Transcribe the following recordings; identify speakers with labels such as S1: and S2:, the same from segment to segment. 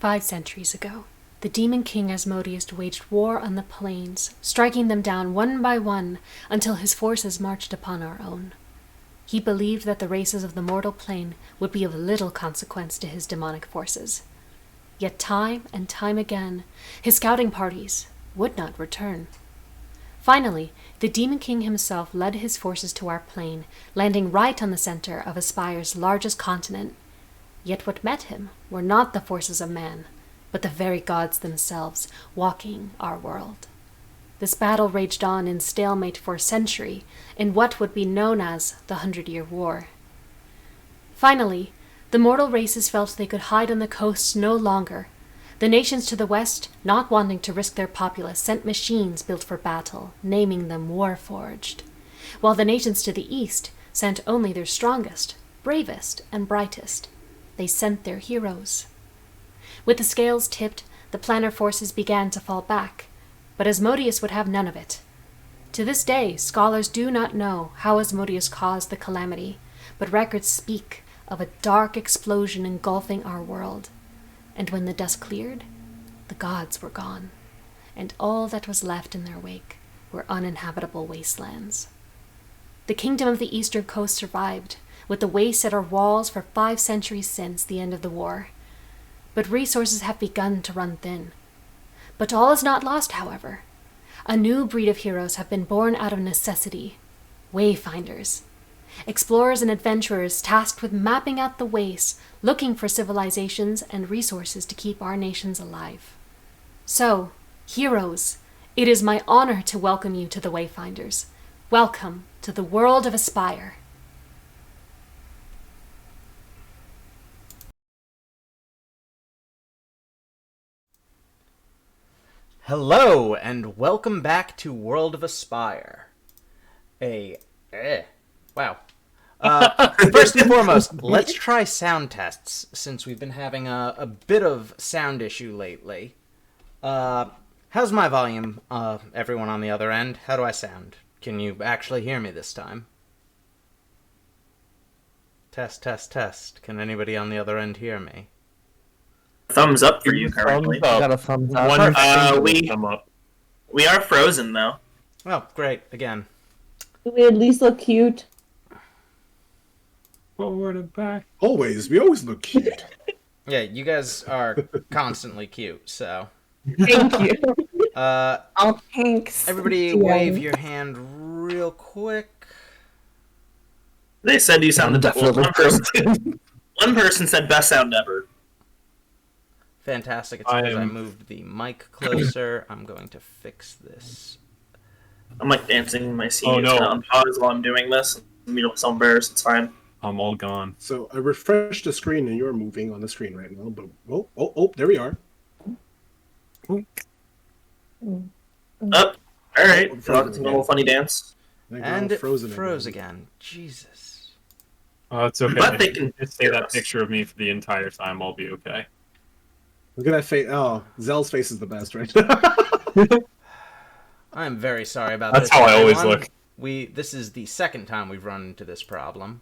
S1: 5 centuries ago, the Demon King Asmodeus waged war on the plains, striking them down one by one until his forces marched upon our own. He believed that the races of the mortal plane would be of little consequence to his demonic forces. Yet time and time again, his scouting parties would not return. Finally, the Demon King himself led his forces to our plane, landing right on the center of Aspire's largest continent. Yet what met him were not the forces of man, but the very gods themselves walking our world. This battle raged on in stalemate for a century, in what would be known as the 100-Year War. Finally, the mortal races felt they could hide on the coasts no longer. The nations to the west, not wanting to risk their populace, sent machines built for battle, naming them Warforged, while the nations to the east sent only their strongest, bravest, and brightest. They sent their heroes. With the scales tipped, the planar forces began to fall back, but Asmodeus would have none of it. To this day, scholars do not know how Asmodeus caused the calamity, but records speak of a dark explosion engulfing our world. And when the dust cleared, the gods were gone, and all that was left in their wake were uninhabitable wastelands. The kingdom of the eastern coast survived, with the wastes at our walls for 5 centuries since the end of the war. But resources have begun to run thin. But all is not lost, however. A new breed of heroes have been born out of necessity. Wayfinders. Explorers and adventurers tasked with mapping out the ways, looking for civilizations and resources to keep our nations alive. So, heroes, it is my honor to welcome you to the Wayfinders. Welcome to the world of Aspire.
S2: Hello, and welcome back to World of Aspire. Wow. First and foremost, let's try sound tests, since we've been having a bit of sound issue lately. How's my volume, everyone on the other end? How do I sound? Can you actually hear me this time? Test, test, test. Can anybody on the other end hear me?
S3: Thumbs up for you currently.
S4: Got a thumbs up.
S3: We are frozen though.
S2: Oh, great. Again.
S5: Do we at least look cute?
S4: Forward and back.
S6: Always. We always look cute.
S2: Yeah, you guys are constantly cute, so...
S5: Thank you.
S1: Oh, thanks.
S2: Everybody wave your hand real quick.
S3: They said you sounded
S4: Definitely
S3: one person said best sound ever.
S2: Fantastic. It's because I moved the mic closer. I'm going to fix this.
S3: I'm like dancing in my seat.
S4: Oh, no.
S3: On pause while I'm doing this. You don't sound embarrassed. It's fine.
S4: I'm all gone.
S6: So I refreshed the screen and you're moving on the screen right now. But there we are.
S3: Up. All right. It's a little funny dance.
S2: And it froze again. Jesus.
S4: Oh, it's okay.
S3: But they can
S4: just say
S3: hear
S4: that
S3: us.
S4: picture of me for the entire time. I'll be okay.
S6: Look at that face. Oh, Zell's face is the best, right?
S2: I'm very sorry about
S4: That's
S2: this.
S4: how I always
S2: everyone.
S4: look.
S2: This is the second time we've run into this problem.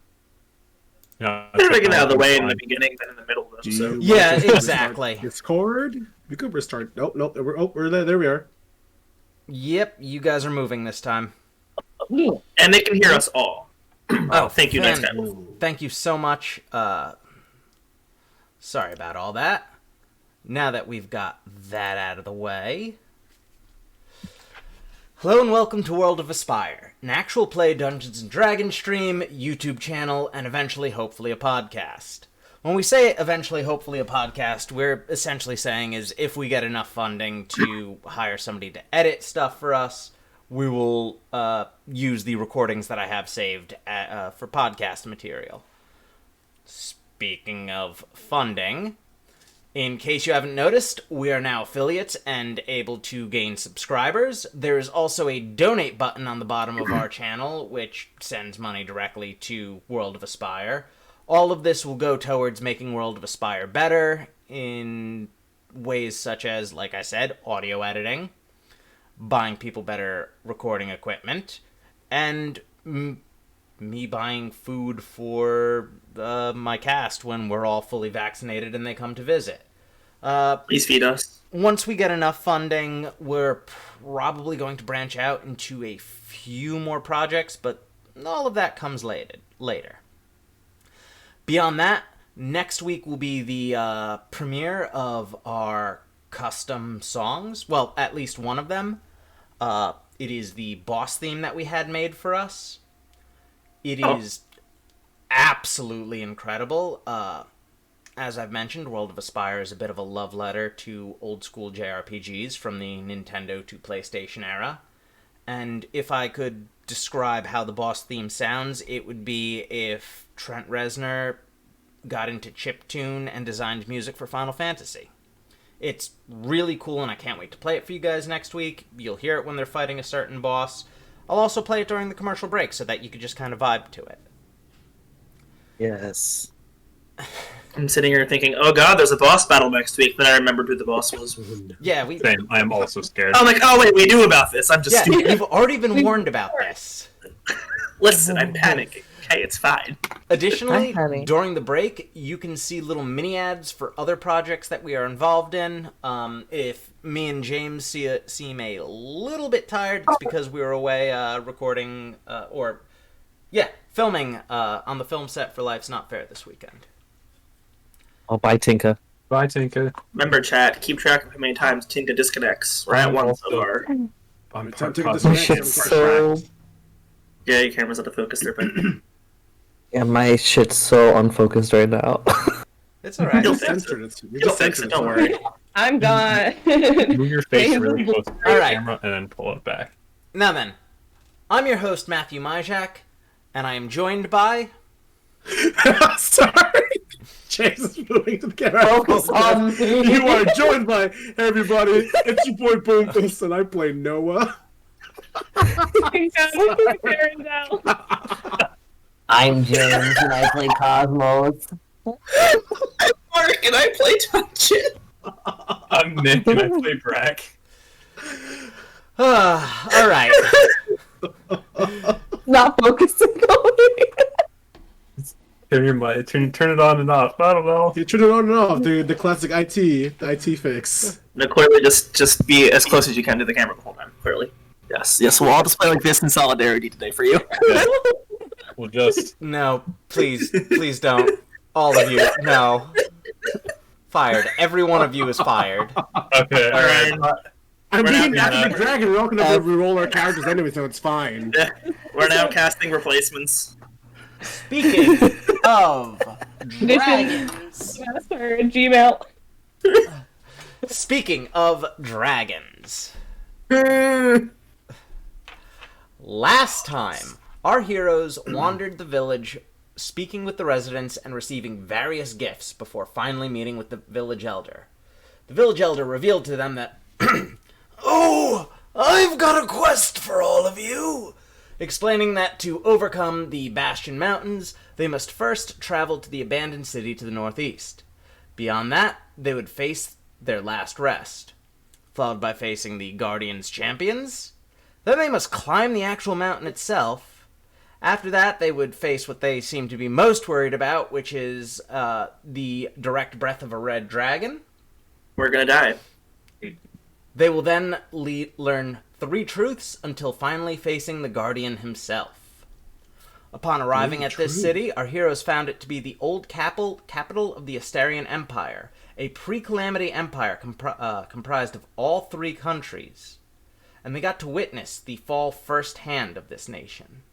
S4: Yeah,
S3: They're taking it out of the way in the beginning, then in the middle of them. So.
S2: Yeah, exactly.
S6: Discord. We could restart. Nope. We're there. There we are.
S2: Yep, you guys are moving this time.
S3: And they can hear us all.
S2: Oh,
S3: thank you, next guy.
S2: Thank you so much. Sorry about all that. Now that we've got that out of the way... Hello and welcome to World of Aspire, an actual play Dungeons & Dragons stream, YouTube channel, and eventually, hopefully, a podcast. When we say eventually, hopefully, a podcast, we're essentially saying is if we get enough funding to hire somebody to edit stuff for us, we will use the recordings that I have saved for podcast material. Speaking of funding... In case you haven't noticed, we are now affiliates and able to gain subscribers. There is also a donate button on the bottom of our channel, which sends money directly to World of Aspire. All of this will go towards making World of Aspire better in ways such as, like I said, audio editing, buying people better recording equipment, and me buying food for my cast when we're all fully vaccinated and they come to visit.
S3: Please feed us.
S2: Once we get enough funding, we're probably going to branch out into a few more projects, but all of that comes later. Beyond that, next week will be the premiere of our custom songs. Well, at least one of them. It is the boss theme that we had made for us. It is absolutely incredible. As I've mentioned, World of Aspire is a bit of a love letter to old school JRPGs from the Nintendo to PlayStation era. And if I could describe how the boss theme sounds, it would be if Trent Reznor got into chiptune and designed music for Final Fantasy. It's really cool, and I can't wait to play it for you guys next week. You'll hear it when they're fighting a certain boss. I'll also play it during the commercial break so that you could just kind of vibe to it.
S7: Yes.
S3: I'm sitting here thinking, oh god, there's a boss battle next week. Then I remembered who the boss was.
S2: Yeah,
S4: Same. I am also scared.
S3: I'm like, oh wait, we knew about this. I'm just
S2: yeah,
S3: stupid.
S2: you've already been warned about this.
S3: Listen, I'm panicking. Okay, it's fine.
S2: Additionally,
S7: Hi, honey.
S2: during the break, you can see little mini ads for other projects that we are involved in. If me and James seem a little bit tired, it's because we were away filming on the film set for Life's Not Fair this weekend.
S7: Oh, bye, Tinka.
S4: Bye, Tinka.
S3: Remember, chat, keep track of how many times Tinka disconnects. We're at one so far.
S4: I'm
S6: Time to
S4: part-
S6: disconnect.
S7: Shit's so...
S3: Yeah, your camera's out of focus there, but
S7: Yeah, my shit's so unfocused right now.
S2: It's alright.
S3: You'll
S6: You
S3: fix
S6: censored
S3: it.
S6: it.
S3: You'll fix it, don't worry.
S5: I'm gone.
S4: Move your face really close to the
S2: All right.
S4: camera and then pull it back.
S2: Now then, I'm your host, Matthew Myjak, and I am joined by...
S6: Sorry. James is moving to the camera.
S5: Focus on me.
S6: You are joined by everybody. It's your boy Boomfist, and I play Noah.
S7: I'm James, and I play Cosmos.
S3: I'm Mark, and I play Dungeon.
S4: I'm Nick and I play Brack.
S2: Alright.
S5: Not focusing on me.
S4: Turn your mic, turn it on and off. I don't know.
S6: You turn it on and off, dude. The classic IT fix.
S3: No, clearly, just be as close as you can to the camera the whole time. Clearly. Yes. We'll all just play like this in solidarity today for you.
S4: Yeah. We'll just
S2: No, please don't. All of you, no. Fired. Every one of you is fired.
S4: okay. All right.
S6: I'm
S3: We're
S6: being
S3: not-
S6: Natural Dragon. We're all gonna re-roll our characters anyway, so it's fine.
S3: We're now casting replacements.
S2: Speaking of dragons.
S5: Password, Gmail.
S2: Speaking of dragons. Last time, our heroes wandered the village, speaking with the residents and receiving various gifts before finally meeting with the village elder. The village elder revealed to them that, "Oh, I've got a quest for all of you," explaining that to overcome the Bastion Mountains, they must first travel to the abandoned city to the northeast. Beyond that, they would face their last rest, followed by facing the Guardians champions. Then they must climb the actual mountain itself. After that, they would face what they seem to be most worried about, which is the direct breath of a red dragon.
S3: We're gonna die.
S2: They will then learn 3 truths until finally facing the Guardian himself. Upon arriving at this city, our heroes found it to be the old capital of the Astarian Empire, a pre-Calamity empire comprised of all 3 countries. And they got to witness the fall firsthand of this nation.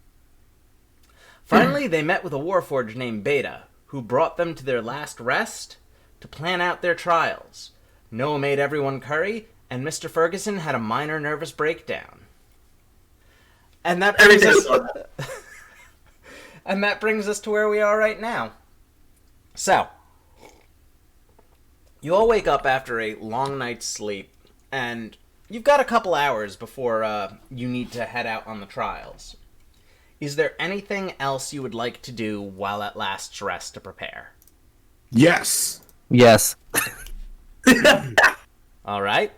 S2: Finally, they met with a warforged named Beta, who brought them to their last rest to plan out their trials. Noah made everyone curry, and Mr. Ferguson had a minor nervous breakdown. And that brings
S3: Everything's
S2: us, and that brings us to where we are right now. So, you all wake up after a long night's sleep, and you've got a couple hours before you need to head out on the trials. Is there anything else you would like to do while at last rest to prepare?
S6: Yes.
S7: Yes.
S2: All right.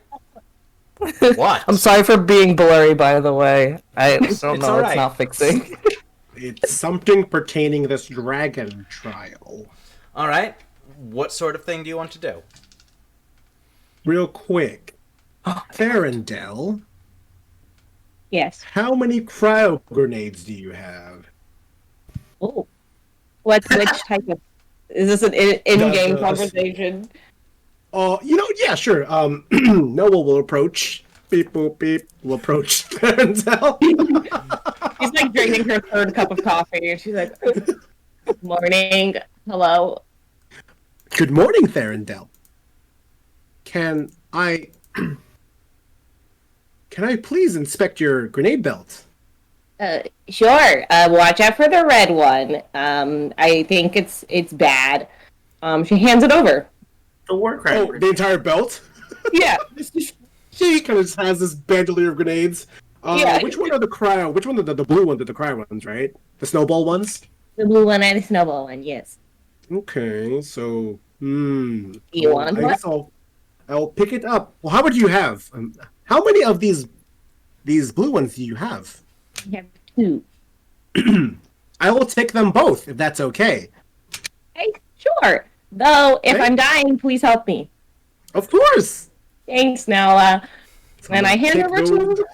S2: What?
S7: I'm sorry for being blurry, by the way. I don't
S2: It's
S7: know,
S2: alright.
S7: it's not fixing.
S6: It's something pertaining to this dragon trial.
S2: All right. What sort of thing do you want to do?
S6: real quick. Farendel,
S5: Yes.
S6: how many cryo grenades do you have?
S5: Oh. Which type of? Is this an in-game
S6: The-
S5: conversation?
S6: Oh, yeah, sure. Noah will approach. Beep, boop, beep. Will approach Farendel.
S5: She's like drinking her third cup of coffee, and she's like, "Morning, hello."
S6: Good morning, Farendel. Can I please inspect your grenade belt?
S5: Sure. Watch out for the red one. I think it's bad. She hands it over.
S3: The Warcraft.
S6: Oh, the entire belt?
S5: Yeah.
S6: She kind of just has this bandolier of grenades.
S5: Yeah.
S6: Which one are the cryo? Which one are the blue ones? Are the cryo ones, right? The snowball ones.
S5: The blue one and the snowball one. Yes.
S6: Okay, so
S5: You want
S6: I
S5: one?
S6: guess I'll pick it up. Well, how much do you have? How many of these blue ones do you have?
S5: We have two.
S6: I will take them both if that's okay.
S5: Hey, sure. Though, if
S6: Okay.
S5: I'm dying, please help me.
S6: Of course.
S5: Thanks, Noah. And I hand
S6: Take
S5: over
S6: those-
S5: to.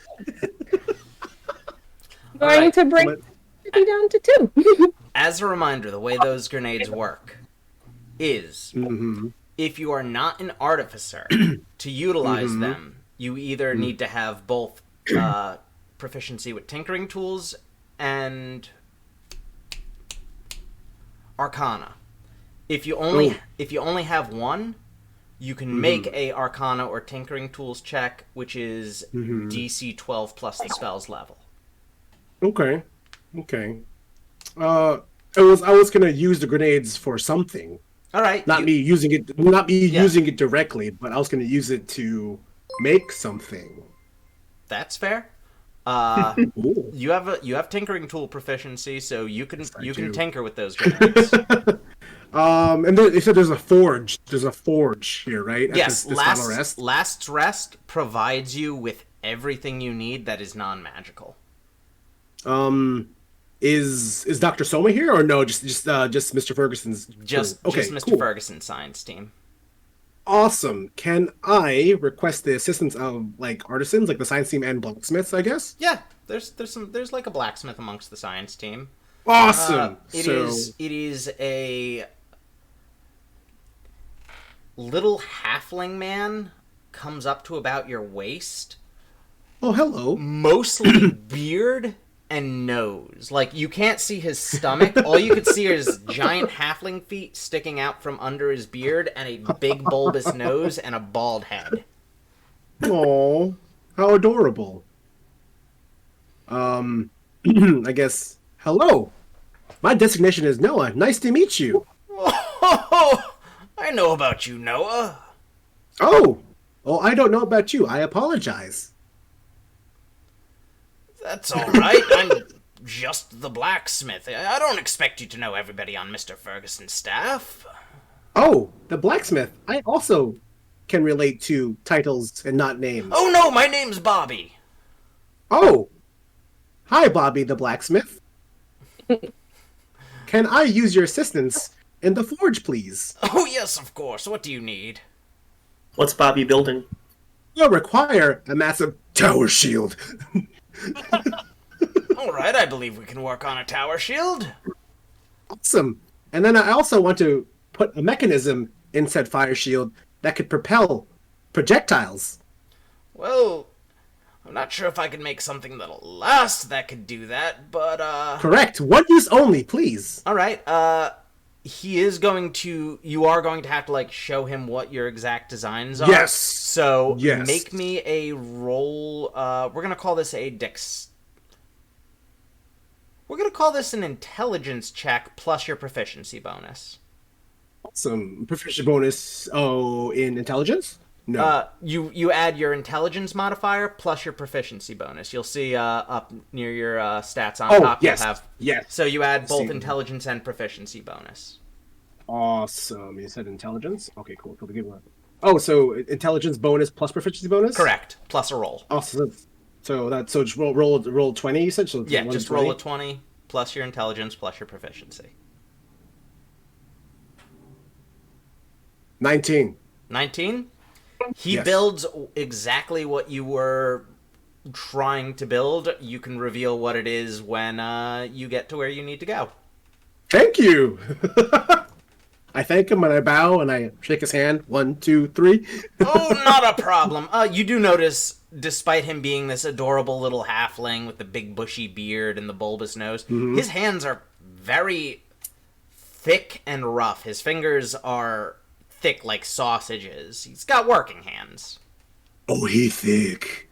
S5: I'm going
S2: Alright,
S5: to bring
S6: let-
S5: it down to two.
S2: As a reminder, the way those grenades work is
S6: Mhm.
S2: if you are not an artificer, to utilize them, you either need to have both proficiency with tinkering tools and arcana. If you only have one, you can make a arcana or tinkering tools check, which is DC 12 plus the spell's level.
S6: Okay. I was gonna use the grenades for something.
S2: All right.
S6: Not
S2: you-
S6: me using it using it directly, but I was gonna use it to make something.
S2: That's fair.
S6: Ooh.
S2: You have tinkering tool proficiency, so you can
S6: do.
S2: tinker with those grenades.
S6: And then you said there's a forge. There's a forge here, right? At
S2: Yes,
S6: this final rest.
S2: Last's Rest provides you with everything you need that is non-magical.
S6: Is Dr. Soma here or no? Just Mr. Ferguson's.
S2: Just Mr.
S6: Cool.
S2: Ferguson's science team.
S6: Awesome. Can I request the assistance of like artisans, like the science team and blacksmiths? I guess.
S2: Yeah, there's like a blacksmith amongst the science team.
S6: Awesome.
S2: It
S6: So
S2: is a little halfling man, comes up to about your waist,
S6: oh, hello.
S2: mostly beard and nose. Like, you can't see his stomach. All you could see are his giant halfling feet sticking out from under his beard and a big bulbous nose and a bald head.
S6: Oh, how adorable. I guess. Hello. My designation is Noah. Nice to meet you.
S2: Oh, I know about you, Noah.
S6: Oh, I don't know about you. I apologize.
S2: That's all right. I'm just the blacksmith. I don't expect you to know everybody on Mr. Ferguson's staff.
S6: Oh, the blacksmith. I also can relate to titles and not names.
S2: Oh no, my name's Bobby.
S6: Oh. Hi, Bobby the blacksmith. Can I use your assistance in the forge, please?
S2: Oh yes, of course. What do you need?
S3: What's Bobby building?
S6: You'll require a massive tower shield.
S2: All right, I believe we can work on a tower shield.
S6: Awesome. And then I also want to put a mechanism in said fire shield that could propel projectiles.
S2: Well, I'm not sure if I can make something that'll last that could do that, but
S6: Correct. One use only, please.
S2: all right. You are going to have to like show him what your exact designs are.
S6: Yes.
S2: So
S6: Yes.
S2: make me a roll. We're gonna call this a We're gonna call this an intelligence check plus your proficiency bonus.
S6: Some proficiency bonus. Oh, in intelligence? No.
S2: You add your intelligence modifier plus your proficiency bonus. You'll see up near your stats on
S6: Oh,
S2: top.
S6: yes.
S2: You'll have
S6: Yes.
S2: So you add both
S6: see.
S2: intelligence and proficiency bonus.
S6: Awesome. You said intelligence? Okay, cool. Cool. Good one. Oh, so intelligence bonus plus proficiency bonus?
S2: Correct. Plus a roll.
S6: Awesome. So just roll 20, you said? So
S2: Yeah,
S6: one
S2: just
S6: 20?
S2: roll a 20 plus your intelligence plus your proficiency.
S6: 19.
S2: 19? He
S6: Yes.
S2: builds exactly what you were trying to build. You can reveal what it is when you get to where you need to go.
S6: Thank you. I thank him and I bow and I shake his hand. 1, 2, 3.
S2: Oh, not a problem. You do notice, despite him being this adorable little halfling with the big bushy beard and the bulbous nose, his hands are very thick and rough. His fingers are thick like sausages. He's got working hands.
S6: Oh, he thick.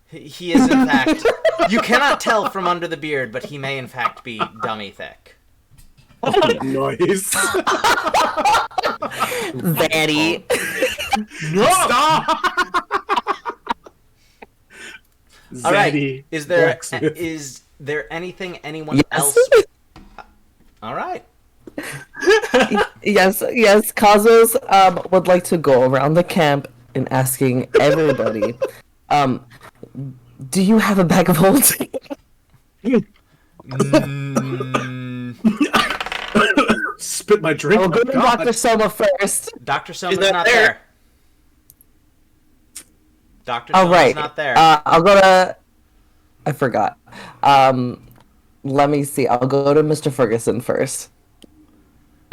S2: He is, in fact, you cannot tell from under the beard, but he may, in fact, be dummy thick.
S6: Nice.
S5: Vanny.
S6: Stop.
S2: All right.
S6: Zaddy
S2: Is there
S6: Blacksmith.
S2: anything anyone
S5: Yes.
S2: else? All right.
S7: Yes, Kazos would like to go around the camp and asking everybody, do you have a bag of holding?
S6: Spit my drink.
S7: I'll go
S6: Oh,
S7: to
S6: God.
S7: Dr. Soma first.
S2: Dr. Soma's
S3: not
S2: not
S3: there.
S2: there. Dr.
S7: All
S2: Soma's
S7: right.
S2: not there.
S7: I'll go to. I forgot. Let me see. I'll go to Mr. Ferguson first.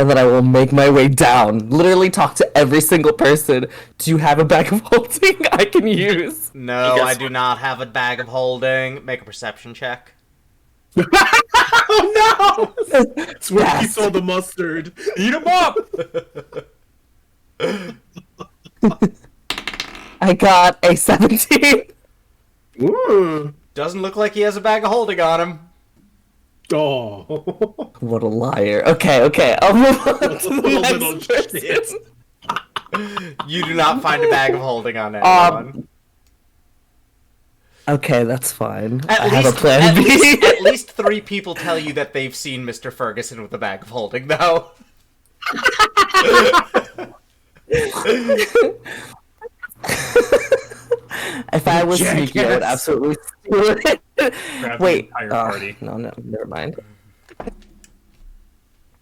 S7: And then I will make my way down. Literally talk to every single person. Do you have a bag of holding I can use?
S2: No,
S3: Guess
S2: I do
S3: what?
S2: not have a bag of holding. Make a perception check.
S6: Oh no! It's where he
S7: Yes.
S6: sold the mustard.
S4: Eat him up!
S7: I got a 17.
S6: Ooh.
S2: Doesn't look like he has a bag of holding on him.
S6: Oh.
S7: What a liar. Okay. I'll move on to the
S6: Little
S7: next person.
S6: shit.
S2: You do not find a bag of holding on anyone.
S7: Okay, that's fine.
S2: At
S7: I
S2: least,
S7: have a plan
S2: at
S7: B.
S2: least, at least 3 people tell you that they've seen Mr. Ferguson with a bag of holding, though.
S7: If I was sneaky, I would
S6: Jackass.
S7: absolutely steal it.
S4: Grab the
S7: Wait.
S4: entire party.
S7: No, never mind.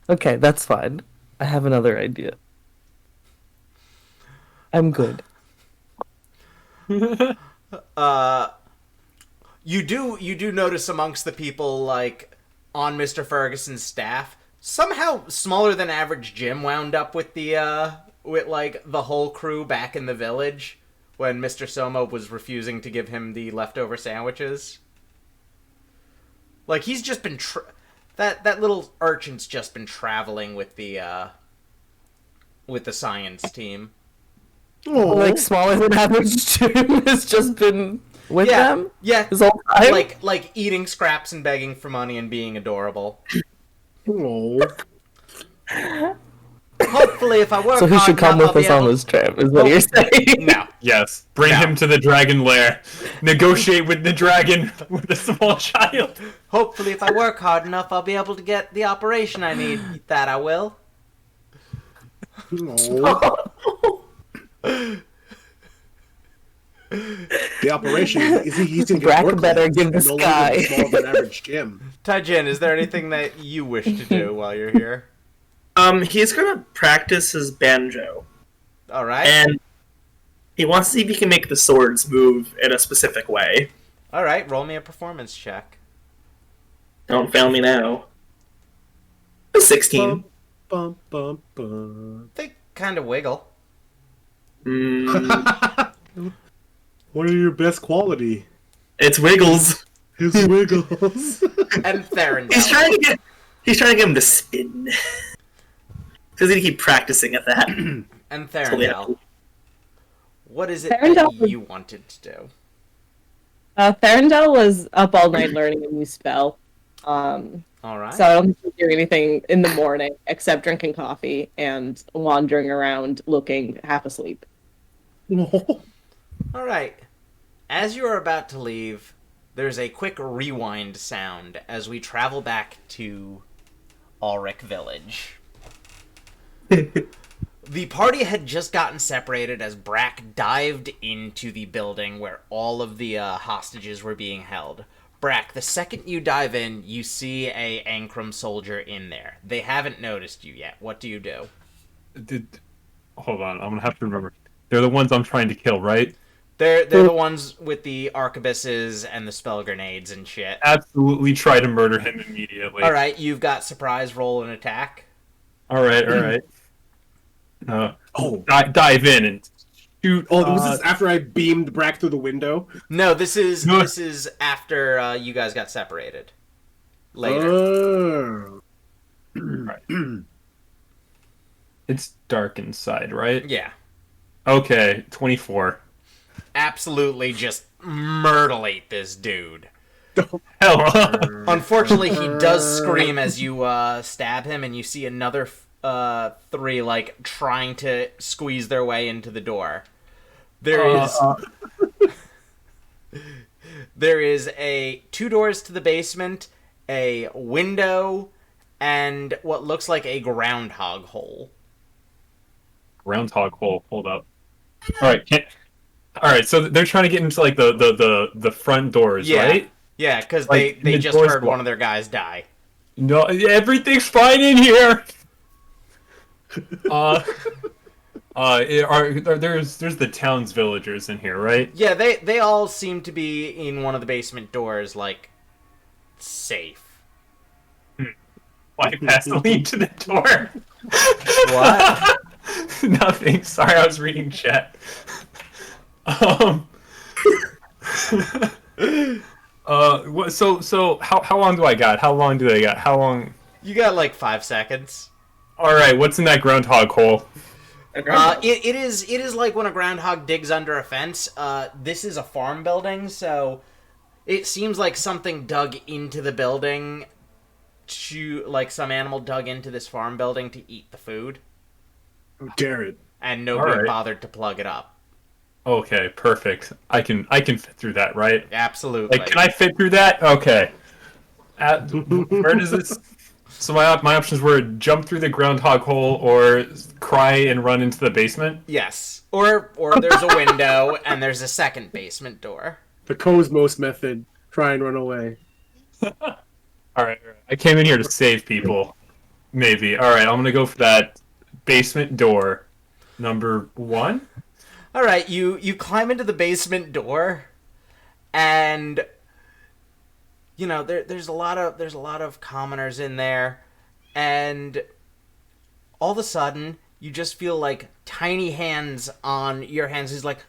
S7: Okay, that's fine. I have another idea. I'm good.
S2: You do notice amongst the people, like, on Mr. Ferguson's staff, somehow smaller than average Jim wound up with the whole crew back in the village when Mr. Soma was refusing to give him the leftover sandwiches. Like, he's just been that little urchin's just been traveling with the science team.
S6: Oh.
S7: Like smaller than average Jim has just been with them
S2: Yeah.
S7: his whole time.
S2: Like eating scraps and begging for money and being adorable.
S6: Oh.
S2: Hopefully, if I work
S7: So he
S2: hard
S7: should come
S2: enough,
S7: with us
S2: I'll
S7: on
S2: be
S7: this trip, is what you're saying.
S2: No.
S4: Yes. Bring
S2: No.
S4: him to the dragon lair. Negotiate with the dragon with a small child.
S2: Hopefully, if I work hard enough, I'll be able to get the operation I need. That I will.
S6: Oh. The operation is he's gonna get
S7: Brack
S6: work
S7: better
S6: clothes
S7: give
S6: and
S7: this
S6: no longer
S7: guy.
S6: be smaller than average Jim.
S2: Taijin, is there anything that you wish to do while you're here?
S3: He's gonna practice his banjo,
S2: All right.
S3: and he wants to see if he can make the swords move in a specific way.
S2: All right. Roll me a performance check.
S3: Don't fail me now. 16.
S6: Bum, bum, bum.
S2: They kind of wiggle.
S3: Mm,
S6: What are your best quality?
S3: it's Wiggles.
S6: His wiggles.
S2: And Theron.
S3: He's trying to get him to spin. Because he keep practicing at that.
S2: And
S3: Totally
S2: Therendel. What is it
S5: Therendel
S2: that
S5: was-
S2: you wanted to do?
S5: Therendel was up all night learning a new spell.
S2: All right.
S5: So I don't think he's doing anything in the morning except drinking coffee and wandering around looking half asleep.
S6: Oh.
S2: All right. As you are about to leave, there's a quick rewind sound as we travel back to Ulrich Village. The party had just gotten separated as Brack dived into the building where all of the hostages were being held. Brack, the second you dive in, you see a Ankrum soldier in there. They haven't noticed you yet. What do you do?
S4: Hold on, I'm gonna have to remember. They're the ones I'm trying to kill, right?
S2: They're the ones with the arquebuses and the spell grenades and shit.
S4: Absolutely try to murder him immediately.
S2: All right, you've got surprise roll and attack.
S4: All right. Dive in and shoot.
S6: Oh, was this after I beamed Brack through the window?
S2: No, this is after you guys got separated. Later.
S6: Oh.
S4: Right. It's dark inside, right?
S2: Yeah.
S4: Okay, 24.
S2: Absolutely just murderate this dude.
S4: Hell.
S2: Unfortunately, he does scream as you stab him, and you see another 3 like trying to squeeze their way into the door. There is 2 doors to the basement, a window, and what looks like a groundhog hole.
S4: Groundhog hole. Hold up. All right. So they're trying to get into like the front doors,
S2: Yeah.
S4: right?
S2: Yeah, because
S4: Like,
S2: they
S4: the
S2: just
S4: doors
S2: heard
S4: blocked.
S2: one of their guys die.
S4: No, everything's fine in here. There's the town's villagers in here, right?
S2: Yeah, they all seem to be in one of the basement doors, like, safe.
S4: Why pass the lead to the door?
S2: What?
S4: Nothing. Sorry, I was reading chat. So how long do I got? How long do they got? How long?
S2: You got like 5 seconds.
S4: All right, what's in that groundhog hole?
S2: It is like when a groundhog digs under a fence. This is a farm building, so it seems like something dug into the building like some animal dug into this farm building to eat the food.
S6: Oh, Jared.
S2: And nobody
S4: All right.
S2: bothered to plug it up.
S4: Okay, perfect. I can fit through that, right?
S2: Absolutely.
S4: Like, can I fit through that? Okay. Where does this? So my options were jump through the groundhog hole or cry and run into the basement.
S2: Yes. Or there's a window and there's a second basement door.
S6: The Cosmos method. Try and run away.
S4: All right. I came in here to save people. Maybe. All right. I'm gonna go for that basement door, number 1.
S2: All right, you climb into the basement door, and you know there's a lot of commoners in there, and all of a sudden you just feel like tiny hands on your hands. He's like,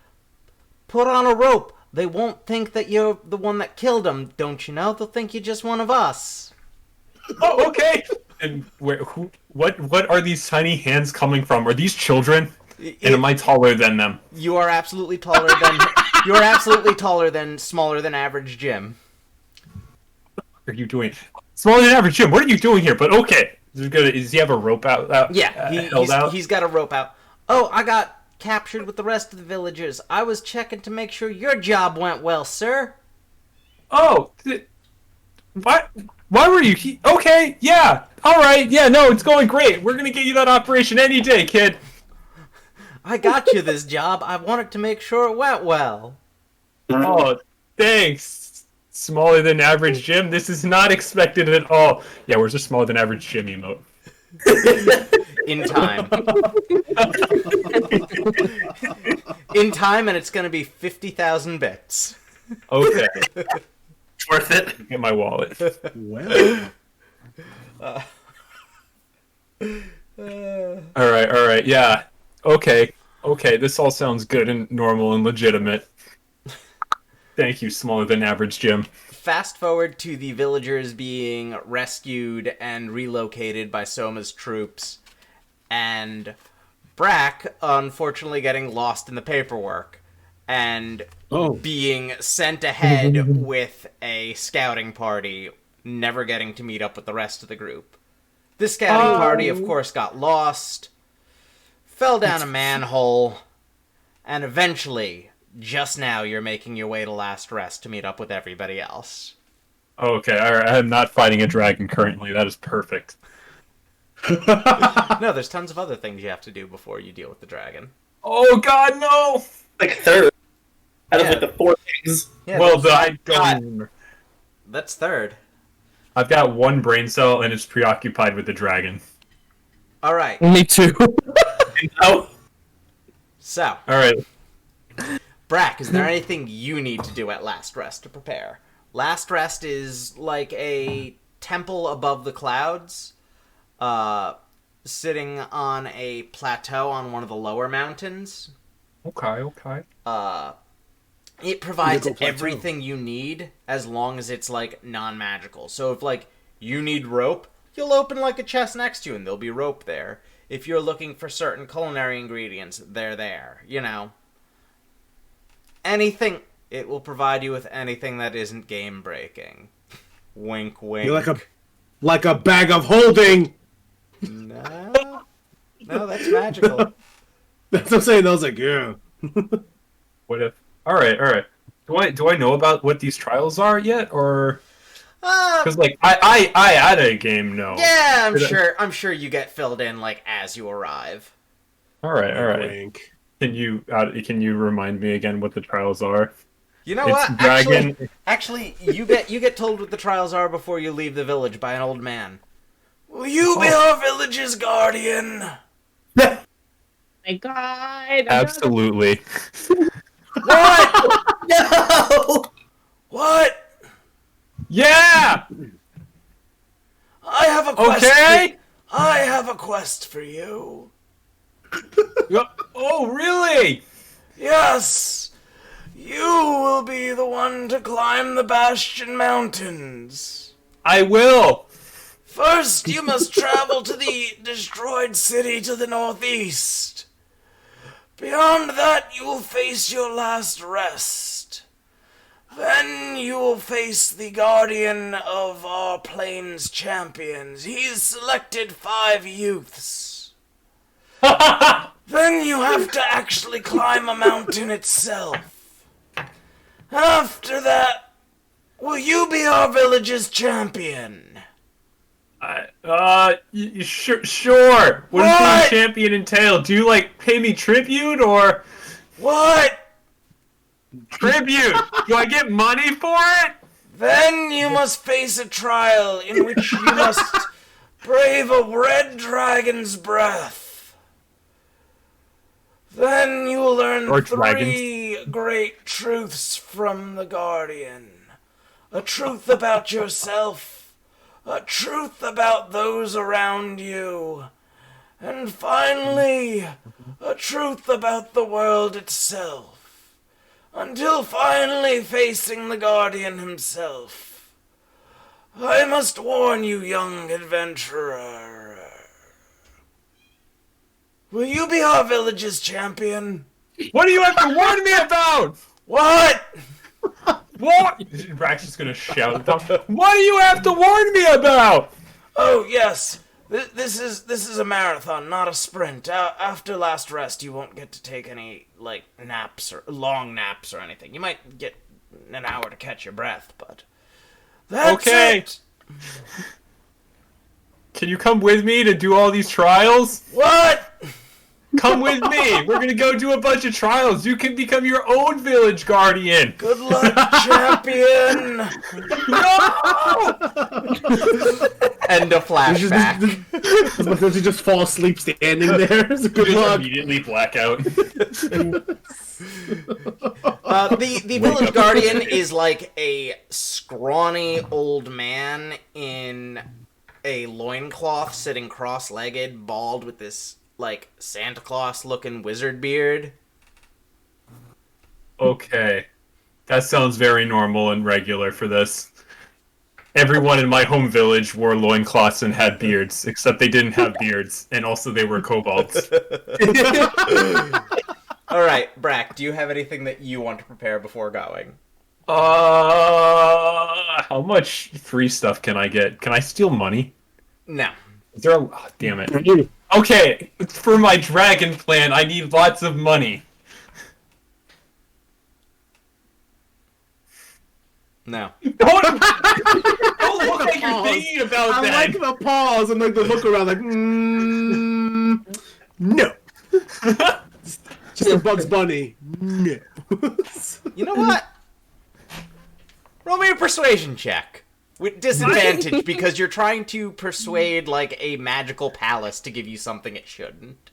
S2: put on a rope. They won't think that you're the one that killed him, don't you know? They'll think you're just one of us.
S4: Oh, okay. And what are these tiny hands coming from? Are these children? And am I taller than them?
S2: You are absolutely taller than smaller than average Jim.
S4: What are you doing? Smaller than average Jim, what are you doing here? But okay. Does he have a rope out?
S2: Yeah,
S4: held out?
S2: he's got a rope out. Oh, I got captured with the rest of the villagers. I was checking to make sure your job went well, sir.
S4: Oh, what? Why were you? Okay, yeah, all right, yeah, no, it's going great. We're gonna get you that operation any day, kid.
S2: I got you this job. I wanted to make sure it went well.
S4: Oh, thanks. Smaller than average Jim. This is not expected at all. Yeah, where's the smaller than average Jim emote?
S2: In time. In time, and it's gonna be 50,000 bits.
S4: Okay,
S3: Worth it.
S4: get my wallet.
S6: Well.
S4: All right, yeah. Okay, this all sounds good and normal and legitimate. Thank you, smaller than average Jim.
S2: Fast forward to the villagers being rescued and relocated by Soma's troops, and Brack unfortunately getting lost in the paperwork and being sent ahead with a scouting party, never getting to meet up with the rest of the group. The scouting party, of course, got lost, fell down a manhole, and eventually, just now, you're making your way to Last Rest to meet up with everybody else.
S4: Okay, all right. I'm not fighting a dragon currently. That is perfect.
S2: No, there's tons of other things you have to do before you deal with the dragon.
S4: Oh God, no!
S3: Like a third. Out of
S2: Yeah.
S3: like the 4 things.
S2: Yeah,
S4: Well,
S2: that's- that's third.
S4: I've got one brain cell and it's preoccupied with the dragon.
S2: All right.
S7: Me too.
S3: Oh,
S2: So,
S4: All right.
S2: Brack, is there anything you need to do at Last Rest to prepare? Last Rest is like a temple above the clouds, sitting on a plateau on one of the lower mountains.
S4: Okay.
S2: It provides
S6: Mythical plateau.
S2: everything you need as long as it's like non-magical. So if like you need rope, you'll open like a chest next to you and there'll be rope there. If you're looking for certain culinary ingredients, they're there. You know, anything. It will provide you with anything that isn't game breaking. Wink, wink.
S6: You're like a bag of holding.
S2: No, that's magical.
S6: That's what I'm saying. I was like, yeah.
S4: What if? All right. Do I know about what these trials are yet, or because like I at a game know?
S2: Yeah, I'm sure you get filled in like as you arrive.
S4: All right.
S6: Wink.
S4: Can you remind me again what the trials are?
S2: You know
S4: It's
S2: what?
S4: dragon.
S2: Actually, you get told what the trials are before you leave the village by an old man. Will you be our village's guardian?
S5: My God.
S4: Absolutely.
S2: What?
S3: No!
S2: What?
S4: Yeah.
S2: I have a quest.
S4: Okay.
S2: I have a quest for you.
S4: Oh, really?
S2: Yes. You will be the one to climb the Bastion Mountains.
S4: I will.
S2: First, you must travel to the destroyed city to the northeast. Beyond that, you will face your last rest. Then you will face the guardian of our plains champions. He's selected 5 youths. Then you have to actually climb a mountain itself. After that, will you be our village's champion?
S4: Sure. What does being
S2: What?
S4: champion entail? Do you like pay me tribute or
S2: What?
S4: tribute? Do I get money for it?
S2: Then you must face a trial in which you must brave a red dragon's breath. Then you will learn
S4: Or
S2: 3 great truths from the Guardian. A truth about yourself, a truth about those around you, and finally, a truth about the world itself. Until finally facing the Guardian himself. I must warn you, young adventurer. Will you be our village's champion?
S4: What do you have to warn me about?
S2: What?
S4: What? Brax is gonna shout at them. What do you have to warn me about?
S2: Oh, yes. This is a marathon, not a sprint. After last rest, you won't get to take any, like, naps or long naps or anything. You might get an hour to catch your breath, but that's
S4: Okay.
S2: it.
S4: Can you come with me to do all these trials?
S2: What?
S4: Come with me. We're gonna go do a bunch of trials. You can become your own village guardian.
S2: Good luck, champion. End of flashback.
S6: Does he just fall asleep standing there? Good
S4: Just
S6: luck.
S4: immediately blackout.
S2: The village guardian is like a scrawny old man in a loincloth, sitting cross-legged, bald, with this like Santa Claus-looking wizard beard.
S4: Okay. That sounds very normal and regular for this. Everyone in my home village wore loincloths and had beards, except they didn't have beards, and also they were kobolds.
S2: All right, Brack, do you have anything that you want to prepare before going?
S4: How much free stuff can I get? Can I steal money?
S2: No.
S4: Is there a... Oh, damn it. Okay, for my dragon plan, I need lots of money.
S2: No.
S4: Don't look like you're thinking about
S6: I
S4: that.
S6: like the pause and like the look around, like, no. Just a Bugs Bunny. No.
S2: You know what? Roll me a persuasion check. With disadvantage, because you're trying to persuade, like, a magical palace to give you something it shouldn't.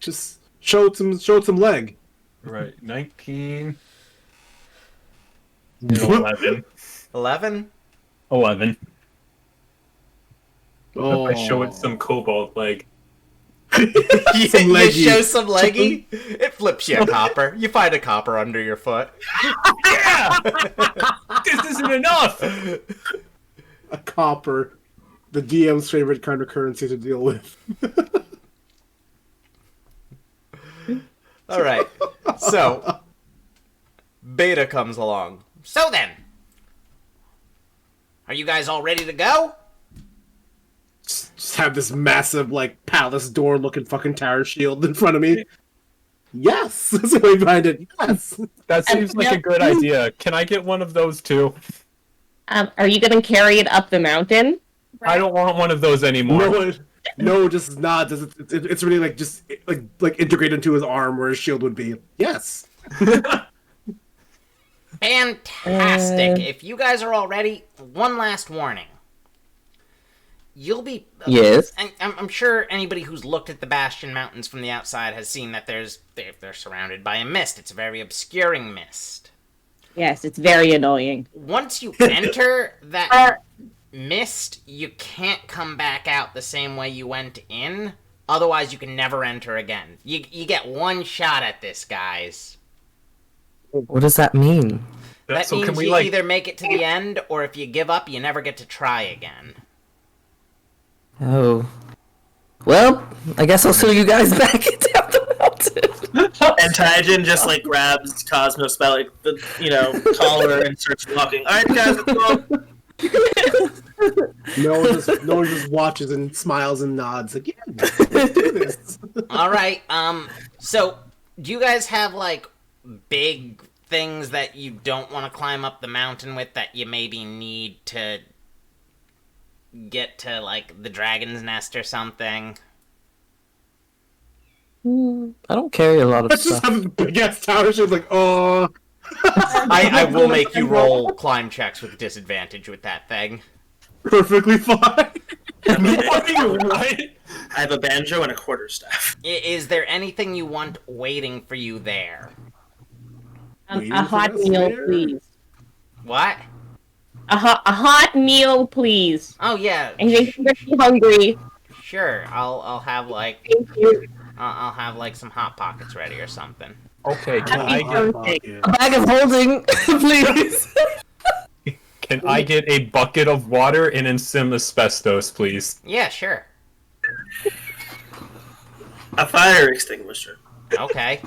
S6: Just showed some leg.
S4: Right, 19 and 11.
S2: 11?
S4: 11.
S6: Oh,
S4: If I show it some cobalt leg.
S6: Some
S2: You
S6: leggy.
S2: show some leggy, it flips you a copper. You find a copper under your foot.
S4: Yeah! This isn't enough!
S6: a copper, the DM's favorite kind of currency to deal with.
S2: All right. So, Beta comes along. So then, are you guys all ready to go?
S6: Just have this massive, like, palace door looking fucking tower shield in front of me. Yes! That's the way behind it. Yes!
S4: That seems like a good idea. Can I get one of those too?
S5: Are you gonna carry it up the mountain?
S4: I don't want one of those anymore.
S6: No, just nods. It's really like just like integrated into his arm where his shield would be. Yes.
S2: Fantastic. If you guys are all ready, one last warning. You'll be...
S7: Yes.
S2: And I'm sure anybody who's looked at the Bastion Mountains from the outside has seen that they're surrounded by a mist. It's a very obscuring mist.
S5: Yes, it's very annoying.
S2: Once you enter that mist, you can't come back out the same way you went in. Otherwise, you can never enter again. You get one shot at this, guys.
S7: What does that mean?
S2: That
S4: So
S2: means
S4: can we,
S2: you
S4: like...
S2: either make it to the end, or if you give up, you never get to try again.
S7: Oh. Well, I guess I'll show you guys back down the mountain.
S3: And Taijin just like grabs Cosmos by like the collar and starts walking. All right, guys, let's go.
S6: No one just watches and smiles and nods. Like, yeah, let's do this.
S2: All right. So do you guys have like big things that you don't want to climb up the mountain with that you maybe need to get to like the dragon's nest or something?
S7: I don't carry a lot of
S6: Let's just
S7: stuff.
S6: have a big ass tower shield. Like, oh,
S2: I will make you roll climb checks with disadvantage with that thing.
S6: perfectly fine.
S4: What?
S3: I have a banjo and a quarterstaff.
S2: Is there anything you want waiting for you there?
S6: Waiting
S5: A
S6: for
S5: hot
S6: us
S5: meal,
S6: there?
S5: please.
S2: What?
S5: A hot meal, please.
S2: Oh yeah,
S5: I think I'm really hungry.
S2: sure. I'll have like
S5: Thank you.
S2: I'll have like some hot pockets ready or something.
S4: Okay,
S7: A bag of holding, please.
S4: can I get a bucket of water and some asbestos, please?
S2: Yeah, sure.
S3: A fire extinguisher.
S2: Okay.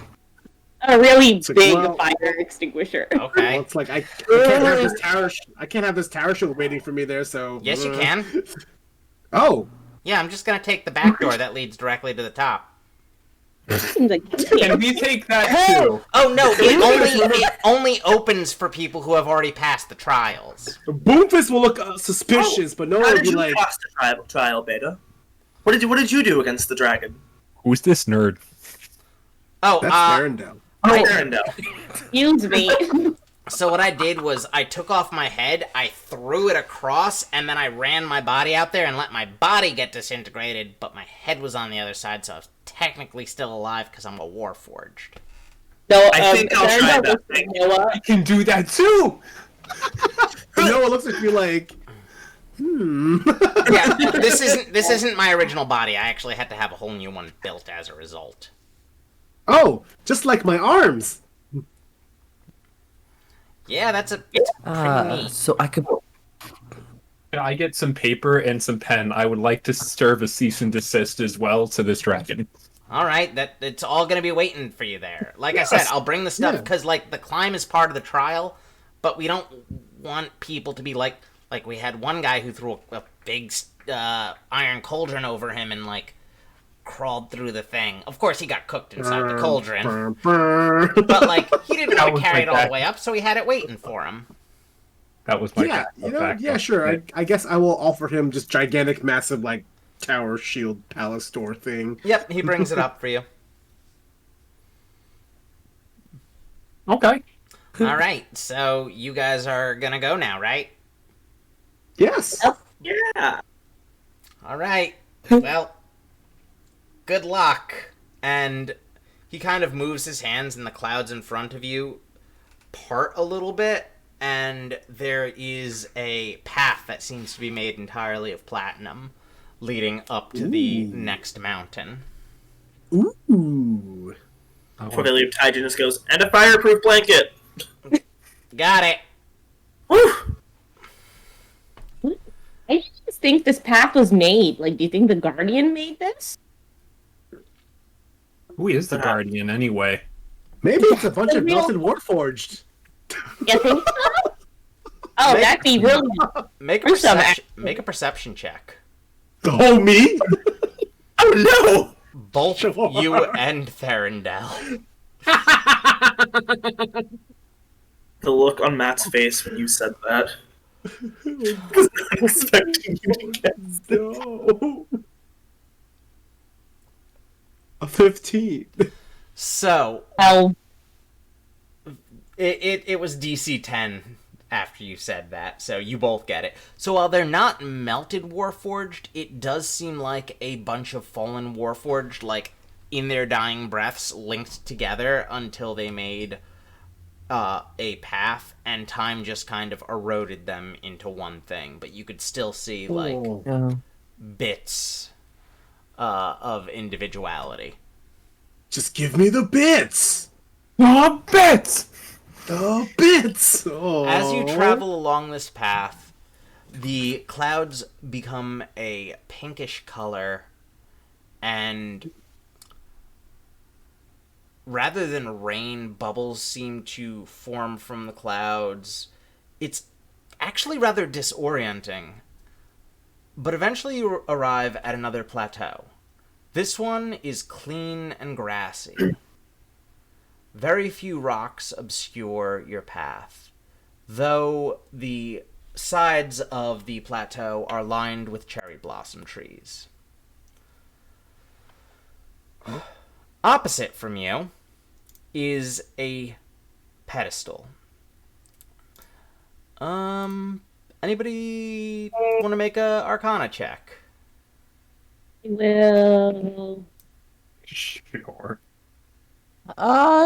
S5: A really
S6: like,
S5: big
S6: well-
S5: fire extinguisher.
S6: Well,
S2: Okay.
S6: it's like I can't have this tower. I can't have this tower shield waiting for me there. So
S2: Yes, you can.
S6: Oh,
S2: Yeah, I'm just gonna take the back door that leads directly to the top.
S5: Seems like
S4: Can we take that too?
S2: Oh no, it only opens for people who have already passed the trials.
S6: Boomfist will look suspicious, but no one
S3: How
S6: will
S3: did
S6: be
S3: you
S6: like,
S3: pass the trial, Beta? What did you do against the dragon?
S4: Who's this nerd?
S2: Oh,
S6: "That's Arendelle."
S3: Arendelle.
S5: excuse me.
S2: so what I did was I took off my head, I threw it across, and then I ran my body out there and let my body get disintegrated, but my head was on the other side, so I was technically still alive because I'm a Warforged.
S5: So,
S3: I think I'll try that thing.
S5: Noah.
S4: I can do that too!
S6: Noah looks at you like,
S2: Yeah, this isn't my original body. I actually had to have a whole new one built as a result.
S6: oh, just like my arms.
S2: Yeah, it's pretty neat.
S7: So I could.
S4: Can I get some paper and some pen? I would like to serve a cease and desist as well to this dragon.
S2: All right, it's all gonna be waiting for you there. Like I said, I'll bring the stuff
S6: Yeah.
S2: because like the climb is part of the trial, but we don't want people to be like we had one guy who threw a big iron cauldron over him and like crawled through the thing. Of course, he got cooked inside the cauldron, but like he didn't want
S4: was
S2: to carry
S4: like
S2: it all
S4: that.
S2: the way up, so he had it waiting for him.
S4: That was my
S6: Yeah,
S4: back
S6: yeah, sure. I guess I will offer him just gigantic, massive, like tower shield palace door thing.
S2: Yep, he brings it up for you.
S4: Okay.
S2: All right, so you guys are gonna go now, right?
S6: Yes.
S3: Yeah.
S2: All right. Well, good luck. and he kind of moves his hands, and the clouds in front of you part a little bit, and there is a path that seems to be made entirely of platinum leading up to the next mountain.
S6: Ooh.
S3: Before they leave, Taijin just goes, and a fireproof blanket!
S2: Got it.
S3: Woo!
S5: I just think this path was made. Like, do you think the Guardian made this?
S4: Who is the Guardian anyway?
S6: Maybe it's a bunch of Nelson Warforged.
S5: You think so? Oh, that'd be really...
S2: Make a perception check.
S6: Oh, me?
S3: Oh no!
S2: Both
S6: Sure.
S2: you and Therendel.
S3: The look on Matt's face when you said that. Was not expecting you to guess.
S6: No. A 15.
S2: So,
S5: Well,
S2: it was DC 10 after you said that, so you both get it. So while they're not melted Warforged, it does seem like a bunch of fallen Warforged, like, in their dying breaths, linked together until they made a path, and time just kind of eroded them into one thing. But you could still see, like,
S7: Yeah.
S2: bits of individuality.
S6: Just give me the bits!
S4: Oh, bits!
S6: The bits! Oh.
S2: As you travel along this path, the clouds become a pinkish color, and rather than rain, bubbles seem to form from the clouds. It's actually rather disorienting. But eventually you arrive at another plateau. This one is clean and grassy. Very few rocks obscure your path, though the sides of the plateau are lined with cherry blossom trees. Opposite from you is a pedestal. Anybody want to make a Arcana check?
S5: well,
S4: Sure.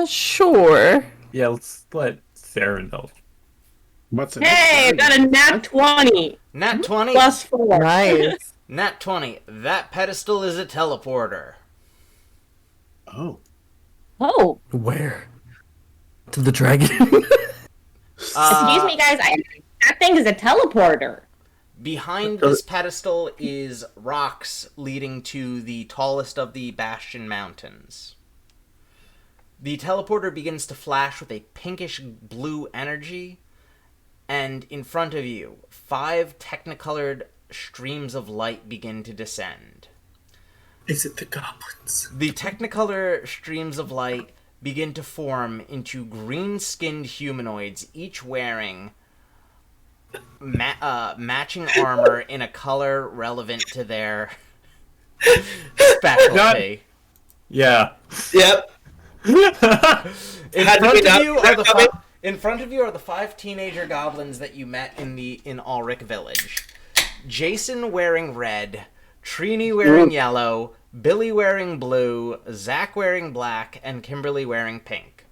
S7: Sure.
S4: Yeah, let's let Saren know.
S6: What's it?
S5: hey, I got a nat 20
S2: Nat 20?
S5: plus 4.
S7: Nice.
S2: Nat 20. That pedestal is a teleporter.
S6: Oh.
S5: Oh,
S7: Where? To the dragon?
S5: excuse me, guys. That thing is a teleporter.
S2: Behind this pedestal is rocks leading to the tallest of the Bastion Mountains. The teleporter begins to flash with a pinkish blue energy, and in front of you, 5 technicolored streams of light begin to descend.
S3: Is it the goblins?
S2: The technicolor streams of light begin to form into green-skinned humanoids, each wearing matching armor in a color relevant to their specialty.
S4: Yeah.
S3: Yep.
S2: In
S3: Had to be done.
S2: in front of you are the 5 teenager goblins that you met in Ulrich Village. Jason wearing red, Trini wearing yellow, Billy wearing blue, Zach wearing black, and Kimberly wearing pink.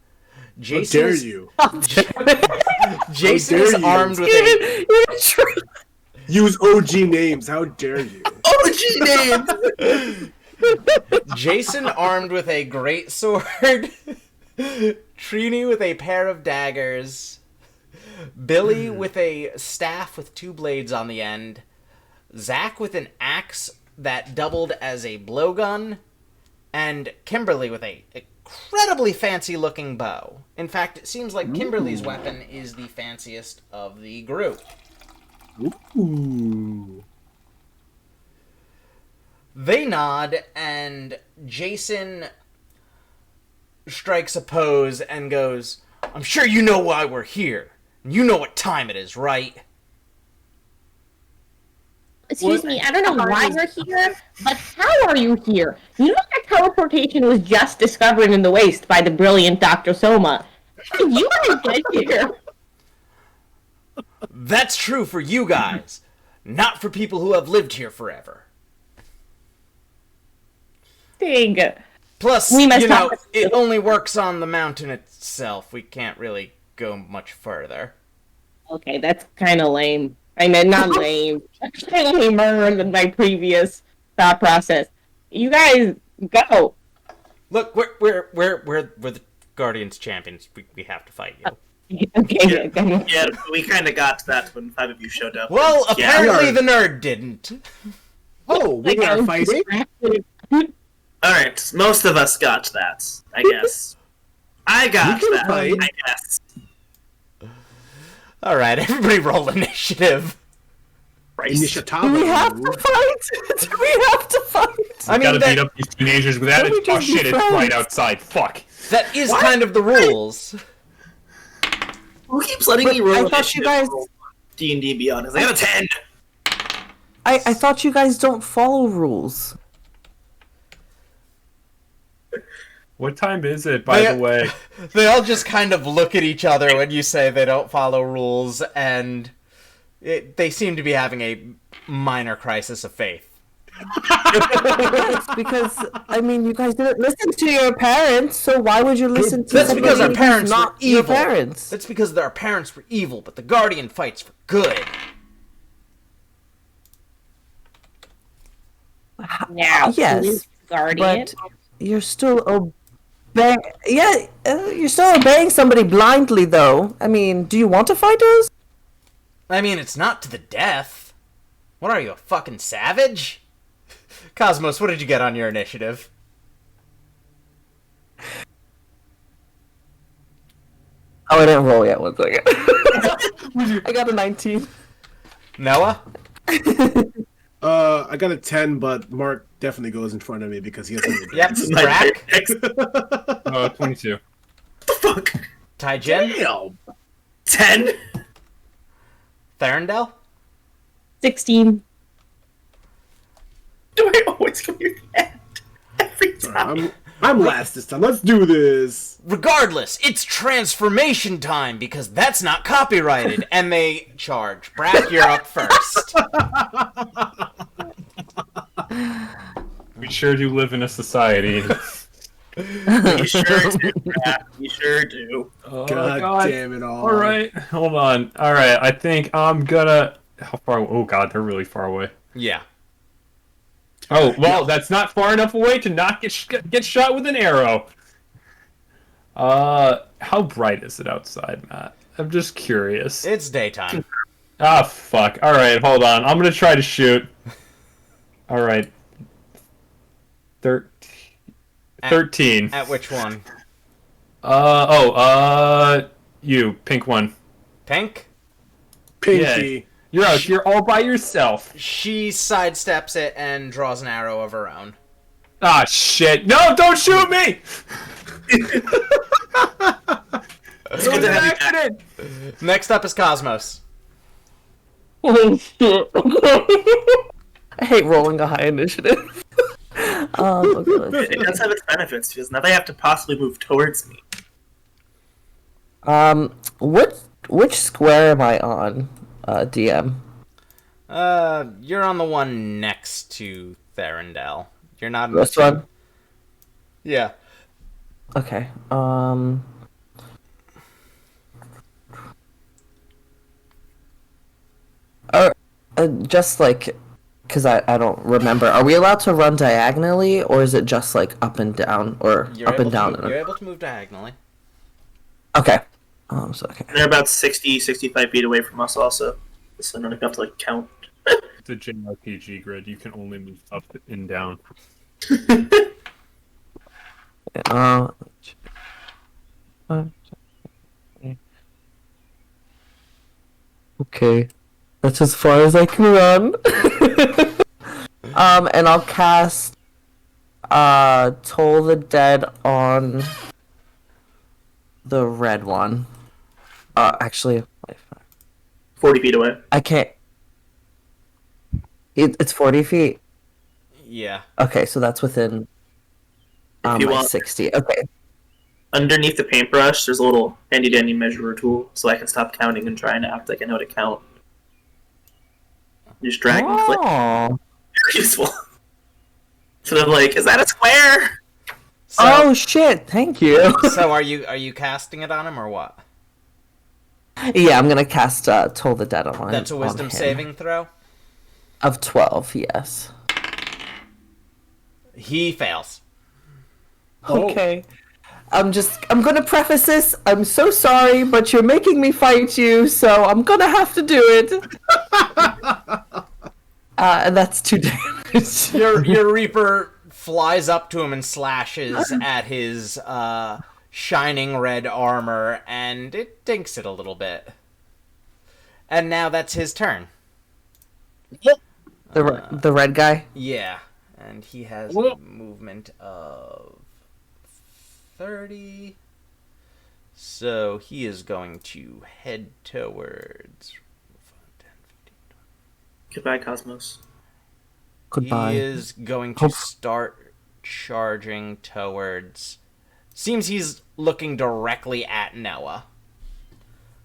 S6: How dare you?
S2: Jason
S6: How
S2: is
S6: dare you?
S2: armed with a
S6: Use OG names. How dare you?
S3: OG names!
S2: Jason armed with a great sword, Trini with a pair of daggers, Billy with a staff with 2 blades on the end, Zach with an axe that doubled as a blowgun, and Kimberly with a incredibly fancy-looking bow. In fact, it seems like Kimberly's weapon is the fanciest of the group.
S6: Ooh.
S2: They nod, and Jason strikes a pose and goes, "I'm sure you know why we're here. And you know what time it is, right?"
S5: Excuse me, I don't know why you're here, but how are you here? You know that teleportation was just discovered in the waste by the brilliant Dr. Soma. How did you guys get here?
S2: That's true for you guys, not for people who have lived here forever.
S5: Thing.
S2: Plus,
S5: We must
S2: you know,
S5: have-
S2: it only works on the mountain itself. We can't really go much further.
S5: Okay, that's kind of lame. I mean, not lame. Lamer than my previous thought process. You guys go.
S2: Look, we're the Guardians champions. We have to fight you.
S5: Okay.
S3: Yeah, we kind of got to that when 5 of you showed up.
S2: Well,
S3: Yeah.
S2: apparently the nerd didn't.
S6: Oh, we are fighting?
S3: Alright, most of us got that, I guess. I got
S6: We can
S3: that,
S6: fight.
S3: I guess.
S2: All right, everybody roll initiative.
S3: Christ.
S6: Initiative.
S7: Do we have to fight? Do we have to fight?
S2: I mean,
S4: Gotta
S2: that,
S4: beat up these teenagers with that.
S7: Let me
S4: Oh
S7: just be
S4: shit! It's
S7: friends.
S4: right outside. Fuck.
S2: that is kind of the rules.
S3: Who keeps letting
S7: But
S3: me roll
S7: I thought you
S3: initiative
S7: guys-
S3: for D&D Beyond? 'Cause I got a 10!
S7: I thought you guys don't follow rules.
S4: What time is it, by
S2: They-
S4: the way?
S2: They all just kind of look at each other when you say they don't follow rules, and they seem to be having a minor crisis of faith.
S7: It's because, I mean, you guys didn't listen to your parents, so why would you listen to
S2: That's because our
S7: somebody
S2: parents
S7: who's
S2: were
S7: not your
S2: evil.
S7: parents?
S2: That's because our parents were evil, but the Guardian fights for good.
S5: Now,
S7: Yes,
S5: Luke Guardian.
S7: But you're still obeying. Yeah, you're still obeying somebody blindly, though. I mean, do you want to fight us?
S2: I mean, it's not to the death. What are you, a fucking savage? Cosmos, what did you get on your initiative?
S7: Oh, I didn't roll yet. 1 second. I got a 19.
S2: Noah?
S6: I got a 10, but Mark definitely goes in front of me because he has a
S2: Yep.
S3: My
S2: Brack?
S3: pick.
S4: 22.
S3: Fuck.
S2: Taijin?
S6: Damn.
S3: 10?
S2: Therendel?
S5: 16.
S3: Do I always go your hand? Every time.
S6: I'm last this time. Let's do this.
S2: Regardless, it's transformation time because that's not copyrighted, and they charge. Brack, you're up first.
S4: We sure do live in a society.
S3: You sure do, Brad. You sure do.
S4: Oh,
S6: God damn it all.
S4: All right, hold on. All right, I think I'm gonna. How far? Oh God, they're really far away.
S2: Yeah.
S4: Oh well, that's not far enough away to not get shot with an arrow. How bright is it outside, Matt? I'm just curious.
S2: It's daytime.
S4: Ah, fuck. All right, hold on. I'm gonna try to shoot. All right. 13.
S2: At which one?
S4: You, pink one.
S2: Pink?
S6: Pinky.
S4: You're out. You're all by yourself.
S2: She sidesteps it and draws an arrow of her own.
S4: Ah, shit. No, don't shoot me!
S3: It's good to have you back.
S2: Next up is Cosmos.
S5: Holy shit.
S7: I hate rolling a high initiative. Okay, let's
S3: It does have its benefits because now they have to possibly move towards me.
S7: which square am I on, DM?
S2: You're on the one next to Therendel. You're not in
S7: This
S2: the
S7: one?
S2: Yeah.
S7: Okay. Just like, because I don't remember. Are we allowed to run diagonally, or is it just like up and down, or
S2: You're
S7: up
S2: able
S7: and down?
S2: To, you're able to move diagonally.
S7: Okay. Okay.
S3: They're about 60, 65 feet away from us also. So I don't have to like count.
S4: It's a JRPG grid. You can only move up and down.
S7: Uh, okay. That's as far as I can run. And I'll cast Toll the Dead on the red one. Actually,
S3: 40 feet away.
S7: I can't. It's 40 feet.
S2: Yeah.
S7: Okay, so that's within
S3: If you
S7: my
S3: want.
S7: 60. Okay.
S3: Underneath the paintbrush, there's a little handy-dandy measurer tool, so I can stop counting and try and act like I know how to count. You just drag and click.
S7: Oh.
S3: Very useful. So I'm like, is that a square?
S2: So,
S7: Oh shit! Thank you.
S2: so are you casting it on him or what?
S7: Yeah, I'm gonna cast Toll the Dead on.
S2: That's a
S7: on
S2: wisdom
S7: him.
S2: saving throw.
S7: Of 12. Yes.
S2: He fails.
S6: Oh.
S7: Okay. I'm gonna preface this. I'm so sorry, but you're making me fight you, so I'm gonna have to do it. And that's 2 damage.
S2: Your Reaper flies up to him and slashes at his shining red armor, and it dinks it a little bit. And now that's his turn.
S7: The red guy.
S2: Yeah, and he has a
S6: Whoop.
S2: movement of 30. So he is going to head towards. 10, 15,
S3: Goodbye, Cosmos.
S7: Goodbye.
S2: He is going to start charging towards. Seems he's looking directly at Noah.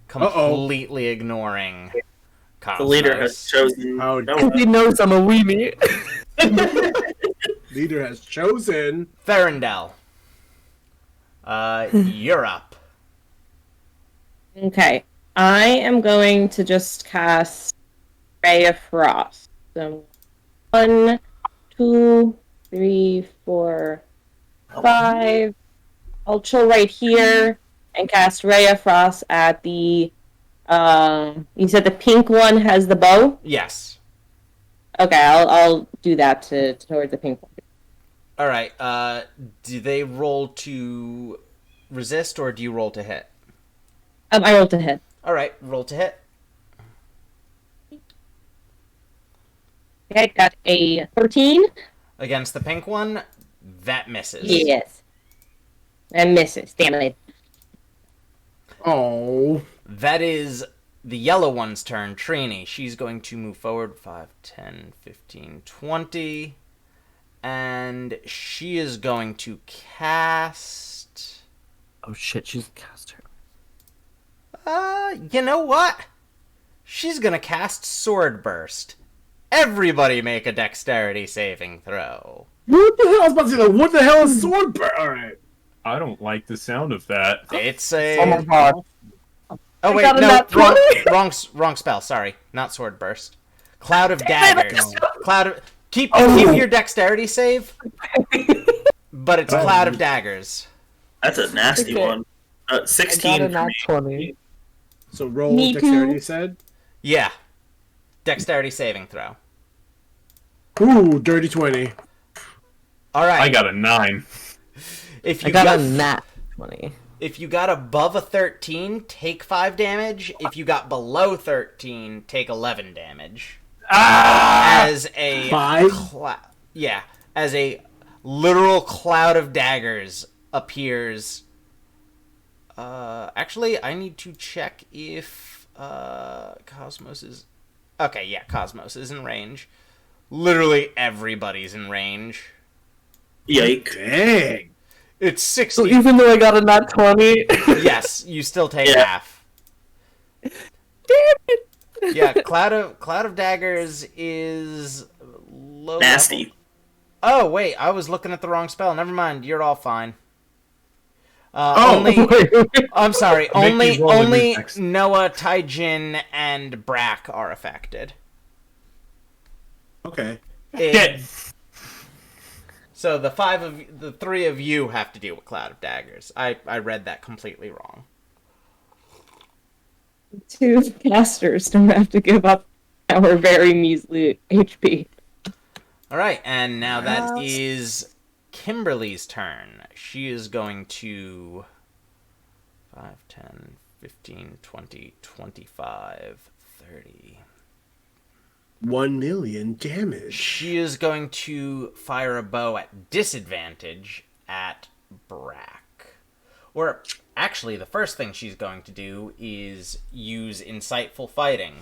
S2: Completely ignoring Cosmos.
S3: The leader has chosen.
S6: Oh,
S3: Noah.
S7: He knows I'm a weenie.
S6: Leader has chosen.
S2: Ferendel. You're up.
S5: Okay. I am going to just cast Ray of Frost. So 1, 2, 3, 4, 5. I'll chill right here and cast Ray of Frost at the. You said the pink one has the bow?
S2: Yes.
S5: Okay, I'll do that towards the pink one.
S2: All right. Do they roll to resist or do you roll to hit?
S5: I rolled to hit.
S2: All right, roll to hit.
S5: Okay, got a 13.
S2: Against the pink one, that misses.
S5: Yes. And misses. Damn it.
S6: Oh.
S2: That is the yellow one's turn, Trini. She's going to move forward 5, 10, 15, 20. And she is going to cast.
S7: Oh shit! She's a caster.
S2: You know what? She's going to cast Sword Burst. Everybody make a dexterity saving throw.
S6: What the hell? I was about to say, like, what the hell is sword burn? Alright.
S4: I don't like the sound of that.
S2: It's a.
S7: Oh my god!
S2: Oh wait,
S7: got a
S2: no,
S7: nat 20.
S2: wrong spell. Sorry, not Sword Burst. Cloud of Daggers. Cloud of keep your dexterity save, but it's Cloud of Daggers.
S3: That's a nasty
S7: Okay.
S3: one.
S7: I got
S3: 16
S7: a
S3: for
S7: nat
S3: me.
S7: 20.
S6: So roll
S5: Me
S6: dexterity,
S5: too.
S6: you said?
S2: Yeah, dexterity saving throw.
S6: Ooh, dirty 20.
S2: All right.
S4: I got a 9.
S2: If
S7: I
S2: you
S7: got a nat 20.
S2: if you got above a 13, take 5 damage. If you got below 13, take 11 damage. As a
S6: 5?
S2: as a literal cloud of daggers appears. Actually, I need to check if Cosmos is. Okay, yeah, Cosmos is in range. Literally everybody's in range.
S3: Yike.
S6: Dang.
S2: It's
S7: So
S2: 60.
S7: even though I got a nat 20.
S2: Yes, you still take
S3: Yeah.
S2: half.
S7: Damn it!
S2: Yeah, cloud of daggers is low
S3: Nasty.
S2: level. Oh wait, I was looking at the wrong spell. Never mind, you're all fine. Only I'm sorry.
S4: Make me roll a new
S2: Only
S4: dex.
S2: Noah, Taijin, and Brack are affected.
S6: Okay.
S2: It- so the 3 of you have to deal with Cloud of Daggers. I read that completely wrong.
S5: 2 casters don't have to give up our very measly HP.
S2: All right, and now that is Kimberly's turn. She is going to 5, 10, 15, 20, 25, 30.
S6: 1 million damage.
S2: She is going to fire a bow at disadvantage at Brack. Or, actually, the first thing she's going to do is use Insightful Fighting.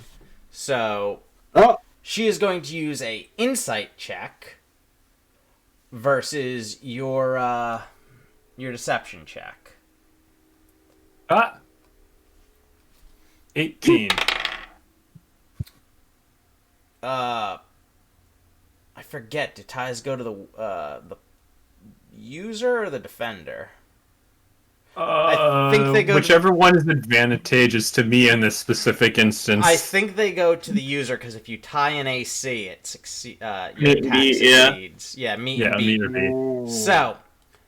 S2: So,
S6: Oh,
S2: she is going to use a Insight check versus your Deception check.
S4: 18.
S2: I forget. Did ties go to the user or the defender? I think they go
S4: whichever one is advantageous to me in this specific instance.
S2: I think they go to the user because if you tie an AC, it your
S3: Meet
S2: attack
S3: and beat, yeah.
S2: succeeds. Yeah, meet
S4: yeah,
S2: and beat.
S4: me or me.
S6: Ooh.
S2: So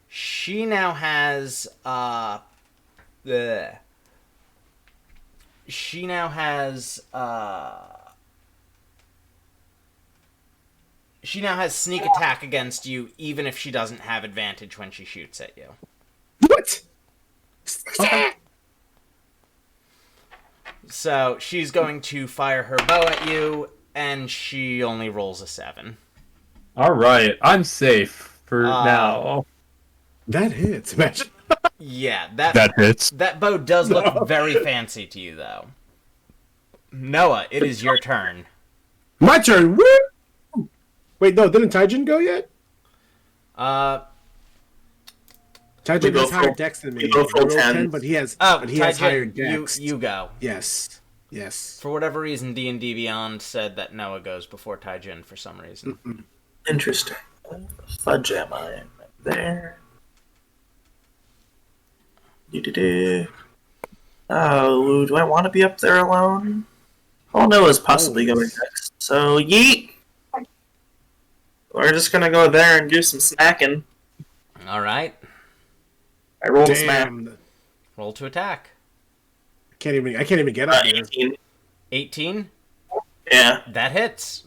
S2: she now has she now has sneak attack against you, even if she doesn't have advantage when she shoots at you.
S6: What?
S2: So she's going to fire her bow at you, and she only rolls a 7.
S4: All right, I'm safe for now.
S6: That hits. Imagine.
S2: Yeah,
S4: That hits.
S2: that bow does look very fancy to you, though. Noah, it is your turn.
S6: My turn. Woo! Wait, no, didn't Taijin go yet? Taijin
S3: We
S6: has
S3: both
S6: higher
S3: rolled-
S6: dex than me.
S3: we both
S6: I
S3: rolled
S6: rolled
S3: 10s.
S6: but he has
S2: Taijin,
S6: higher dex.
S2: you go.
S6: Yes. Yes.
S2: For whatever reason, D&D Beyond said that Noah goes before Taijin for some reason.
S3: Interesting. Fudge am I right there? Do-do-do. Oh, do I want to be up there alone? Oh, Noah's possibly going next. So, yeet! We're just gonna go there and do some snacking.
S2: All right,
S3: I rolled a smack.
S6: Damn.
S2: roll to attack.
S6: I can't even get up here.
S3: 18.
S2: 18,
S3: Yeah,
S2: that hits.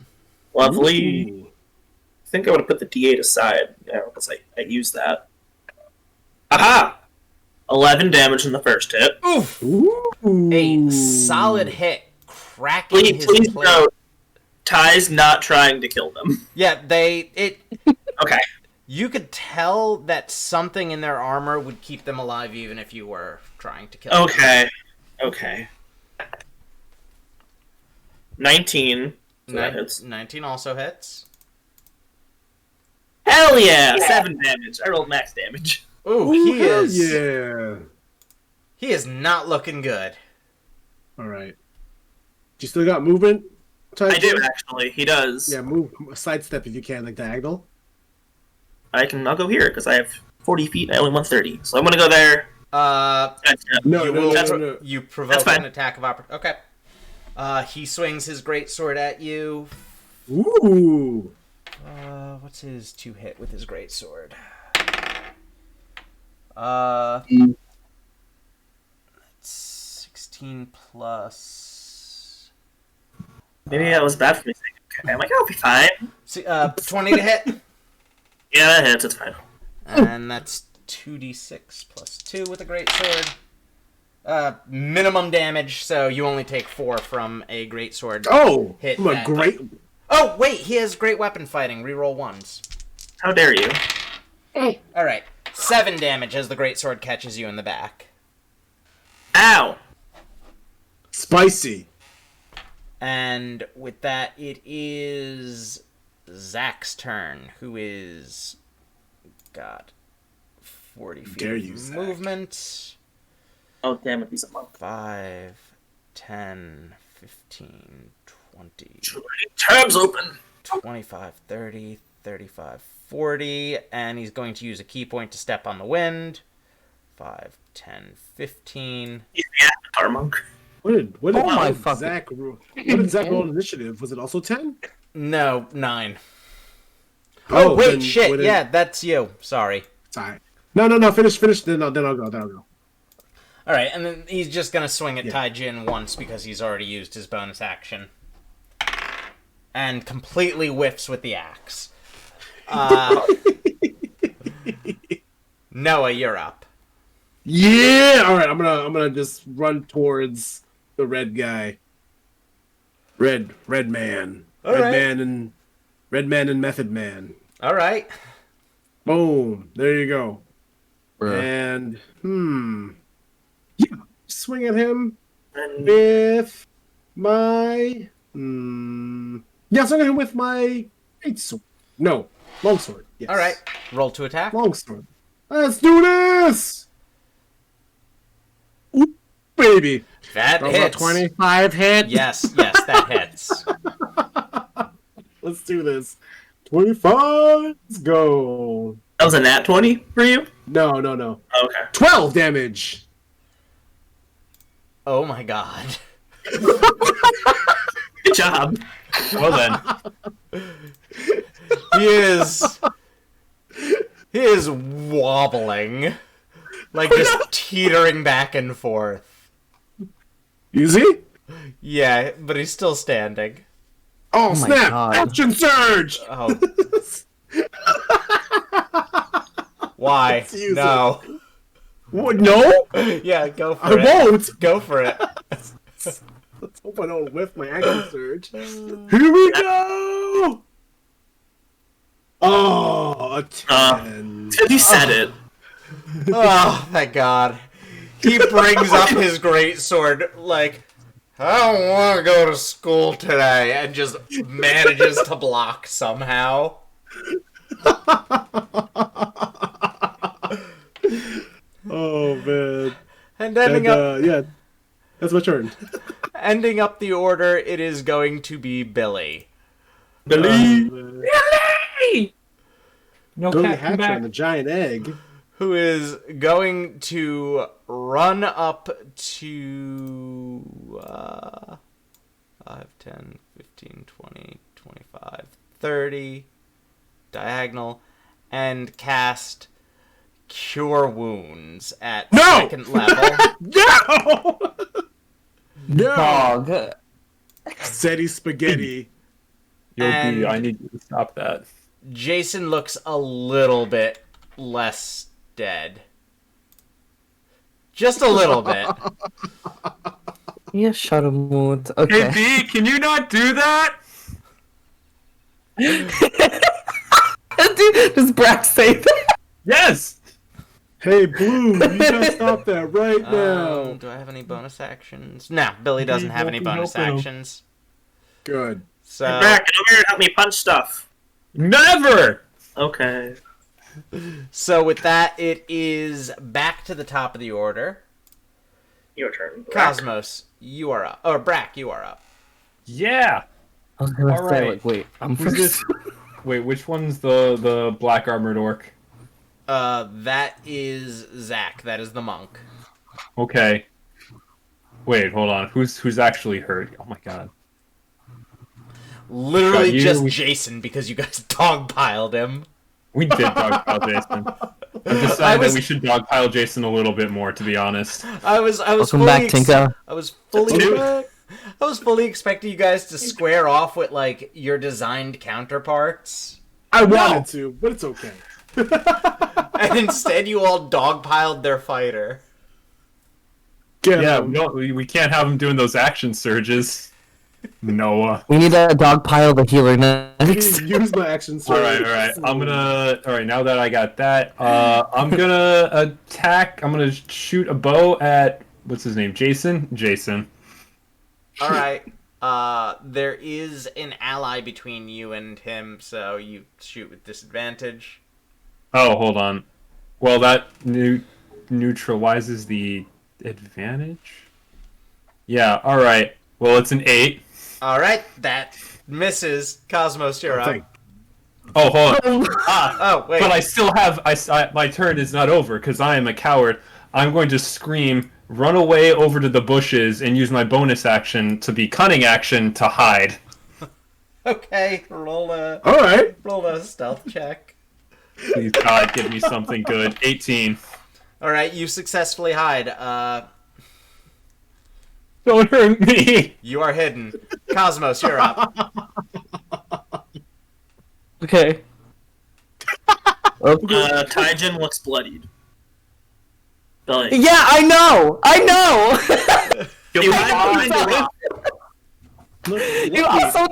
S3: lovely.
S6: Ooh.
S3: I think I would have put the D8 aside, because I used that. Aha! 11 damage in the first hit.
S2: Oof!
S6: Ooh.
S2: A solid hit, cracking his
S3: Please
S2: plate.
S3: note, Ty's not trying to kill them.
S2: Yeah,
S3: Okay.
S2: you could tell that something in their armor would keep them alive even if you were trying to kill them.
S3: Okay. 19. So that
S2: Nin-
S3: hits.
S2: 19 also hits.
S3: Hell yeah! 7 damage. I rolled max damage.
S2: Ooh,
S6: Ooh,
S2: he
S6: hell
S2: is.
S6: Yeah.
S2: He is not looking good.
S6: All right. You still got movement?
S3: I
S6: Taijin?
S3: do, actually. He does.
S6: Yeah, move. Sidestep if you can, like diagonal.
S3: I'll go here, because I have 40 feet and I only 130. So I'm going to go there.
S6: No,
S2: you
S6: no,
S2: will-
S6: no, no, no.
S2: You provoke
S3: That's fine.
S2: an attack of opportunity. Okay. He swings his greatsword at you.
S6: Ooh.
S2: What's his 2-hit with his greatsword? That's 16 plus.
S3: Maybe that was bad for me. Okay, I'm like, I'll be fine.
S2: 20 to hit.
S3: Yeah, that hits. It's fine.
S2: And that's 2d6 plus 2 with a greatsword. Minimum damage, so you only take 4 from a greatsword.
S6: Oh,
S2: Hit
S6: I'm a
S2: that.
S6: great.
S2: Oh, wait, he has great weapon fighting. Reroll 1s.
S3: How dare you?
S2: Alright, 7 damage as the greatsword catches you in the back.
S3: Ow!
S6: Spicy.
S2: And with that, it is Zach's turn, who is got 40 feet
S6: Dare
S2: of
S6: you, Zach.
S2: movement.
S3: Oh, damn it, he's a monk.
S2: 5, 10, 15, 20,
S3: Tabs open!
S2: 25, 30, 35, 40, and he's going to use a key point to step on the wind. 5, 10, 15.
S3: He's the Avatar monk.
S6: What did
S7: Oh my
S6: Zach roll in initiative? Was it also 10?
S2: No, 9. Oh, wait,
S6: then
S2: shit,
S6: what did-
S2: yeah, that's you. Sorry.
S6: Sorry. No. Finish. Then I'll go.
S2: Alright, and then he's just gonna swing at
S6: Yeah.
S2: Taijin once because he's already used his bonus action. And completely whiffs with the axe. Noah, you're up.
S6: Yeah. All right. I'm gonna just run towards the red guy. Red man.
S2: All
S6: Red
S2: right.
S6: man and Method Man.
S2: Alright.
S6: Boom. There you go.
S7: Bruh.
S6: And yeah, swing at him
S3: And
S6: with my yeah, swing at him with my great sword. No, longsword. Yes.
S2: Alright. Roll to attack.
S6: Longsword. Let's do this. Ooh, baby.
S2: That
S6: Roll a
S2: hits.
S6: 25 hit.
S2: Yes, that hits.
S6: Let's do this. 25. Let's go.
S3: That was a nat 20 for you?
S6: No.
S3: Okay.
S6: 12 damage.
S2: Oh my god.
S3: Good job.
S4: Well then,
S2: He is wobbling. Like just teetering back and forth.
S6: Easy?
S2: Yeah, but he's still standing.
S6: Oh,
S7: my
S6: snap!
S7: God.
S6: Action surge!
S2: Oh. Why?
S6: use
S2: No.
S6: What, no?
S2: Yeah, go for
S6: I
S2: it.
S6: won't!
S2: Go for it.
S6: Let's hope I don't whiff my action surge. Here we go! Oh, a 10.
S3: Because you said it.
S2: Oh, thank God. He brings up his greatsword like, I don't want to go to school today, and just manages to block somehow.
S6: Oh, man.
S2: And ending up
S6: Yeah, that's my turn.
S2: ending up the order, it is going to be Billy.
S3: Billy.
S4: no
S6: Go to the
S4: cat come
S6: hatcher
S4: back.
S6: and the giant egg.
S2: Who is going to run up to 5, 10, 15, 20, 25, 30, diagonal, and cast Cure Wounds at
S6: No!
S2: second level.
S6: No! No!
S7: Dog.
S6: Steady spaghetti.
S4: Yo,
S2: And-
S4: B, I need you to stop that.
S2: Jason looks a little bit less dead. Just a little bit.
S7: Yeah, shut him mood.
S4: Hey,
S7: Okay.
S4: B, can you not do that?
S7: Does Brack say that?
S4: Yes!
S6: Hey, Blue, you gotta stop that right now.
S2: Do I have any bonus actions? No, Billy doesn't have any bonus actions.
S6: Good.
S2: So
S3: Back, come here and help me punch stuff.
S4: Never!
S3: Okay.
S2: So with that, it is back to the top of the order.
S3: Your turn.
S2: Cosmos, you are up. Or Brack, you are up.
S4: Yeah!
S7: I was gonna
S4: All
S7: say,
S4: right.
S7: like, wait, I'm
S4: Who's
S7: first.
S4: this? Wait, which one's the black armored orc?
S2: That is Zach. That is the monk.
S4: Okay. Wait, hold on. Who's actually hurt? Oh my god.
S2: Literally
S4: Got you.
S2: just Jason because you guys dogpiled him.
S4: We did dogpile Jason. I've
S2: I
S4: decided
S2: was-
S4: that we should dogpile Jason a little bit more, to be honest.
S2: I was
S7: Welcome
S2: fully
S7: back, Tinka.
S2: I was fully expecting you guys to square off with like your designed counterparts.
S6: I wanted to, but it's okay.
S2: And instead you all dogpiled their fighter.
S6: Get
S4: Yeah,
S6: him.
S4: we can't have him doing those action surges. Noah.
S7: We need to dogpile the healer next.
S6: Use my action surge.
S4: Alright. Alright, now that I got that, I'm gonna attack. I'm gonna shoot a bow at. What's his name? Jason? Jason.
S2: Alright. There is an ally between you and him, so you shoot with disadvantage.
S4: Oh, hold on. Well, that neutralizes the advantage? Yeah, alright. Well, it's an 8.
S2: Alright, that misses. Cosmos, you're up.
S6: Thank-
S4: Oh, hold on.
S2: Oh, wait.
S4: But I still have. My turn is not over because I am a coward. I'm going to scream, run away over to the bushes, and use my bonus action to be cunning action to hide.
S2: Okay, roll
S6: Alright.
S2: a stealth check.
S4: Please, God, give me something good. 18.
S2: Alright, you successfully hide.
S4: Don't hurt me.
S2: You are hidden. Cosmos, you're up.
S7: Okay.
S3: Taijin looks bloodied. Billy.
S7: Yeah, I know.
S3: You hide behind the rock.
S7: You also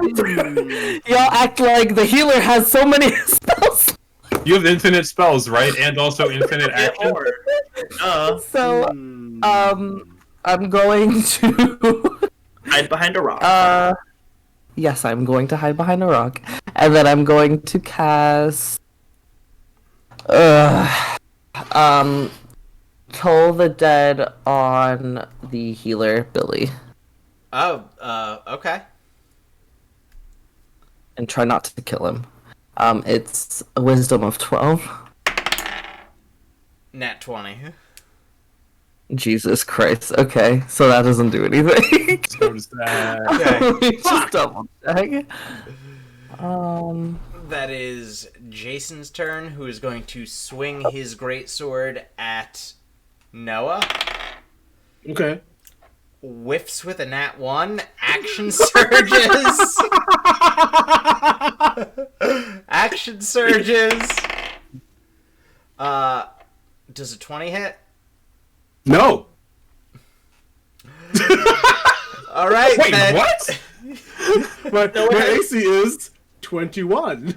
S7: y'all act like the healer has so many spells.
S4: You have infinite spells, right? And also infinite action.
S7: So, I'm going to.
S3: Hide behind a rock.
S7: Yes, I'm going to hide behind a rock, and then I'm going to cast. Toll the Dead on the healer Billy,
S2: Oh, okay.
S7: and try not to kill him. It's a wisdom of 12.
S2: Nat 20.
S7: Jesus Christ. Okay, so that doesn't do anything.
S4: So does that.
S2: Okay.
S7: Let me just double check.
S2: That is Jason's turn, who is going to swing his greatsword at Noah.
S6: Okay.
S2: Whiffs with a nat 1. Action surges. Action surges. Does a 20 hit?
S6: No.
S2: All right,
S4: Wait,
S2: then.
S4: what?
S6: My AC is 21.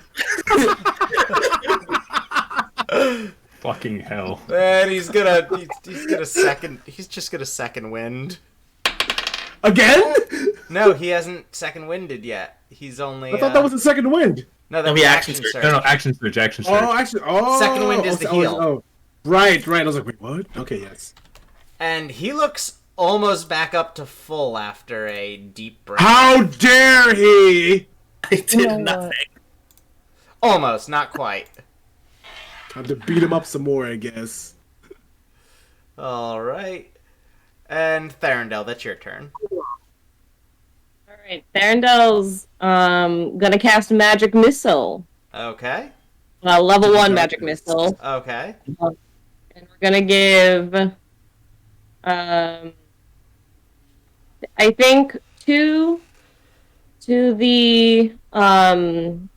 S4: Fucking hell.
S2: And he's just gonna second wind.
S6: Again?
S2: No, he hasn't second winded yet. He's only.
S6: I thought that was the second wind.
S2: no, that
S3: That'd
S2: was
S3: be
S2: action
S3: action
S2: surge.
S4: No, action surge, action surge.
S6: Oh, actually,
S2: Second wind is the heal.
S6: Oh, right. I was like, wait, what? Okay, yes.
S2: And he looks almost back up to full after a deep breath.
S6: How dare he?
S3: I did
S5: know
S3: nothing.
S2: Almost, not quite.
S6: Time to beat him up some more, I guess.
S2: All right. And Therendel, that's your turn.
S5: Alright, Therendel's gonna cast Magic Missile.
S2: Okay.
S5: Level 1 Magic Missile.
S2: Okay.
S5: And we're gonna give I think 2 to the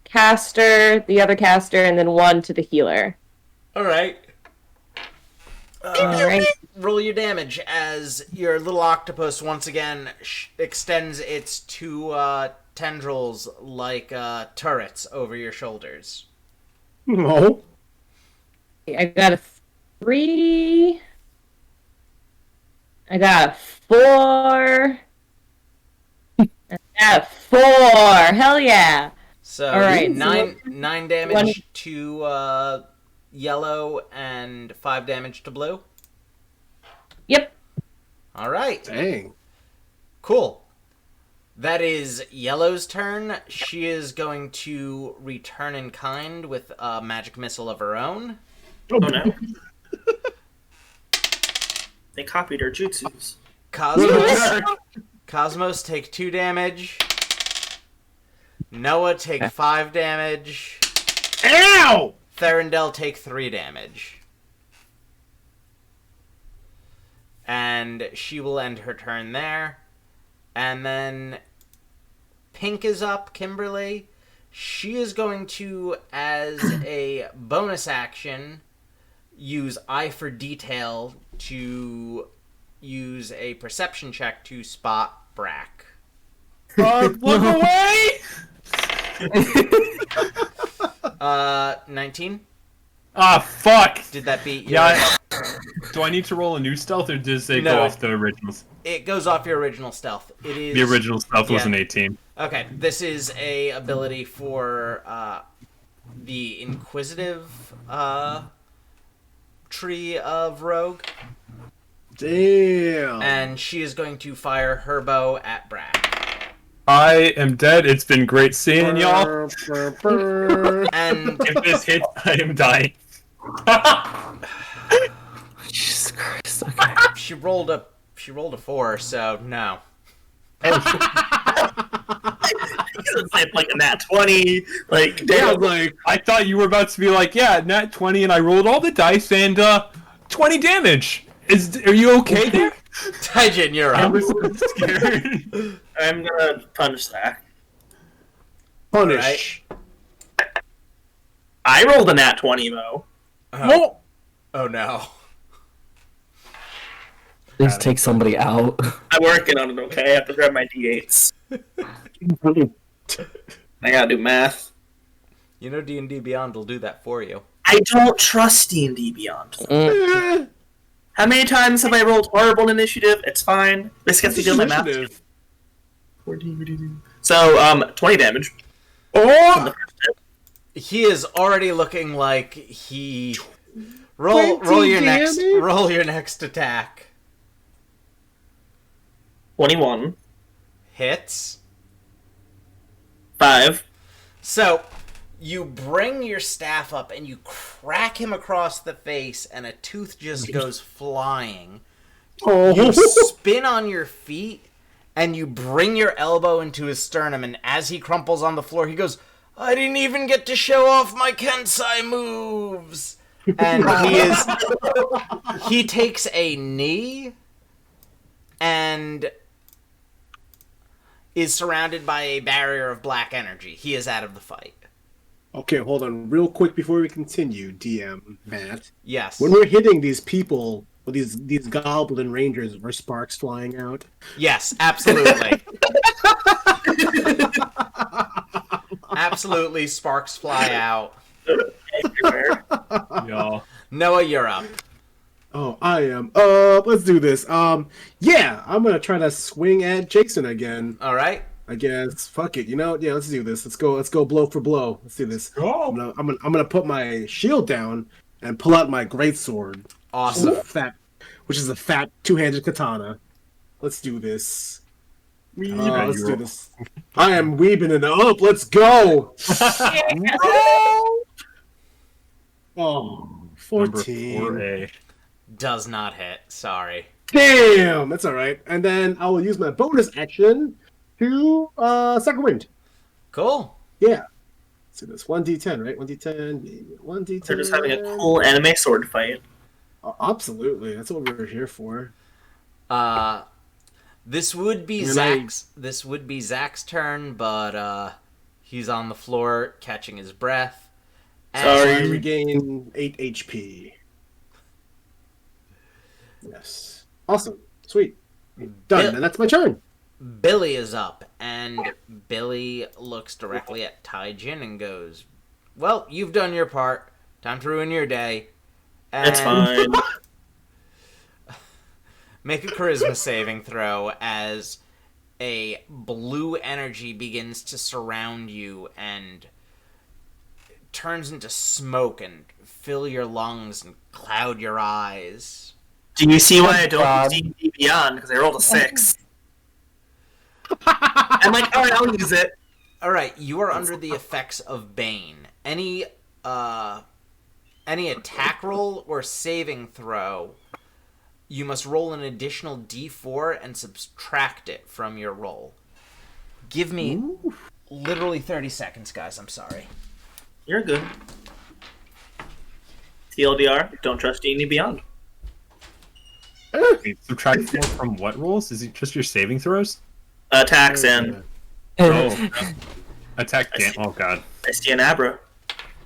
S5: caster, the other caster, and then 1 to the healer.
S2: All right.
S5: Alright.
S2: Roll your damage as your little octopus once again extends its 2 tendrils like turrets over your shoulders.
S6: No.
S5: I got a 3. I got a 4. I got a 4. Hell yeah.
S2: So
S5: All right,
S2: nine damage
S5: one-
S2: to yellow and 5 damage to blue.
S5: Yep.
S2: All right.
S6: Dang.
S2: Cool. That is Yellow's turn. She is going to return in kind with a magic missile of her own.
S3: Oh no. They copied our jutsus.
S2: Cosmos take 2 damage. Noah take 5 damage.
S6: Ow!
S2: Therendel take 3 damage. And she will end her turn there. And then Pink is up, Kimberly. She is going to, as a bonus action, use Eye for Detail to use a perception check to spot Brack.
S4: Look away!
S2: 19?
S4: Ah, fuck!
S2: Did that beat you?
S4: Yeah. Do I need to roll a new stealth, or does it
S2: No.
S4: go off the originals?
S2: It goes off your original stealth. It is
S4: The original stealth was
S2: yeah.
S4: an 18.
S2: Okay, this is a ability for the Inquisitive tree of Rogue,
S6: Damn.
S2: and she is going to fire her bow at Brack.
S4: I am dead. It's been great seeing y'all.
S2: And
S4: If this hits, I am dying.
S7: Jesus Christ. Okay.
S2: she rolled a 4, so no.
S3: He doesn't say like a nat 20. Like,
S6: Yeah, I
S3: damn.
S6: was like,
S4: I thought you were about to be like, yeah, nat 20, and I rolled all the dice, and 20 damage. Are you okay there?
S2: Taijin, you're
S4: I
S2: up.
S4: was so scared.
S3: I'm gonna punish that.
S6: punish.
S3: I rolled a nat 20 though.
S2: Oh, oh no.
S7: Please take somebody out.
S3: I'm working on it, okay? I have to grab my d8s. I gotta do math.
S2: You know D&D Beyond will do that for you.
S3: I don't trust D&D Beyond.
S6: Eh,
S3: How many times have I rolled horrible in initiative? It's fine. This gets me to do my math.
S6: initiative.
S3: So, 20 damage.
S6: Oh!
S2: He is already looking like he roll your
S6: 20
S2: next
S6: damage?
S2: roll your next attack.
S3: 21.
S2: Hits.
S3: 5.
S2: So, You bring your staff up and you crack him across the face, and a tooth just goes flying.
S6: Oh.
S2: You spin on your feet, and you bring your elbow into his sternum, and as he crumples on the floor, he goes, "I didn't even get to show off my Kensai moves!" And he takes a knee, and is surrounded by a barrier of black energy. He is out of the fight.
S6: Okay, hold on, real quick before we continue, DM Matt.
S2: Yes.
S6: When we're hitting these people, or these goblin rangers, are sparks flying out?
S2: Yes, absolutely. Absolutely, sparks fly out.
S3: Everywhere.
S4: Y'all.
S2: Noah, you're up.
S6: Oh, I am. Let's do this. Yeah, I'm gonna try to swing at Jason again.
S2: All right.
S6: I guess. Fuck it. You know? Yeah, let's do this. Let's go blow for blow. Let's do this.
S4: Go.
S6: I'm gonna put my shield down and pull out my greatsword.
S2: Awesome.
S6: Which is a fat two-handed katana. Let's do this. Let's do this. I am weaving it up. Let's go. Oh, 14.
S4: Number 4A.
S2: Does not hit. Sorry.
S6: Damn, that's all right. And then I will use my bonus action to second wind.
S2: Cool.
S6: Yeah. So this 1d10, right? 1d10, 1d10.
S3: They're just having a cool anime sword fight.
S6: Oh, absolutely, that's what we're here for.
S2: This would be
S6: And
S2: Zach's turn, but he's on the floor catching his breath. And
S3: Sorry.
S6: I regain 8 HP. Yes. Awesome. Sweet. Done.
S2: Bill-
S6: And that's my turn.
S2: Billy is up, and Billy looks directly at Taijin and goes, "Well, you've done your part. Time to ruin your day." And
S3: That's fine.
S2: Make a charisma saving throw as a blue energy begins to surround you and turns into smoke and fill your lungs and cloud your eyes.
S3: Do you see why I don't
S7: God.
S3: use D&D Beyond? Because I rolled a 6. I'm like, alright, I'll use it.
S2: All right, you are under the effects of Bane. Any attack roll or saving throw, you must roll an additional D4 and subtract it from your roll. Give me literally 30 seconds, guys. I'm sorry.
S3: You're good. TLDR, don't trust D&D Beyond.
S4: Wait, subtract 4 from what rolls? Is it just your saving throws?
S3: Attacks and
S4: Oh. Attack damn. Oh, God.
S3: I see an Abra.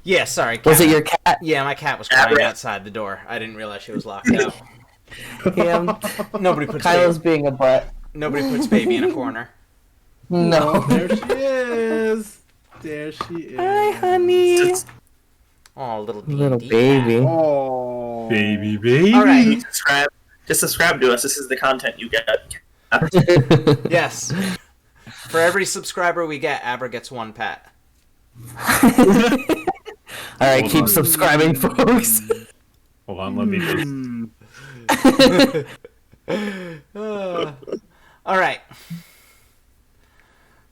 S2: Yeah, sorry.
S7: Was
S2: cat.
S7: it your cat?
S2: Yeah, my cat was crying
S3: Abra.
S2: outside the door. I didn't realize she was locked out.
S7: Him.
S2: Nobody puts
S7: Kylo's
S2: baby,
S7: being a butt.
S2: nobody puts baby in a corner.
S7: No.
S6: There she is. There she is.
S7: Hi, honey.
S3: Just
S2: Oh, little D&D
S7: Little
S2: cat.
S7: baby.
S6: Oh.
S4: Baby.
S2: All right.
S3: subscribe. Just subscribe to us. This is the content you get.
S2: Yes. For every subscriber we get, Abra gets one pet.
S7: All right,
S4: Hold
S7: keep
S4: on.
S7: subscribing, folks.
S4: Hold on, let me just...
S2: All right.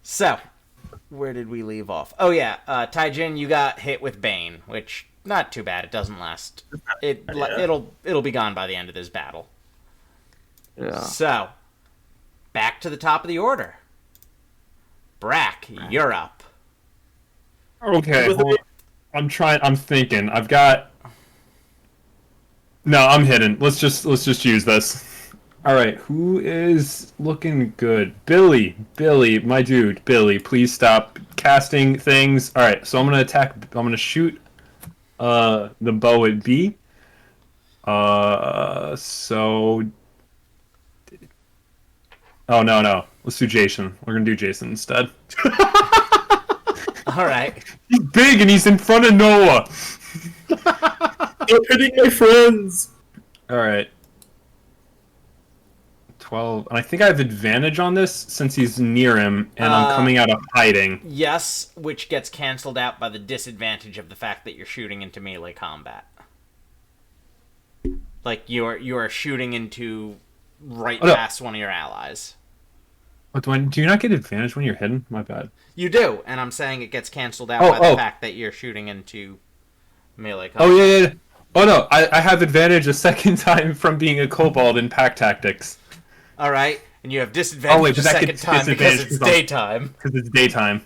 S2: So, where did we leave off? Oh yeah, Taijin, you got hit with Bane, which not too bad. It doesn't last. It'll be gone by the end of this battle.
S7: Yeah.
S2: So, back to the top of the order. Brack, you're up.
S4: Okay, hold on. I'm thinking. I've got... No, I'm hidden. Let's just use this. All right, who is looking good? Billy, my dude, Billy, please stop casting things. All right, so I'm gonna attack. I'm gonna shoot the bow at B. So. Oh no, let's do Jason. We're gonna do Jason instead.
S2: All right.
S4: He's big and he's in front of Noah.
S3: Stop hitting my friends.
S4: All right. 12. And I think I have advantage on this since he's near him and I'm coming out of hiding.
S2: Yes, which gets canceled out by the disadvantage of the fact that you're shooting into melee combat. Like you are shooting into right
S4: Oh, no.
S2: past one of your allies.
S4: What, do you not get advantage when you're hidden? My bad.
S2: You do, and I'm saying it gets canceled out by the fact that you're shooting into melee combat.
S4: Oh, yeah. Oh, no, I have advantage a second time from being a kobold in pack tactics.
S2: Alright, and you have disadvantage a second time because it's daytime.
S4: Because it's daytime.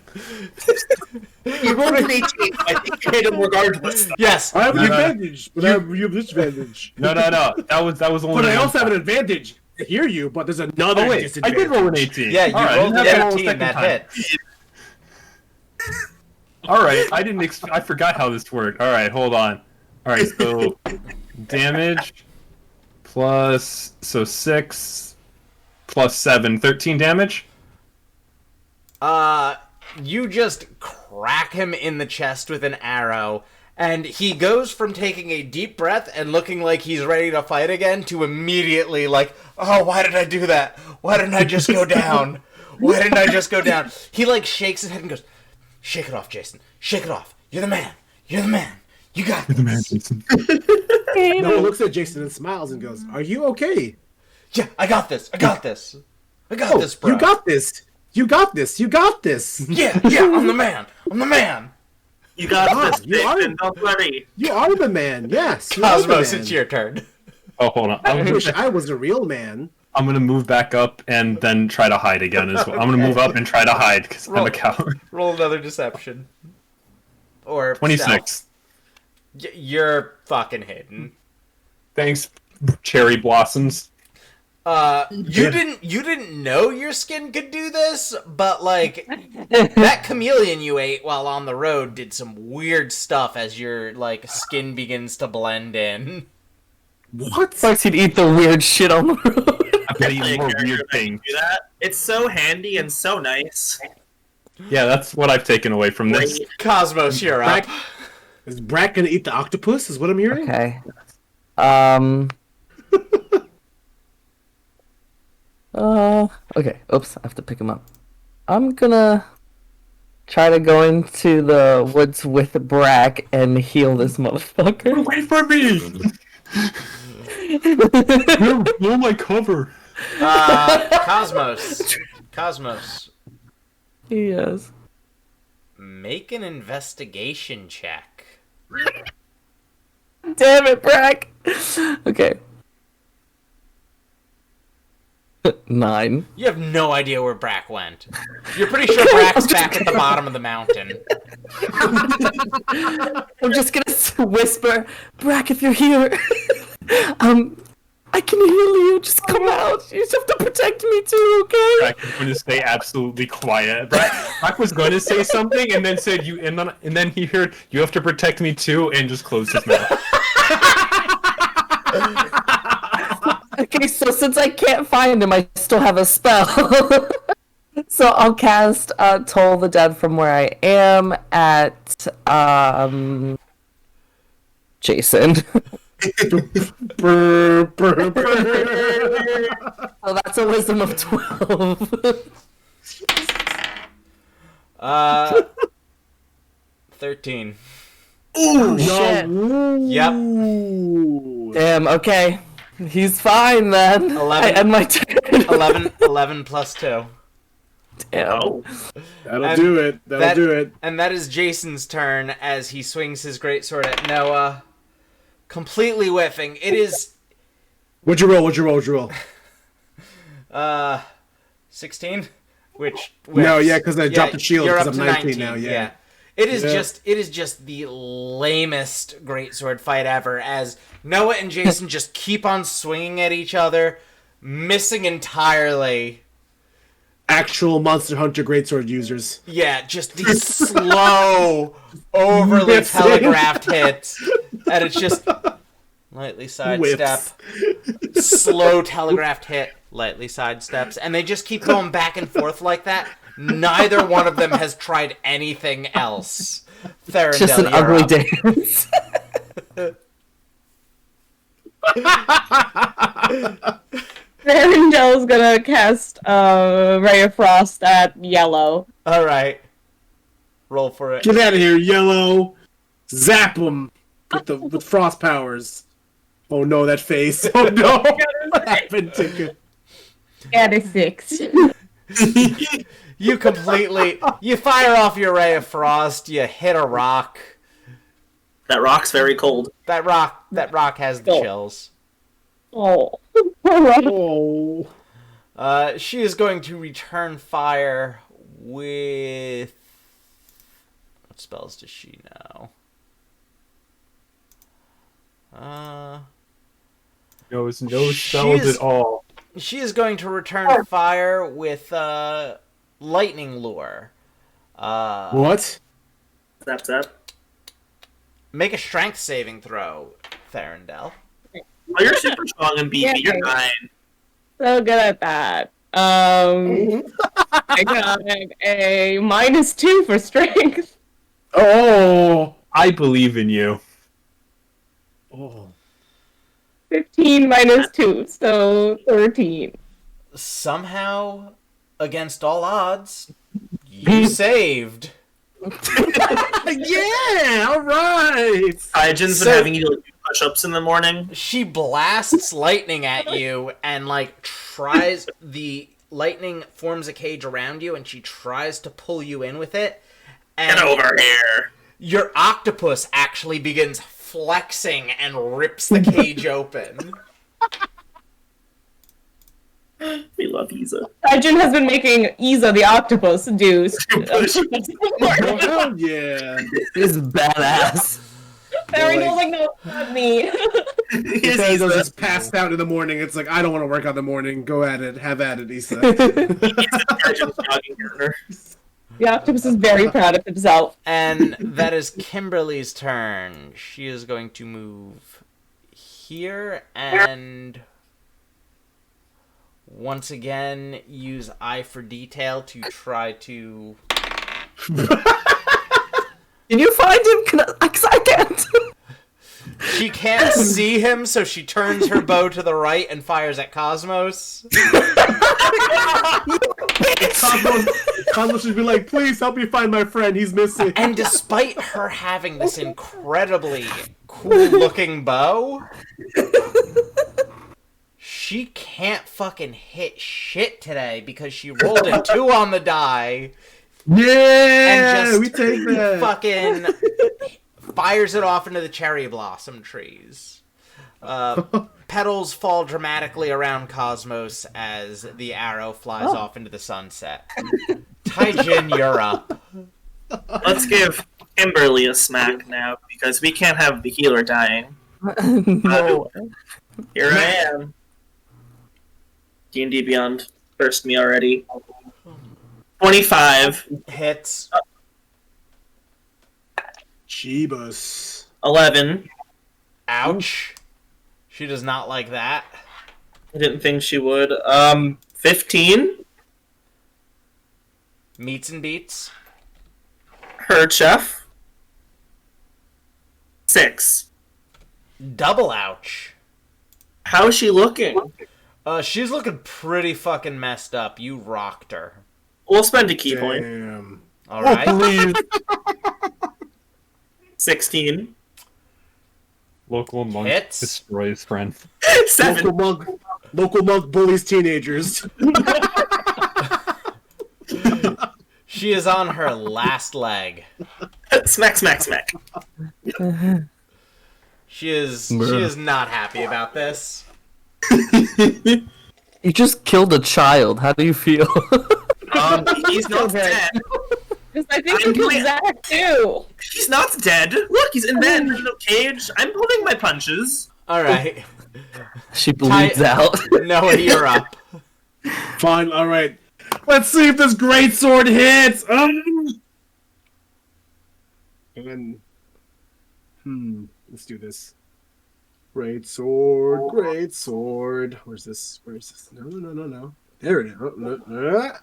S3: You rolled an 18. I think you hit him regardless.
S2: Yes.
S6: I have an advantage, but you have disadvantage.
S4: No. That was only.
S6: But I also have an advantage to hear you, but there's another
S4: Oh, wait, I
S6: disadvantage.
S4: did roll an 18.
S2: Yeah, you
S4: Alright,
S2: rolled
S4: I
S2: an
S4: didn't have to roll a
S2: 18,
S4: second
S2: that
S4: time.
S2: hit.
S4: Alright, I forgot how this worked. Alright, hold on. Alright, so damage plus 6 plus 7, 13 damage?
S2: You just crack him in the chest with an arrow, and he goes from taking a deep breath and looking like he's ready to fight again to immediately like, oh, why did I do that? Why didn't I just go down? Why didn't I just go down? He like shakes his head and goes, shake it off, Jason. Shake it off. You're the man. You're the man. You got this.
S4: The man, Jason.
S6: Noah looks at Jason and smiles and goes, "Are you okay?
S2: Yeah, I got this. I got this. I got this, bro.
S6: You got this. You got this. You got this.
S2: Yeah, I'm the man. I'm the man.
S3: You got this.
S6: You are-
S3: Don't worry.
S6: You are the man. Yes. You are the
S2: Cosmos,
S6: man.
S2: it's your turn.
S4: Oh, hold on.
S6: I wish I was a real man.
S4: I'm gonna move back up and then try to hide again as well. I'm gonna move up and try to hide because I'm a coward.
S2: Roll another deception. Or
S4: 26.
S2: stealth. You're fucking hidden.
S4: Thanks, cherry blossoms.
S2: You didn't know your skin could do this, but like that chameleon you ate while on the road did some weird stuff as your like skin begins to blend in.
S6: What?
S7: Fuck, he'd eat the weird shit on the road.
S4: I'm gonna
S3: Play
S4: eat
S3: a
S4: more
S3: character
S4: weird
S3: that can
S4: things.
S3: do that. It's so handy and so nice.
S4: Yeah, that's what I've taken away from this.
S3: Great.
S2: Cosmos, you're up.
S6: Is Brack gonna eat the octopus? Is what I'm hearing.
S7: Okay. Okay. Oops, I have to pick him up. I'm gonna try to go into the woods with Brack and heal this motherfucker.
S4: Wait for me! Blow my cover.
S2: Cosmos,
S7: Yes.
S2: make an investigation check.
S7: Damn it, Brack. Okay. 9.
S2: You have no idea where Brack went. You're pretty sure Brack's back at the bottom of the mountain.
S7: I'm just gonna whisper, Brack, if you're here, I can heal you. Just come out. You just have to protect me too, okay?
S4: Brack is going to stay absolutely quiet. Brack was going to say something and then said you, and then he heard you have to protect me too, and just closed his mouth.
S7: Okay, so since I can't find him, I still have a spell. So I'll cast Toll the Dead from where I am at Jason. So that's a wisdom of 12.
S2: 13.
S7: Ooh, shit.
S2: Yep.
S7: Damn, okay. He's fine then.
S2: 11.
S7: I end my turn.
S2: 11 plus 2.
S7: Damn.
S6: That'll do it. That'll do it.
S2: And that is Jason's turn as he swings his greatsword at Noah, completely whiffing. It is
S6: What'd you roll? What'd you roll?
S2: 16, which
S6: No,
S2: whiffs.
S6: yeah, 'cause I dropped the shield,
S2: You're
S6: 'cause
S2: up
S6: I'm
S2: to
S6: 19 now, yeah.
S2: It is
S6: Yeah.
S2: just the lamest greatsword fight ever as Noah and Jason just keep on swinging at each other, missing entirely.
S6: Actual Monster Hunter greatsword users.
S2: Yeah, just these slow, overly
S6: Missing.
S2: telegraphed hits. And it's just lightly sidestep, slow telegraphed hit, lightly sidesteps. And they just keep going back and forth like that. Neither one of them has tried anything else. Therendel,
S7: Just an
S2: you're
S7: ugly
S2: up.
S7: dance.
S5: Varendel's gonna cast Ray of Frost at Yellow.
S2: Alright. Roll for it.
S6: Get out of here, Yellow. Zap him with frost powers. Oh no, that face. Oh no. What happened to you?
S5: At a 6.
S2: You completely... You fire off your ray of frost, you hit a rock.
S3: That rock's very cold.
S2: That rock has the chills.
S5: Oh.
S6: Oh.
S2: She is going to return fire with... What spells does she know?
S4: Knows no spells at all.
S2: She is going to return fire with lightning lure.
S6: What?
S3: Zap.
S2: Make a strength saving throw, Therendel.
S3: Oh, you're super strong and beefy.
S5: Yeah.
S3: You're fine.
S5: So good at that. I got a -2 for strength.
S6: Oh.
S4: I believe in you.
S6: Oh.
S5: 15 -2, so 13.
S2: Somehow, against all odds, you saved.
S6: Yeah, all right.
S3: Hyjin's been having you do push-ups in the morning.
S2: She blasts lightning at you and, like, tries... The lightning forms a cage around you and she tries to pull you in with it. And
S3: Get over here.
S2: your octopus actually begins flexing and rips the cage open.
S3: We love Iza.
S5: Hyjin has been making Iza the octopus do.
S6: Oh, yeah.
S7: This is badass.
S5: Therendel like, no, not me.
S3: Here's
S6: Iza's
S3: Iza.
S6: just passed out in the morning. It's like, I don't want to work out in the morning. Go at it. Have at it, Isa.
S3: Hyjin's jogging her.
S5: The octopus is very proud of himself.
S2: And that is Kimberly's turn. She is going to move here and once again use Eye for Detail to try to...
S7: Can you find him? Because I can't.
S2: She can't see him, so she turns her bow to the right and fires at Cosmos.
S6: Cosmos should be like, please help me find my friend. He's missing.
S2: And despite her having this incredibly cool-looking bow, she can't fucking hit shit today because she rolled a 2 on the die
S6: Yeah,
S2: and just
S6: we take that.
S2: fucking fires it off into the cherry blossom trees. Petals fall dramatically around Cosmos as the arrow flies off into the sunset. Taijin, you're up.
S3: Let's give Kimberly a smack now, because we can't have the healer dying.
S7: No.
S3: Here I am. D&D Beyond cursed me already. 25.
S2: Hits.
S6: Jeebus.
S3: 11.
S2: Ouch. She does not like that.
S3: I didn't think she would. 15.
S2: Meets and beats.
S3: Her chef. 6.
S2: Double ouch.
S3: How's she looking?
S2: She's looking pretty fucking messed up. You rocked her.
S3: We'll spend a key point.
S6: Damn.
S2: Alright.
S6: Please.
S3: 16.
S4: Local monk
S2: Hits.
S4: destroys friend.
S3: 7.
S6: Local monk bullies teenagers.
S2: She is on her last leg.
S3: Smack, smack, smack.
S2: She is not happy about this.
S7: You just killed a child. How do you feel?
S3: He's not dead.
S5: Because I think he killed Zach too.
S3: He's not dead. Look, he's in bed in a little cage. I'm pulling my punches.
S2: Alright.
S7: She bleeds out.
S2: Noah, you're up.
S6: Fine, alright. Let's see if this great sword hits. And let's do this. Great sword, great sword. Where's this? No. There it is.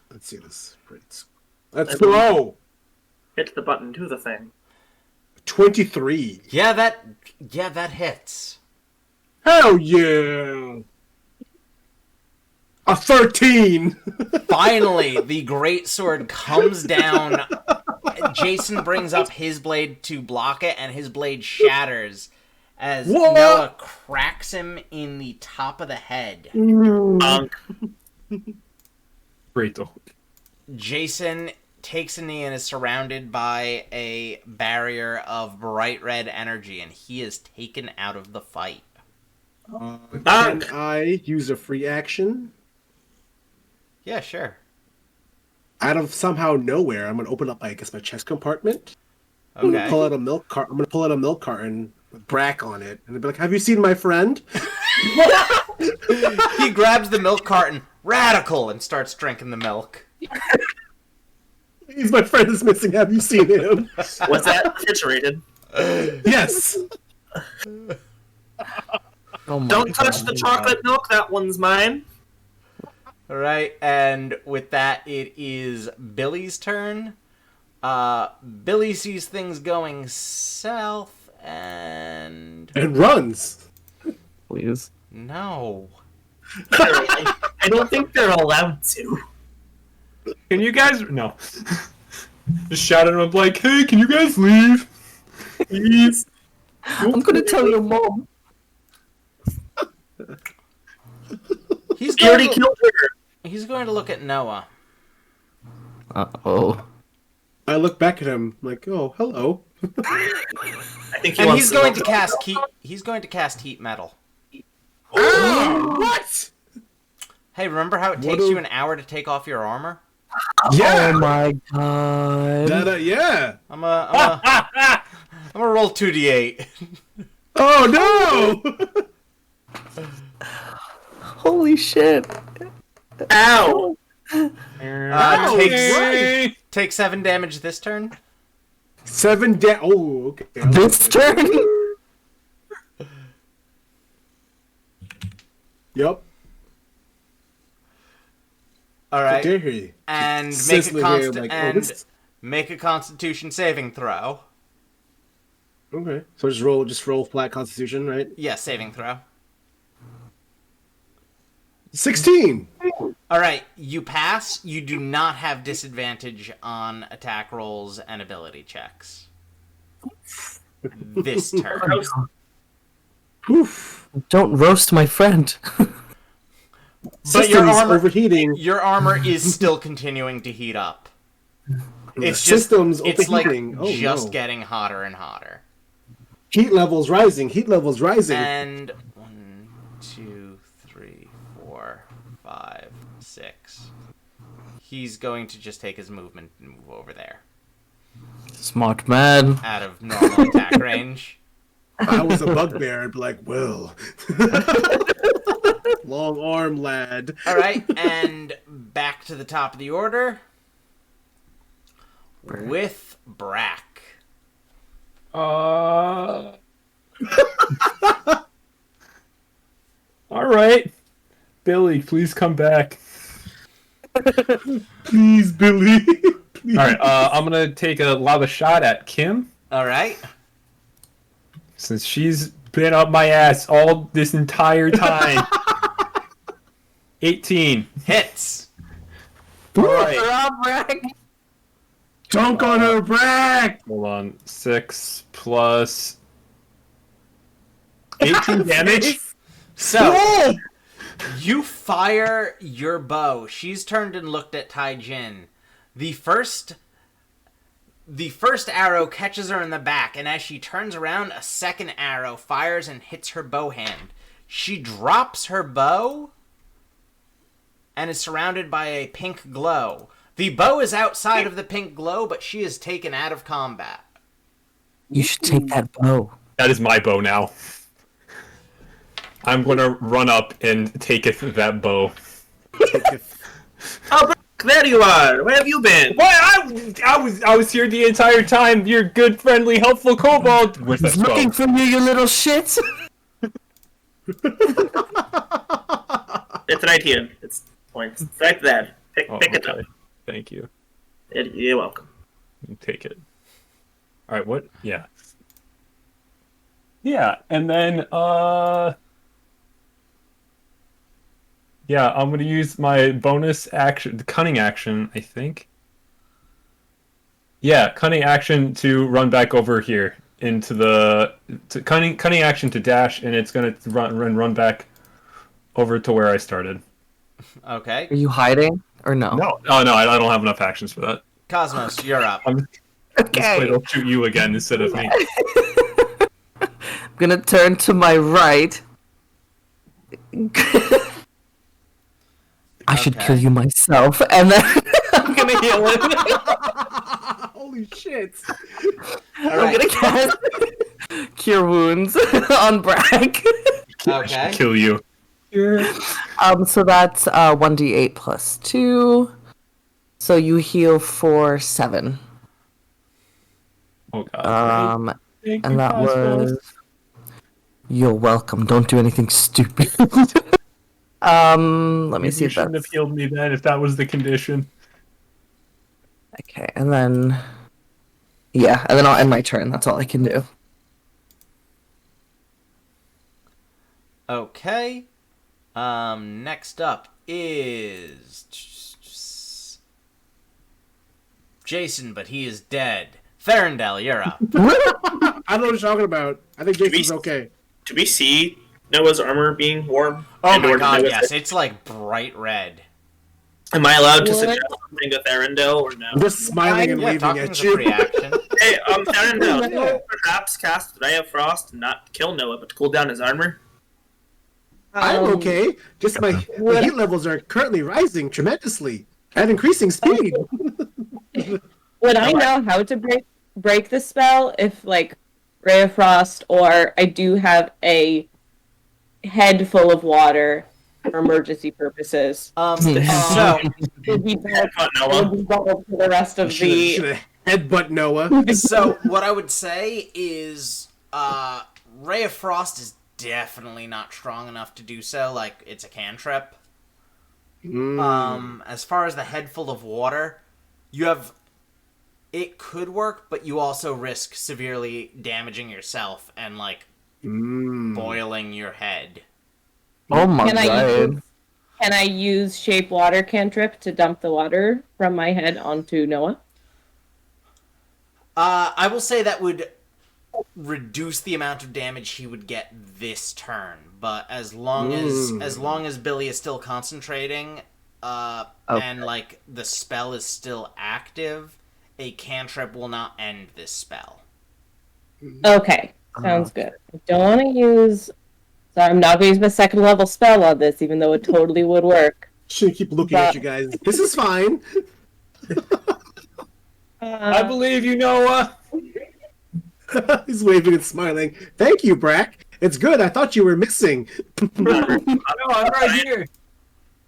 S6: Let's see this. Great sword. Let's throw.
S3: Hit the button, do the thing.
S6: 23.
S2: Yeah, that hits.
S6: Hell yeah. A 13.
S2: Finally, the great sword comes down. Jason brings up his blade to block it, and his blade shatters as
S6: What?
S2: Noah cracks him in the top of the head.
S3: Bonk.
S4: Great.
S2: Jason takes a knee and is surrounded by a barrier of bright red energy, and he is taken out of the fight.
S6: Can I use a free action?
S2: Yeah, sure.
S6: Out of somehow nowhere, I'm gonna open up, I guess, my chest compartment. I'm
S2: Okay.
S6: gonna pull out a milk carton with Brack on it, and be like, "Have you seen my friend?"
S2: He grabs the milk carton, radical, and starts drinking the milk.
S6: He's my friend is missing. Have you seen him?
S3: Was that refrigerated?
S6: Yes.
S7: Oh my
S3: Don't touch
S7: God.
S3: the chocolate milk. That one's mine.
S2: All right, and with that, it is Billy's turn. Billy sees things going south, and
S6: And runs.
S7: Please.
S2: no.
S3: I don't think they're allowed to.
S4: Can you guys? No. Just shout at him like, "Hey, can you guys leave? Please."
S7: I'm gonna tell your mom.
S2: He's
S3: He already
S2: going to,
S3: killed her.
S2: he's going to look at Noah.
S7: Uh-oh.
S6: I look back at him like, "Oh, hello."
S3: I think he
S2: And
S3: wants
S2: he's going to
S3: know.
S2: cast heat. He's going to cast heat metal.
S6: What?
S2: Hey, remember how it
S6: What
S2: takes
S6: a-
S2: you an hour to take off your armor?
S6: Yeah.
S7: Oh my God.
S6: Yeah.
S2: I'm gonna roll 2d8.
S6: Oh no!
S7: Holy shit.
S3: Ow!
S2: Take 7 damage this turn.
S6: 7 damage. Oh, okay.
S7: This turn?
S6: Yep.
S2: All right,
S6: Okay.
S2: and make a
S6: Sizzling here, like, oh,
S2: and
S6: this-
S2: make a Constitution saving throw.
S6: Okay. So just roll flat Constitution, right?
S2: Yeah, saving throw.
S6: 16.
S2: All right, you pass. You do not have disadvantage on attack rolls and ability checks this turn.
S6: Oof.
S7: Don't roast my friend.
S2: But your
S6: System's
S2: armor,
S6: overheating.
S2: your armor is still continuing to heat up. It's
S6: System's
S2: it's like
S6: overheating. Oh,
S2: just
S6: no.
S2: getting hotter and hotter.
S6: Heat levels rising. Heat levels rising.
S2: And 1, 2, 3, 4, 5, 6. He's going to just take his movement and move over there,
S7: Smart man.
S2: out of normal attack range.
S6: If I was a bugbear, I'd be like, well. Long arm, lad.
S2: All right, and back to the top of the order with Brack.
S4: All right, Billy, please come back.
S6: Please, Billy. Please.
S4: All right, I'm gonna take a lava shot at Kim
S2: All right,
S4: since she's been up my ass all this entire time. 18.
S2: hits.
S4: All right.
S6: Dunk on her, Brack.
S4: Hold on. 6 plus 18 damage.
S2: So you fire your bow. She's turned and looked at Tai Jin. The first arrow catches her in the back, and as she turns around, a second arrow fires and hits her bow hand. She drops her bow and is surrounded by a pink glow. The bow is outside of the pink glow, but she is taken out of combat.
S7: You should take that bow.
S4: That is my bow now. I'm gonna run up and take that bow.
S3: Oh, Brack, there you are. Where have you been?
S4: What? I was here the entire time. You're good, friendly, helpful kobold. With
S7: He's
S4: this bow.
S7: looking for you, you little shit.
S3: It's right here. It's points. It's right there. Pick it up.
S4: Okay. Thank you.
S3: You're welcome.
S4: Take it. All right. What? Yeah. Yeah, and then yeah, I'm gonna use my bonus action, the cunning action, I think. Yeah, cunning action to run back over here into the cunning action to dash, and it's gonna run back over to where I started.
S2: Okay.
S7: Are you hiding or no?
S4: No. Oh no, I don't have enough actions for that.
S2: Cosmos, you're up.
S4: This
S7: Okay.
S4: will shoot you again instead of me.
S7: I'm gonna turn to my right. I should
S2: Okay.
S7: kill you myself, and then I'm gonna heal him.
S6: Holy shit!
S2: All
S7: I'm
S2: right.
S7: gonna cast Cure Wounds on Brack.
S2: Okay.
S4: Kill you.
S7: So that's 1d8 plus 2. So you heal for 7.
S4: Oh god.
S7: And that was. You're welcome. Don't do anything stupid. Let me
S4: Maybe
S7: see
S4: you
S7: if
S4: shouldn't
S7: that's
S4: have healed me then if that was the condition.
S7: okay. And then, yeah, and then I'll end my turn. That's all I can do.
S2: Okay. Next up is Jason, but he is dead. Ferndale, you're up.
S6: I don't know what you're talking about. I think Jason's okay.
S3: Do we see Noah's armor being worn?
S2: Oh
S3: And
S2: my
S3: or
S2: god,
S3: Noah's-
S2: yes, it's like bright red.
S3: Am I allowed to
S5: What?
S3: suggest something to Therendel or no?
S6: I'm just smiling and
S2: Yeah,
S6: waving
S2: talking
S6: at
S2: is a
S6: you.
S2: free action.
S3: Hey, Therendel,
S5: Yeah.
S3: can you perhaps cast Ray of Frost and not kill Noah, but cool down his armor?
S6: I'm okay. Just my heat levels are currently rising tremendously at increasing speed.
S5: Would I know how to break the spell if like Ray of Frost, or I do have a head full of water for emergency purposes?
S2: So
S5: Would be bad
S3: But Noah.
S5: for the rest of the.
S6: Should headbutt Noah.
S2: So what I would say is Ray of Frost is definitely not strong enough to do so. Like, it's a cantrip. As far as the head full of water, you have... It could work, but you also risk severely damaging yourself and, like, boiling your head.
S7: Oh my
S5: Can I
S7: god.
S5: use, can I use shape water cantrip to dump the water from my head onto Noah?
S2: I will say that would reduce the amount of damage he would get this turn, but as long as Billy is still concentrating, and like the spell is still active, a cantrip will not end this spell.
S5: Okay, sounds good. I don't want to use. So I'm not going to use my second level spell on this, even though it totally would work.
S6: Shouldn't keep looking at you guys. This is fine.
S4: I believe you, Noah.
S6: He's waving and smiling. Thank you, Brack. It's good. I thought you were missing.
S4: No, I'm right here.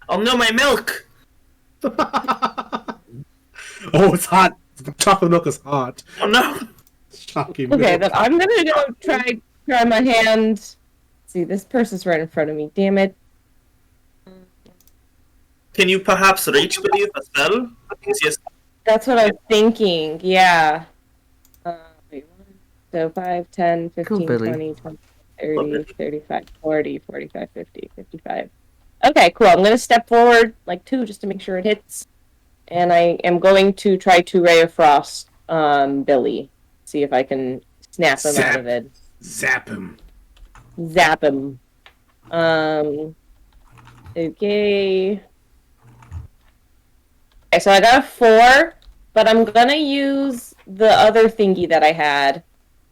S3: Oh no, my milk!
S6: Oh, it's hot. Chocolate milk is hot.
S3: Oh no!
S6: Shocking.
S5: Okay,
S6: milk.
S5: then I'm gonna go try my hand. See, this person's right in front of me. Damn it!
S3: Can you perhaps reach Billy with a spell? Yes.
S5: That's what I was thinking. Yeah. Wait, so 5, 10, 15,
S7: Cool, Billy.
S5: 20, 20, 30, 35, 40, 45, 50, 55. Okay, cool. I'm gonna step forward like 2 just to make sure it hits. And I am going to try to Ray of Frost on Billy. See if I can snap him out of it.
S6: Zap him.
S5: Zap him. Okay. Okay, so I got a 4, but I'm gonna use the other thingy that I had.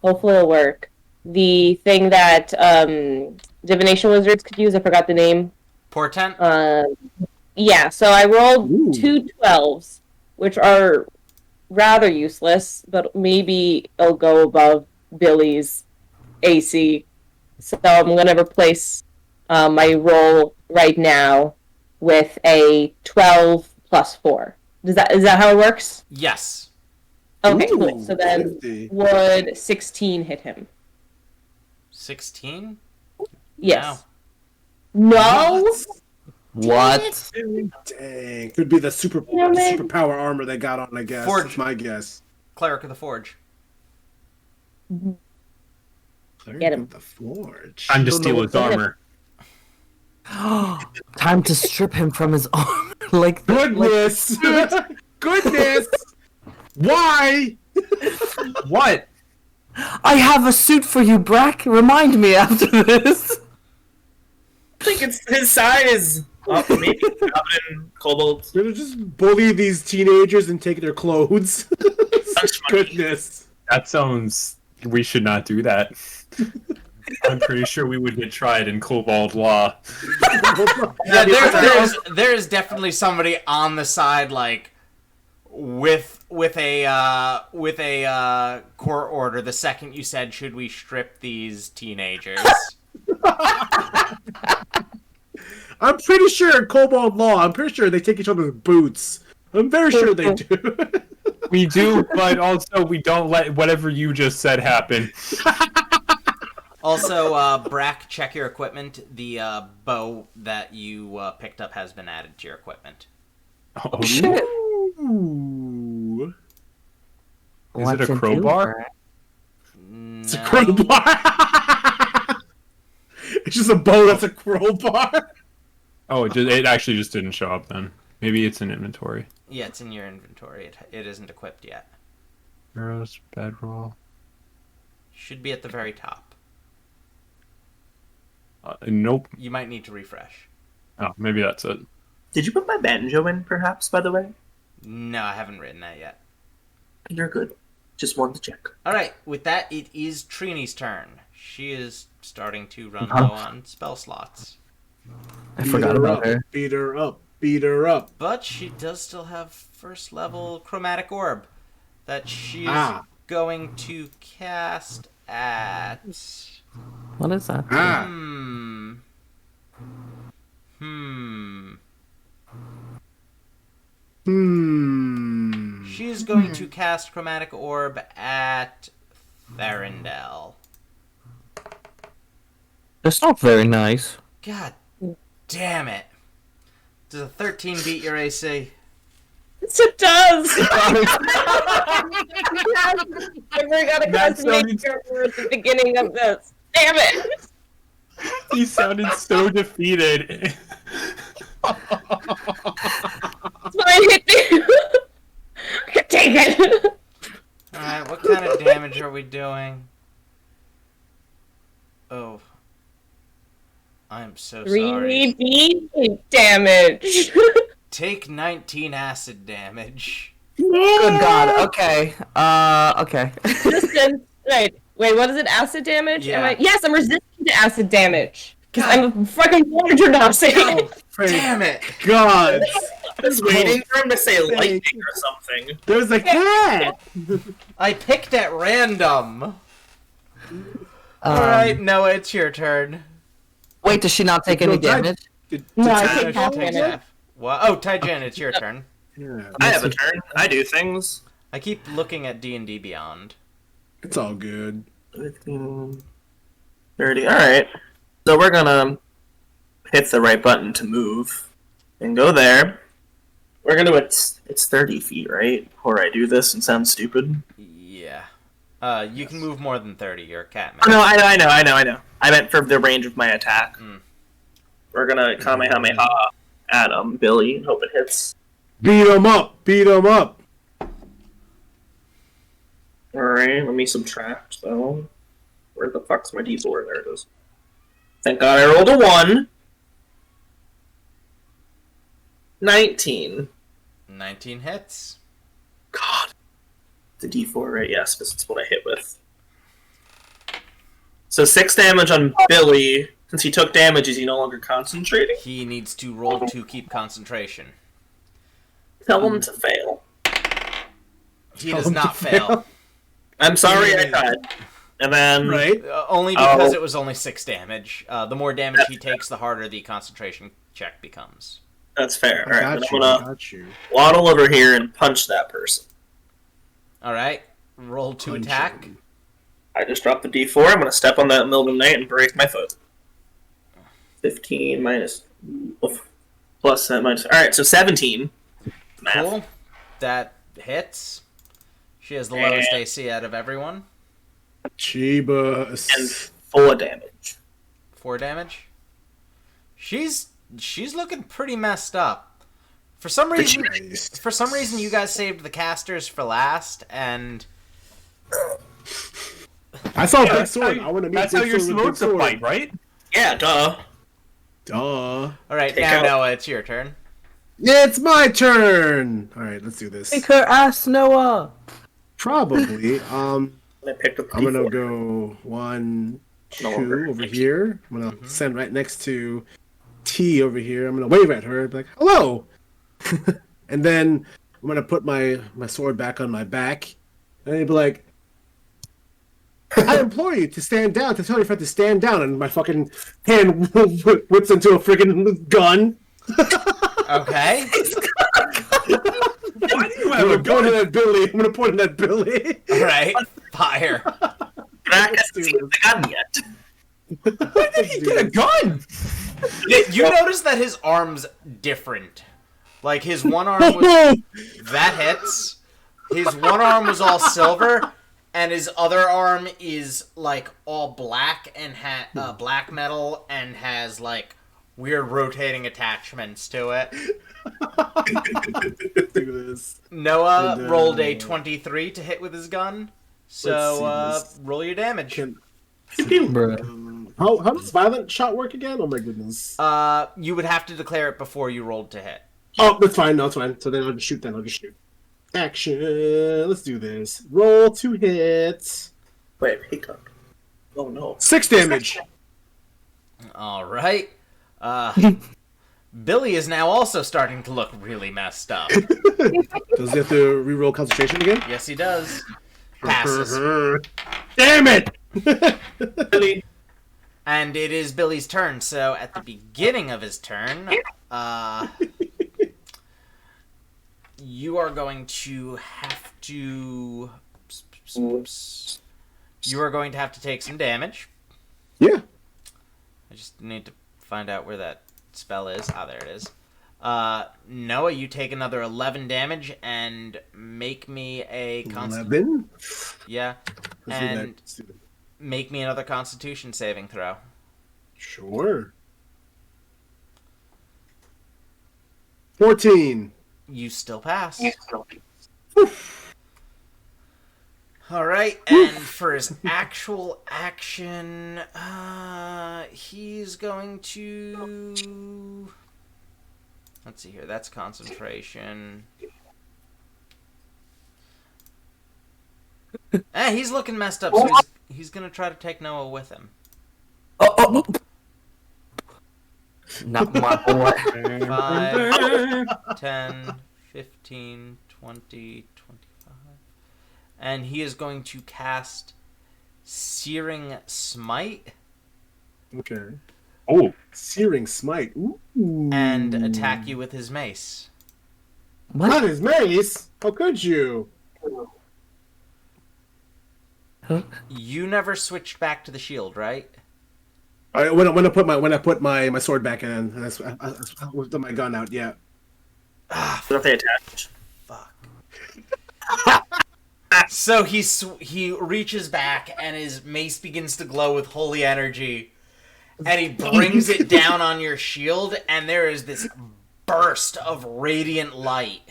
S5: Hopefully it'll work. The thing that divination wizards could use. I forgot the name.
S2: Portent?
S5: Yeah, so I rolled
S6: Ooh.
S5: 2 12s, which are rather useless, but maybe it'll go above Billy's AC. So I'm going to replace my roll right now with a 12 plus 4. Is that how it works?
S2: Yes.
S5: Okay,
S6: Ooh,
S5: cool. So then
S6: 50.
S5: would 16 hit him?
S2: 16?
S5: Yes. No?
S7: What?
S6: Dang. Could be the superpower armor they got on, I guess.
S2: Forge.
S6: That's my guess.
S2: Cleric of the Forge.
S5: Get him.
S6: The Forge.
S4: Time to
S6: Don't know
S4: steal
S6: what
S4: his
S6: that-
S4: armor.
S7: Time to strip him from his armor. like
S6: Goodness! Goodness! Why?
S4: What?
S7: I have a suit for you, Brack. Remind me after this.
S3: I think it's his size. Maybe Goblin, Kobold.
S6: We're gonna just bully these teenagers and take their clothes.
S3: That's funny.
S6: Goodness.
S4: That sounds. We should not do that. I'm pretty sure we would get tried in Cobalt law.
S2: Yeah, there's definitely somebody on the side, like, with a court order the second you said, should we strip these teenagers?
S6: I'm pretty sure in Cobalt Law, I'm pretty sure they take each other's boots. I'm very sure they do.
S4: We do, but also we don't let whatever you just said happen.
S2: Also, Brack, check your equipment. The bow that you picked up has been added to your equipment.
S4: Oh,
S7: Shit.
S6: Ooh.
S4: Is it a crowbar?
S6: It's a crowbar. It's just a bow that's a crowbar.
S4: Oh, it actually just didn't show up then. Maybe it's in inventory.
S2: Yeah, it's in your inventory. It isn't equipped yet.
S4: Arrows, bedroll.
S2: Should be at the very top.
S4: Nope.
S2: You might need to refresh.
S4: Oh, maybe that's it.
S3: Did you put my banjo in, perhaps, by the way?
S2: No, I haven't written that yet.
S3: You're good. Just wanted to check.
S2: Alright, with that, it is Trini's turn. She is starting to run low on spell slots.
S7: I forgot about her.
S6: Beat her up. Beat her up.
S2: But she does still have first level Chromatic Orb that she is going to cast at...
S7: What is that?
S2: She's going to cast Chromatic Orb at Therindel.
S7: That's not very nice.
S2: God damn it. Does a 13 beat your AC?
S5: Yes, it does! I forgot to concentrate at the beginning of this. Damn it!
S4: He sounded so defeated.
S5: It's fine, hit me! Take it!
S2: Alright, what kind of damage are we doing? Oh. I'm so sorry.
S5: 3d damage.
S2: Take 19 acid damage.
S7: Good God. Okay. Okay.
S5: Resistance. Right. Wait, what is it? Acid damage?
S2: Yeah.
S5: Yes, I'm resistant to acid damage. Because I'm a fucking water genasi.
S2: Oh, damn it!
S6: God.
S3: I was waiting for him to say lightning or something.
S6: There's a cat.
S2: I picked at random. Alright, Noah, it's your turn.
S7: Wait, does she not take any damage?
S5: No, I
S2: She
S5: take half
S2: takes
S5: damage.
S2: half. Well, oh, Tyjan, it's your turn.
S6: Yeah,
S3: I have a turn. I do things.
S2: I keep looking at D&D Beyond.
S6: it's all good.
S3: 15, 30. Alright. So we're gonna hit the right button to move. And go there. We're gonna it's 30 feet, right? Before I do this and sound stupid.
S2: Yeah. You can move more than 30. You're a cat
S3: Oh,
S2: man.
S3: no, I know. I meant for the range of my attack. We're gonna Kamehameha at Billy and hope it hits.
S6: Beat him up. Beat him up.
S3: Alright, let me subtract, though. Where the fuck's my D4? There it is. Thank God I rolled a 1. 19.
S2: 19 hits.
S3: God. The D4, right? Yes, because it's what I hit with. So 6 damage on Billy. Since he took damage, is he no longer concentrating?
S2: He needs to roll to keep concentration.
S3: Tell him to fail.
S2: He does not fail.
S3: I'm sorry I tried. And then...
S6: Right?
S2: Only because it was only 6 damage. The more damage he takes, the harder the concentration check becomes.
S3: That's fair.
S6: I
S3: Alright,
S6: got
S3: I'm
S6: you. I
S3: gonna
S6: got you.
S3: waddle over here and punch that person.
S2: Alright, roll to
S6: Punch
S2: attack.
S6: him.
S3: I just dropped the D4. I'm gonna step on that Milgram Knight and break my foot. 15 minus... Plus that minus... Alright, so 17. Math.
S2: Cool. That hits. She has the lowest AC out of everyone.
S6: Chiba.
S3: And full of damage.
S2: 4 damage. She's looking pretty messed up. For some reason, you guys saved the casters for last, and
S6: I saw Big Sword. I want to meet
S4: That's how
S6: Big
S4: you're
S6: Sword with Big
S4: supposed to
S6: Sword.
S4: fight, right?
S3: Yeah, duh.
S6: Duh.
S2: All right,
S3: Take
S2: now
S3: out-
S2: Noah, it's your turn.
S6: It's my turn. All right, let's do this.
S7: Take her ass, Noah.
S6: Probably.
S3: I picked up the
S6: I'm gonna
S3: D4.
S6: go 1, 2
S3: No, over
S6: over
S3: next.
S6: here. I'm gonna send right next to T over here. I'm gonna wave at her, be like, "Hello," and then I'm gonna put my sword back on my back, and he'd be like, "I implore you to stand down. To tell your friend to stand down." And my fucking hand whips into a freaking gun.
S2: Okay.
S4: Why do you
S6: I'm
S4: have a
S6: gonna point it
S4: gun?
S6: at Billy. I'm gonna point it at Billy.
S2: All right. Fire.
S3: Brack hasn't seen the gun yet.
S4: Why did he get a gun?
S2: You notice that his arm's different. Like his one arm was that hits. His one arm was all silver, and his other arm is like all black and black metal and has like weird rotating attachments to it.
S6: Do this.
S2: Noah
S6: And,
S2: rolled a 23 to hit with his gun. So
S6: Let's see
S2: roll your damage.
S6: How does violent shot work again? Oh my goodness.
S2: You would have to declare it before you rolled to hit.
S6: Oh, that's fine. No, it's fine. So then I'll just shoot. Then I'll just shoot. Action. Let's do this. Roll 2 hits.
S3: Wait, hiccup. Oh no.
S6: 6 damage.
S2: All right. Billy is now also starting to look really messed up.
S6: Does he have to re-roll concentration again?
S2: Yes, he does. Passes.
S6: Damn it!
S3: Billy.
S2: And it is Billy's turn, so at the beginning of his turn, you are going to have to... You are going to have to take some damage.
S6: Yeah.
S2: I just need to find out where that spell is. Ah, there it is. Noah, you take another 11 damage and make me a...
S6: 11?
S2: Yeah.
S6: Let's do that.
S2: And
S6: Let's do that.
S2: make me another Constitution saving throw.
S6: Sure. 14.
S2: You still pass. Alright, and for his actual action, he's going to... Let's see here, that's concentration. He's looking messed up, so he's gonna try to take Noah with him.
S7: Oh. Not my boy.
S2: 5, 10, 15, 20, 25. And he is going to cast Searing Smite
S6: Okay.
S4: Oh,
S6: Searing Smite. Ooh.
S2: and attack you with his mace.
S7: What?
S6: Not his mace! How could you?
S2: You never switched back to the shield, right?
S6: When I put my sword back in, and I whipped my gun out. Yeah.
S3: Don't they attach?
S2: Fuck. So he reaches back and his mace begins to glow with holy energy, and he brings it down on your shield, and there is this burst of radiant light.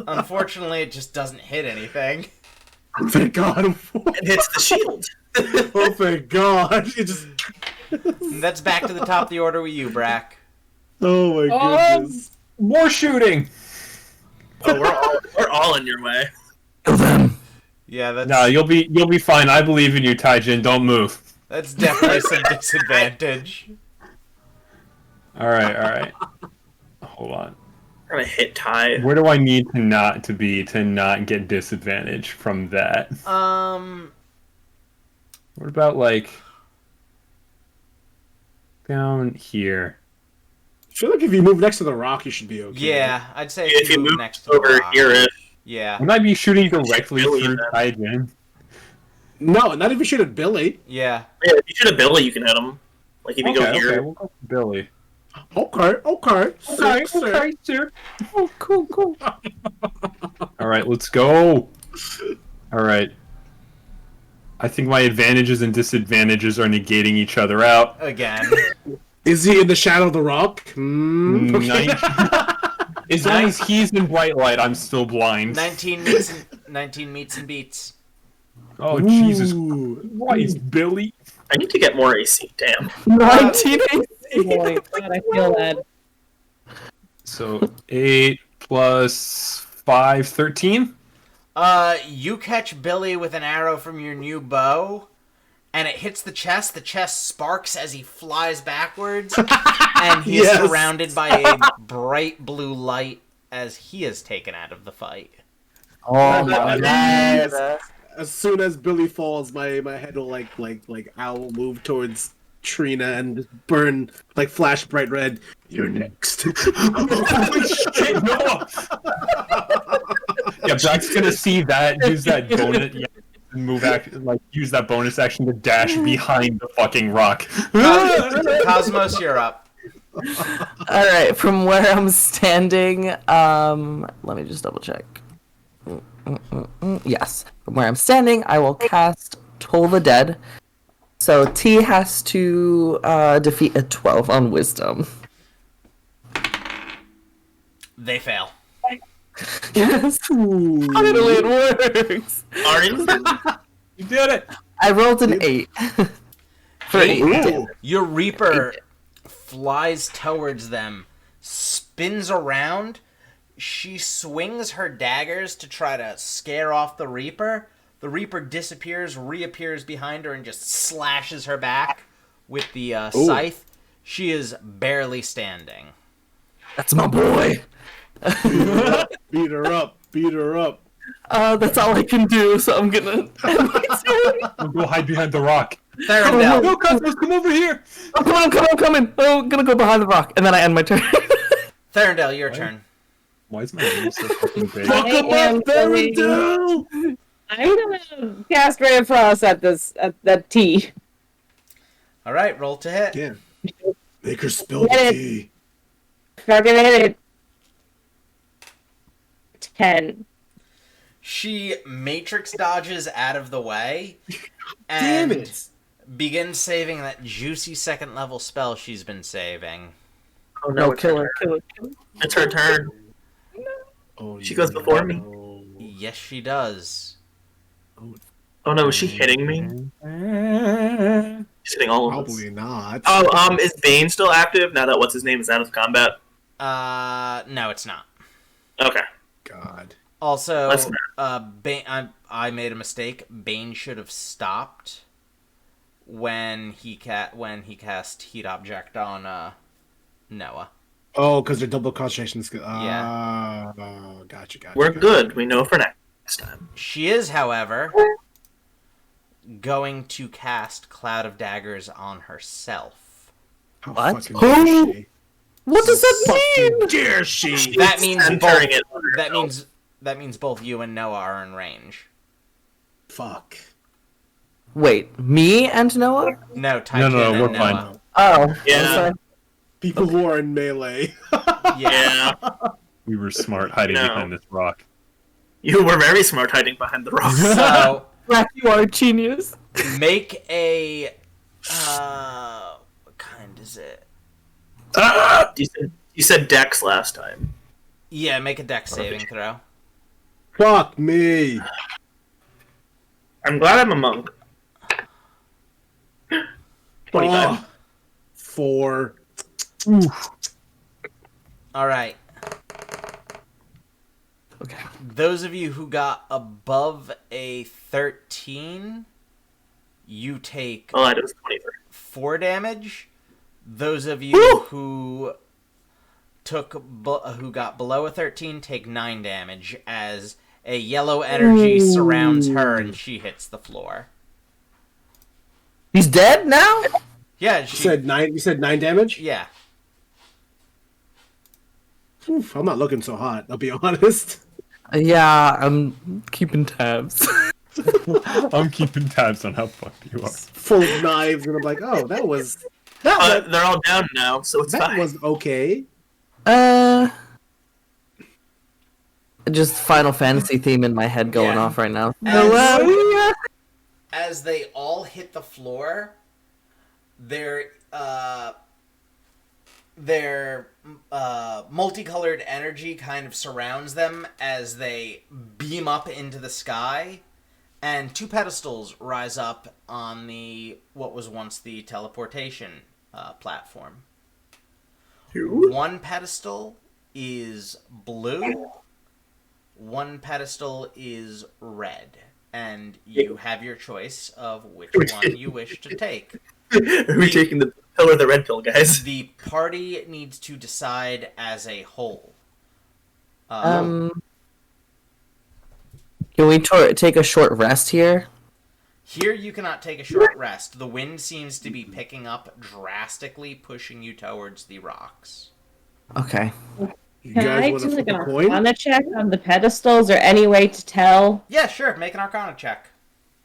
S2: Unfortunately, it just doesn't hit anything.
S6: Thank God.
S3: It hits the shield.
S6: Oh, thank God. It just.
S2: And that's back to the top of the order with you, Brack.
S6: Oh my goodness.
S4: more shooting.
S3: Oh, we're all in your way.
S7: Kill them.
S2: Yeah, that's
S4: No, you'll be fine. I believe in you, Taijin. Don't move.
S2: that's definitely some disadvantage.
S4: All right. Hold on.
S3: I'm gonna hit Ty.
S4: Where do I need to not get disadvantage from that? What about like down here?
S6: I feel like if you move next to the rock, you should be okay.
S2: Yeah, I'd say
S3: If you move
S2: next to the
S3: over
S2: rock.
S3: here,
S2: Yeah,
S4: Wouldn't I be shooting directly
S3: Billy,
S4: through
S3: then.
S4: Taijin?
S6: No, not if you shoot at Billy.
S2: yeah.
S3: if you shoot a Billy, you can hit him. Like if you go here.
S4: we'll go for Billy.
S6: Okay. Sick.
S4: sir. Oh, cool. All right, let's go. All right. I think my advantages and disadvantages are negating each other out.
S2: Again.
S6: Is he in the shadow of the rock? Okay.
S4: As long as he's in bright light, I'm still blind.
S2: 19 meets and beats.
S4: Oh, Jesus
S6: Ooh.
S4: Christ, Billy.
S3: I need to get more AC. Damn.
S7: 19
S5: Boy, God, I feel that.
S4: So 8 plus 5, 13?
S2: You catch Billy with an arrow from your new bow, and it hits the chest. The chest sparks as he flies backwards, and he is surrounded by a bright blue light as he is taken out of the fight.
S7: Oh my god.
S6: As soon as Billy falls, my head will like owl move towards Trina and burn like flash bright red. You're next.
S4: Holy shit, no! Yeah, Jack's gonna see that, use that bonus, use that bonus action to dash behind the fucking rock.
S2: Cosmos, you're up.
S7: Alright, from where I'm standing, let me just double check. Yes, from where I'm standing, I will cast Toll the Dead. So T has to defeat a 12 on Wisdom.
S2: They fail.
S7: Yes! Finally it works!
S4: You did it!
S7: I rolled an 8. For 8 damage.
S2: Your Reaper flies towards them, spins around. She swings her daggers to try to scare off the Reaper. The Reaper disappears, reappears behind her, and just slashes her back with the scythe. She is barely standing.
S7: That's my boy!
S6: Beat her up. Beat her up.
S7: That's all I can do, so I'm gonna...
S4: I'll go hide behind the rock.
S2: Thurendell.
S4: No, Cosmos, come over here!
S7: Oh, I'm coming! Oh, I'm gonna go behind the rock, and then I end my turn.
S2: Thurendell, your turn.
S4: Why is my name so fucking big?
S5: I am going... I'm gonna cast Ray of Frost at that T.
S2: All right, roll to hit.
S6: Yeah. Make her spill the
S5: Get it.
S6: tea.
S5: Fucking hit it. 10.
S2: She matrix dodges out of the way
S6: Damn
S2: and
S6: it.
S2: begins saving that juicy second level spell she's been saving.
S3: Oh no, it's her
S7: kill her,
S3: turn.
S7: kill her.
S3: It's her turn.
S6: Oh,
S3: She goes before me.
S2: Yes, she does.
S3: Oh no, is she hitting me? She's hitting all of us.
S6: Probably not.
S3: Oh, is Bane still active now that what's his name is out of combat?
S2: No, it's not.
S3: Okay.
S6: God.
S2: Also,
S3: Let's
S2: Bane, I made a mistake. Bane should have stopped when he cast Heat Object on Noah.
S6: Oh, because they're double concentration skill.
S2: Yeah.
S6: Gotcha.
S3: We're good. We know for next time.
S2: She is, however, going to cast Cloud of Daggers on herself.
S6: How
S7: What?
S6: fucking dare she?
S7: What does that mean?
S6: Dare she?
S2: That means
S3: centering
S2: both.
S3: it on herself.
S2: That means both you and Noah are in range.
S6: Fuck.
S7: Wait, me and Noah?
S2: No, Tycoon
S4: no,
S2: and
S4: we're
S2: Noah.
S4: fine.
S7: Oh,
S3: Yeah.
S6: People who are in melee.
S2: Yeah.
S4: We were smart hiding
S3: No.
S4: behind this rock.
S3: You were very smart hiding behind the rock.
S2: So
S7: Black, you are a genius.
S2: make a what kind is it?
S3: You said Dex last time.
S2: Yeah, make a dex saving throw.
S6: Fuck me.
S3: I'm glad I'm a monk. 25.
S6: Oh, 4.
S2: All right.
S7: Okay.
S2: Those of you who got above a 13, you take
S3: Oh, that was 23.
S2: 4 damage. Those of you who got below a 13 take 9 damage as a yellow energy surrounds her and she hits the floor.
S7: He's dead now?
S2: Yeah,
S6: You said 9 damage?
S2: Yeah.
S6: Oof, I'm not looking so hot, I'll be honest.
S7: Yeah, I'm keeping tabs.
S4: I'm keeping tabs on how fucked you are.
S6: Full of knives, and I'm like, oh, that was
S3: They're all down now, so it's
S6: that
S3: fine.
S6: was okay.
S7: Just Final Fantasy theme in my head going
S2: Yeah.
S7: off right now.
S2: As they all hit the floor, their multicolored energy kind of surrounds them as they beam up into the sky, and 2 pedestals rise up on the what was once the teleportation platform. 1 pedestal is blue. 1 pedestal is red, and you have your choice of which one you wish to take.
S3: Are we taking the pill or the red pill, guys?
S2: The party needs to decide as a whole.
S7: Can we take a short rest here?
S2: Here you cannot take a short rest. The wind seems to be picking up drastically, pushing you towards the rocks.
S7: Okay.
S6: You
S5: Can
S6: guys
S5: I
S6: want
S5: do
S6: to
S5: like
S6: flip
S5: an
S6: a coin?
S5: Arcana check on the pedestals, or any way to tell?
S2: Yeah, sure. Make an Arcana check.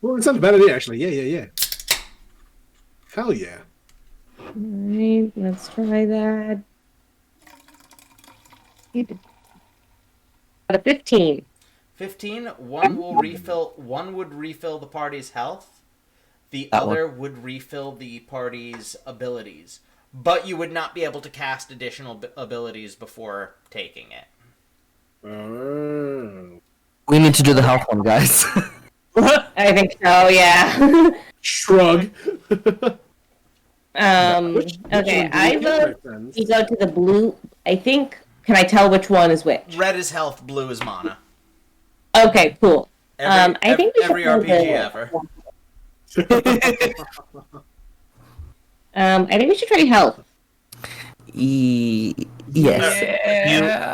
S6: Well, it's not a bad idea, actually. Yeah. Hell yeah.
S5: Alright, let's try that. Got a 15.
S2: 15. One would refill the party's health. The
S7: That
S2: other would refill the party's abilities. But you would not be able to cast additional abilities before taking it.
S6: Oh.
S7: We need to do the health one, guys.
S5: I think so, yeah.
S6: Shrug.
S5: Okay,
S6: one do
S5: I
S6: you get,
S5: vote
S6: my friends?
S5: we go to the blue. I think. Can I tell which one is which?
S2: Red is health, blue is mana.
S5: Okay, cool. I think we should
S2: every
S5: go
S2: RPG
S5: the-
S2: ever.
S5: I think we should try health.
S7: Yes.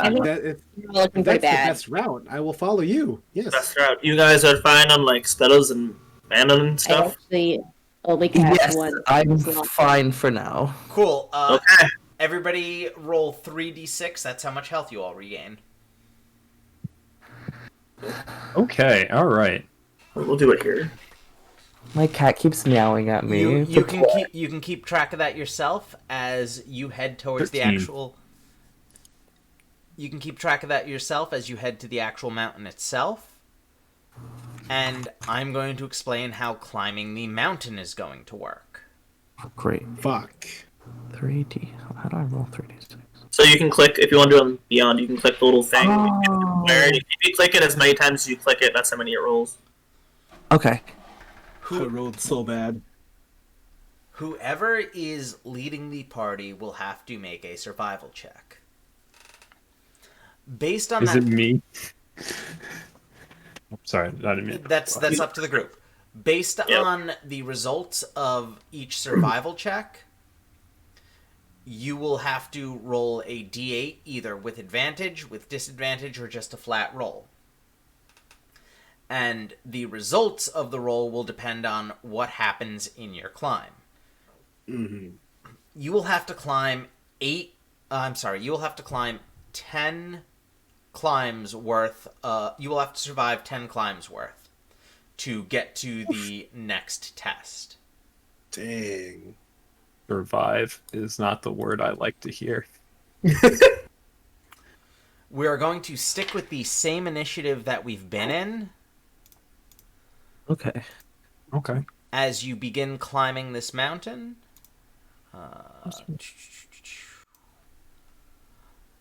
S5: I think
S6: If
S5: we're looking
S6: that's
S5: pretty
S6: the
S5: bad.
S6: best route, I will follow you. Yes.
S3: Best route. You guys are fine on like spells and mana and
S5: I
S3: stuff.
S5: actually only cast
S7: Yes,
S5: one.
S7: I'm fine for now.
S2: Cool.
S3: Okay.
S2: Everybody roll 3d6. That's how much health you all regain.
S4: Okay, all right.
S3: We'll do it here.
S7: My cat keeps meowing at me.
S2: You can keep track of that yourself as you head towards
S4: 13.
S2: the actual. You can keep track of that yourself as you head to the actual mountain itself. And I'm going to explain how climbing the mountain is going to work.
S7: Great.
S6: Fuck.
S7: 3D. How do I roll 3D6?
S3: So you can click, if you want to do on Beyond, you can click the little thing.
S7: Oh.
S3: Where if you click it as many times as you click it, that's how many it rolls.
S7: Okay.
S6: I rolled so bad.
S2: Whoever is leading the party will have to make a survival check. Based on
S4: Is
S2: that,
S4: it me? Sorry, I didn't mean.
S2: that's up to the group. Based on the results of each survival check, you will have to roll a d8 either with advantage, with disadvantage, or just a flat roll. And the results of the roll will depend on what happens in your climb.
S6: Mm-hmm.
S2: You will have to climb you will have to climb 10 climbs worth. You will have to survive 10 climbs worth to get to the next test.
S6: Dang.
S4: Survive is not the word I like to hear.
S2: We are going to stick with the same initiative that we've been in
S7: Okay.
S4: Okay.
S2: as you begin climbing this mountain.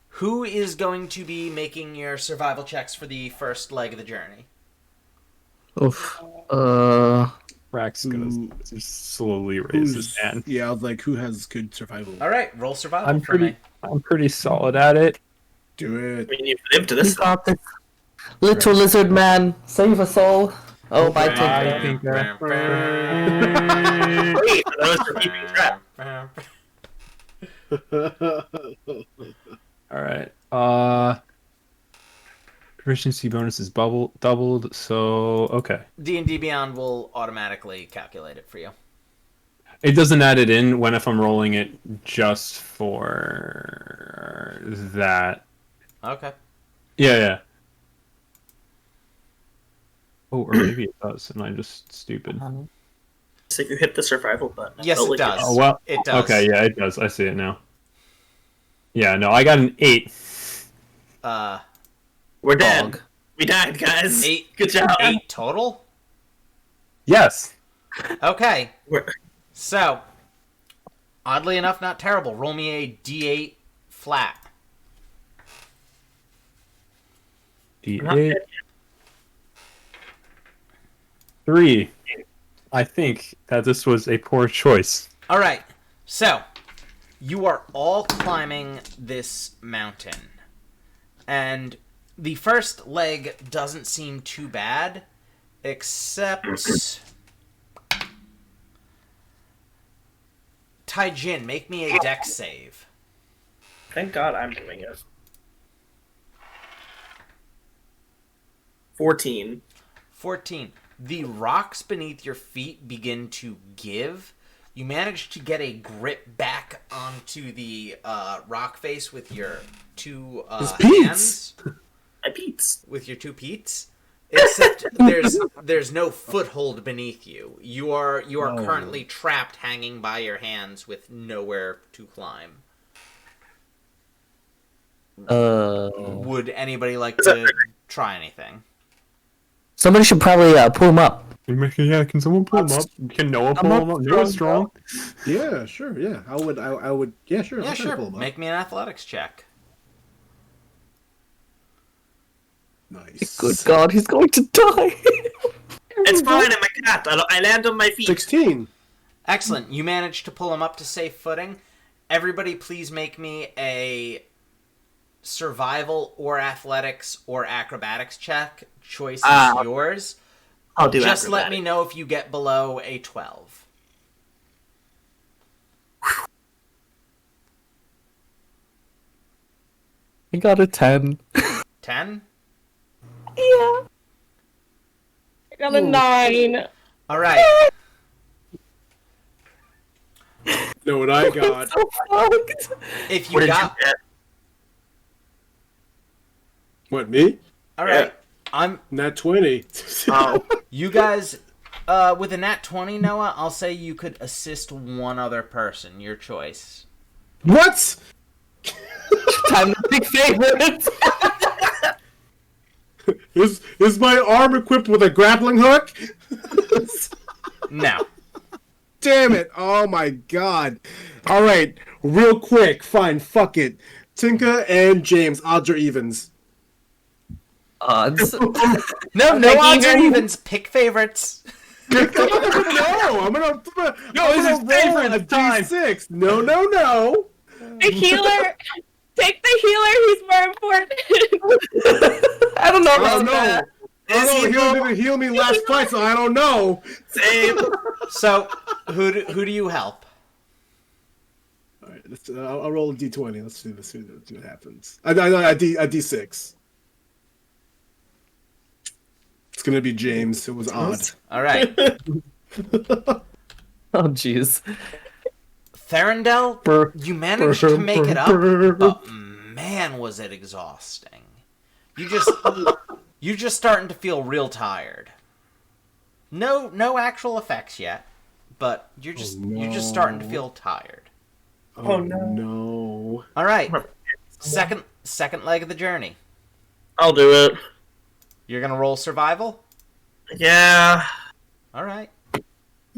S2: Who is going to be making your survival checks for the first leg of the journey?
S7: Oof.
S4: Rack's gonna
S6: Ooh.
S4: just slowly raise his hand.
S6: Yeah, I was like, who has good survival?
S2: All right, roll survival
S4: I'm
S2: for me.
S4: pretty solid at it.
S6: Do
S3: I
S6: it.
S3: mean, you've lived to
S7: You
S3: this.
S7: got this. Little lizard man, save us all. Oh, bye,
S4: I
S7: Tinker.
S4: think
S3: Great, for those for keeping track.
S4: All right. Proficiency bonus is doubled. So okay.
S2: D&D Beyond will automatically calculate it for you.
S4: It doesn't add it in when if I'm rolling it just for that.
S2: Okay.
S4: Yeah. Oh, or maybe it does, and I'm just stupid.
S3: So if you hit the survival button.
S2: Yes,
S3: felt
S2: it
S3: like
S2: does.
S4: Oh well.
S2: It does.
S4: Okay, yeah, it does. I see it now. Yeah, no, I got an 8.
S3: We're dead.
S7: Dog.
S3: We died, guys.
S2: 8.
S3: Good job.
S2: 8 total?
S4: Yes.
S2: Okay.
S3: We're-
S2: So, oddly enough, not terrible. Roll me a D8 flat.
S4: D8. 3. I think that this was a poor choice.
S2: All right, so you are all climbing this mountain, and the first leg doesn't seem too bad, except Taijin, make me a dex save.
S3: Thank God I'm doing it. 14.
S2: 14. The rocks beneath your feet begin to give. You manage to get a grip back onto the rock face with your two hands.
S3: My peeps.
S2: With your two peats. Except there's no foothold beneath you. You are currently trapped, hanging by your hands with nowhere to climb. Would anybody like to try anything?
S7: Somebody should probably pull him up.
S4: Yeah, can someone pull him up? Can Noah pull him up? Noah's strong.
S6: Yeah, sure. Yeah, I would. Yeah, sure.
S2: Yeah,
S6: I'll try to
S2: sure.
S6: pull him up.
S2: Make me an athletics check.
S6: Nice.
S7: Good God, he's going to die.
S3: It's fine, I'm a cat. I land on my feet.
S6: 16.
S2: Excellent. You managed to pull him up to safe footing. Everybody, please make me a survival or athletics or acrobatics check. Choice is yours.
S3: I'll do
S2: Just let
S3: acrobatics.
S2: me know if you get below a 12.
S7: He got a 10.
S2: 10?
S5: Yeah. I got a 9.
S2: All right.
S6: Know what I got?
S7: So fucked.
S2: If
S3: What
S2: you
S3: did
S2: got...
S3: you get?
S6: What, me?
S2: All right. I'm...
S6: Nat 20.
S3: Oh.
S2: You guys... with a nat 20, Noah, I'll say you could assist one other person. Your choice.
S6: What?
S7: Time to pick favorites.
S6: Is my arm equipped with a grappling hook?
S2: No.
S6: Damn it. Oh my god. Alright, real quick. Fine, fuck it. Tinka and James, odds or evens?
S7: Odds.
S2: No odds or evens. Pick favorites.
S6: No, I'm gonna
S4: this is favorite
S6: roll a
S4: this time.
S6: D6. No.
S5: The healer. Take the healer. He's more important.
S7: I don't know
S6: I
S7: about
S6: don't know.
S7: that.
S6: The healer didn't heal me last fight, so I don't know.
S3: Same.
S2: So, who do you help?
S6: Alright, I'll roll a D20. Let's see what happens. A D6. It's gonna be James. It was odd.
S2: All right.
S7: Oh, jeez.
S2: Therendel, you managed to make it up, but man, was it exhausting. You're just starting to feel real tired. No actual effects yet, but you're just starting to feel tired.
S6: Oh no.
S2: All right. Second leg of the journey.
S3: I'll do it.
S2: You're going to roll survival?
S3: Yeah.
S2: All right.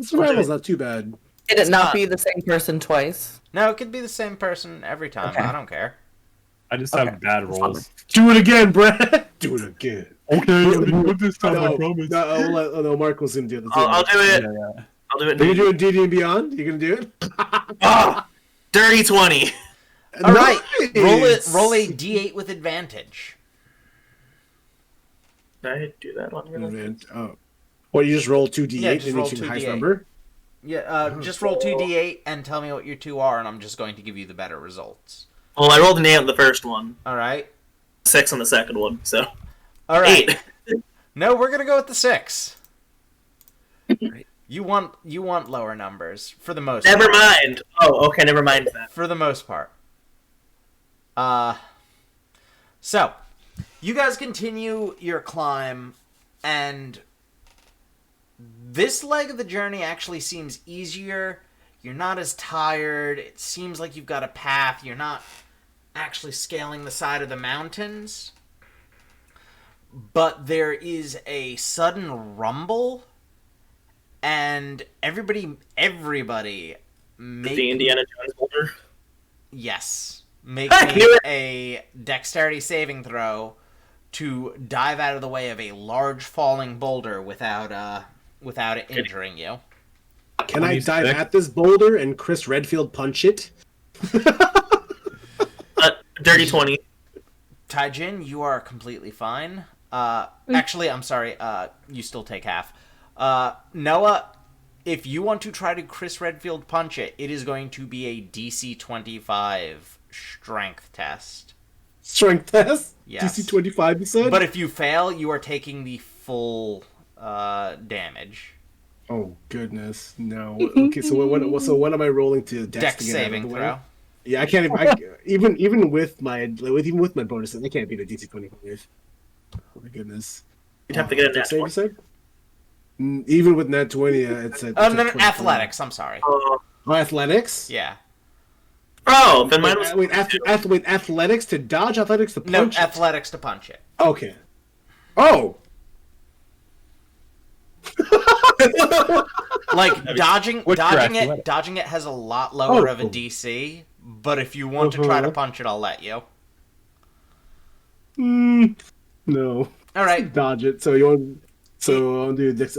S6: Survival's not too bad.
S7: Did it not be the same person twice?
S2: No, it could be the same person every time.
S7: Okay.
S2: I don't care.
S4: I just have bad rolls.
S6: Do it again, Brad. Do it again.
S4: Okay, but this time I promise.
S6: No, Mark was gonna do it.
S3: I'll do it.
S4: Yeah.
S3: I'll do it.
S6: Are you doing D&D and Beyond? You gonna do it?
S3: Ah, dirty 20.
S2: All right.
S6: Nice.
S2: Roll a d8 with advantage.
S3: Did I do that on here?
S6: Oh. What, you just roll 2d8
S2: Yeah, just
S6: and
S2: roll
S6: each
S2: 2d8.
S6: highest number?
S2: Yeah, just roll 2d8 and tell me what your two are, and I'm just going to give you the better results.
S3: Well, I rolled an 8 on the first one,
S2: All right.
S3: 6 on the second one, so
S2: All right.
S3: 8.
S2: No, we're gonna go with the 6. You want lower numbers for the most.
S3: Never
S2: part.
S3: mind. Oh, okay, never mind that.
S2: For the most part. So, you guys continue your climb, and this leg of the journey actually seems easier. You're not as tired. It seems like you've got a path. You're not actually scaling the side of the mountains. But there is a sudden rumble, and everybody make
S3: The Indiana Jones boulder.
S2: Yes. Make
S3: I
S2: me
S3: knew it.
S2: a dexterity saving throw to dive out of the way of a large falling boulder without without it injuring you.
S6: Can I
S4: 26.
S6: dive at this boulder and Chris Redfield punch it?
S3: Dirty 20.
S2: Taijin, you are completely fine. Actually, I'm sorry. You still take half. Noah, if you want to try to Chris Redfield punch it, it is going to be a DC 25 strength test.
S6: Strength test?
S2: Yes.
S6: DC 25, you said?
S2: But if you fail, you are taking the full damage.
S6: Oh, goodness. No. Okay, so what am I rolling to
S2: Dex
S6: to get out of
S2: saving
S6: the way?
S2: throw.
S6: Yeah, I can't even with my bonuses, I can't beat a DC 25. Oh my goodness.
S3: You'd have to get a
S6: Dex
S3: nat
S6: save, you said? Even with nat 20, it's a.
S2: No,
S6: it's a 24.
S2: athletics. I'm sorry.
S3: Oh,
S6: Athletics?
S2: Yeah.
S3: bro, then mine was.
S6: Wait, athletics to dodge, athletics to
S2: No,
S6: punch? it?
S2: athletics to punch it.
S6: Okay. Oh!
S2: Like dodging
S4: What's your
S2: it
S4: athletic?
S2: dodging it has a lot lower
S6: Oh.
S2: of a DC, but if you want to try to punch it, I'll let you.
S6: No.
S2: All right.
S6: Dodge it. So you want. So I'll do this.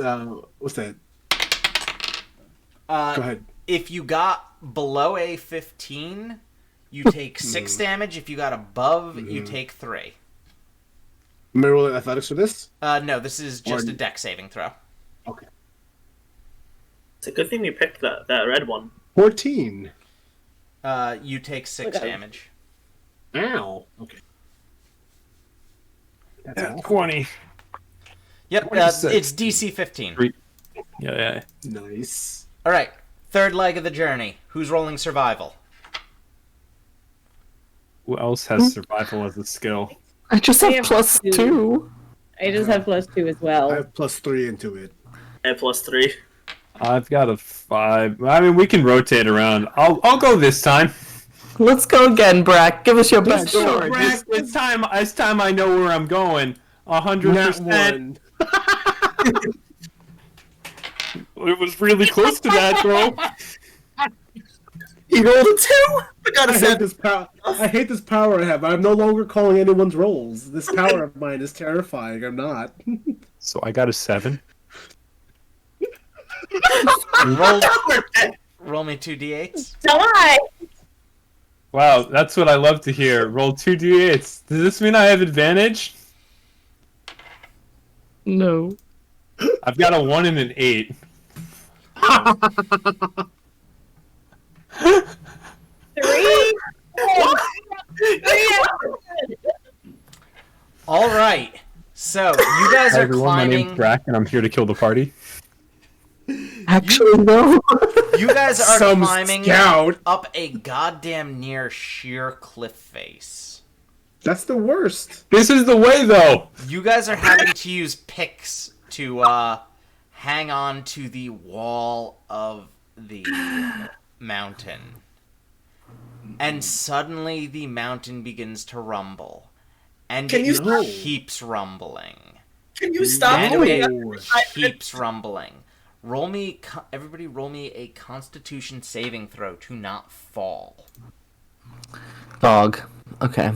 S6: What's that? Go ahead.
S2: If you got below a 15, you take 6 damage. If you got above, you take 3.
S6: Am I rolling athletics for this?
S2: No, this is just
S6: Or-
S2: a dex saving throw.
S6: Okay.
S3: It's a good thing you picked that red one.
S6: 14.
S2: You take 6
S5: Okay.
S2: damage.
S6: Ow. Okay. That's awful.
S4: 20.
S2: Yep,
S4: 26.
S2: it's DC 15.
S4: Yeah.
S6: Nice.
S2: All right, third leg of the journey. Who's rolling survival?
S4: Who else has survival as a skill?
S7: I just
S5: I
S7: have
S5: have
S7: plus
S5: two.
S7: 2.
S5: I just have +2 as well.
S6: I have +3 into it.
S3: I have +3.
S4: I've got a 5. I mean, we can rotate around. I'll go this time.
S7: Let's go again, Brack. Give us your
S6: Let's
S7: best
S6: go,
S7: shot.
S6: Brack.
S4: It's time I know where I'm going. 100%.
S6: Nat 1.
S4: It was really close to that, bro.
S3: You rolled a 2? I got a
S6: I hate
S3: 7.
S6: this power. I hate this power I have. I'm no longer calling anyone's rolls. This power of mine is terrifying. I'm not.
S4: So I got a 7.
S2: Roll me 2d8s.
S5: Die!
S4: Wow, that's what I love to hear. Roll 2d8s. Does this mean I have advantage?
S7: No.
S4: I've got a 1 and an 8.
S5: 3.
S2: All right. So you guys
S4: Hi
S2: are
S4: everyone, my name's
S2: climbing.
S4: Brack, and I'm here to kill the party.
S7: Actually, no.
S2: You guys are
S6: Some
S2: climbing
S6: scout.
S2: up a goddamn near sheer cliff face.
S6: That's the worst.
S4: This is the way, though!
S2: You guys are having to use picks to hang on to the wall of the mountain. And suddenly the mountain begins to rumble. And
S3: Can you
S2: it
S3: stop?
S2: keeps rumbling.
S3: Can you stop
S2: And
S3: doing
S2: it
S3: that?
S2: keeps rumbling. Everybody roll me a Constitution saving throw to not fall.
S7: Dog. Okay.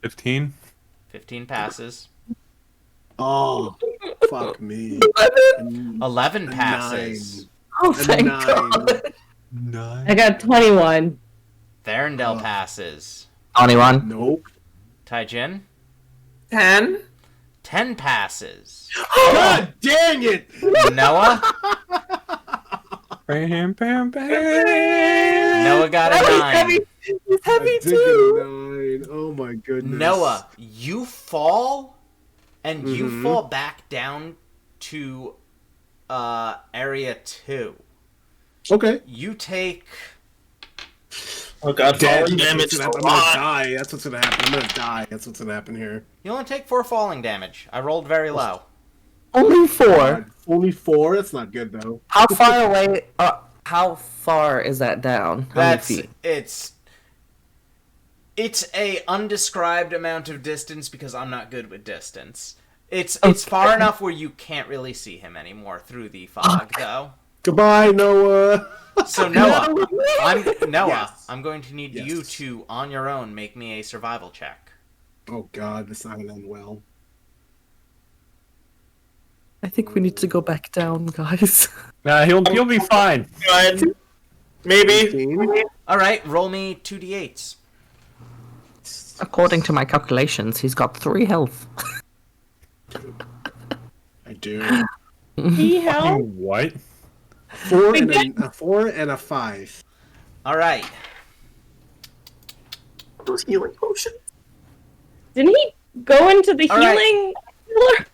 S4: 15?
S2: 15 passes.
S6: Oh, fuck me.
S2: 11 passes.
S7: Oh,
S6: A
S7: thank
S6: 9.
S7: God.
S4: 9.
S5: I got 21.
S2: Therendel passes.
S7: 21.
S6: Nope.
S2: Taijin?
S3: 10?
S2: 10 passes.
S6: God dang it!
S2: Noah?
S4: Bam, bam, bam.
S2: Noah got a 9.
S7: He's
S6: I
S7: heavy
S6: did get
S7: too.
S6: a 9. Oh my goodness.
S2: Noah, you fall, and you fall back down to area 2.
S6: Okay.
S2: You take...
S3: Oh god,
S6: Dead.
S3: falling damage
S6: I'm
S3: a
S6: gonna
S3: lot.
S6: die. That's what's gonna happen. I'm gonna die. That's what's gonna happen here.
S2: You only take 4 falling damage. I rolled very low.
S7: Only 4.
S6: God, only 4? That's not good though.
S7: How far away? How far is that down? How
S2: That's...
S7: many feet?
S2: It's a undescribed amount of distance because I'm not good with distance. It's far enough where you can't really see him anymore through the fog, though.
S6: Goodbye, Noah.
S2: So Noah,
S6: Yes.
S2: I'm going to need
S6: Yes.
S2: you to, on your own, make me a survival check.
S6: Oh god, this is not gonna end well.
S7: I think we need to go back down, guys.
S4: Nah, he'll be fine.
S3: Go ahead. Maybe.
S6: 15.
S2: All right, roll me 2d8s.
S7: According to my calculations, he's got 3 health.
S6: I do.
S5: See how?
S4: What?
S6: 4 and a 4 and a 5.
S2: All right.
S3: Those healing potions.
S5: Didn't he go into the
S2: All right.
S5: healing? Pillar?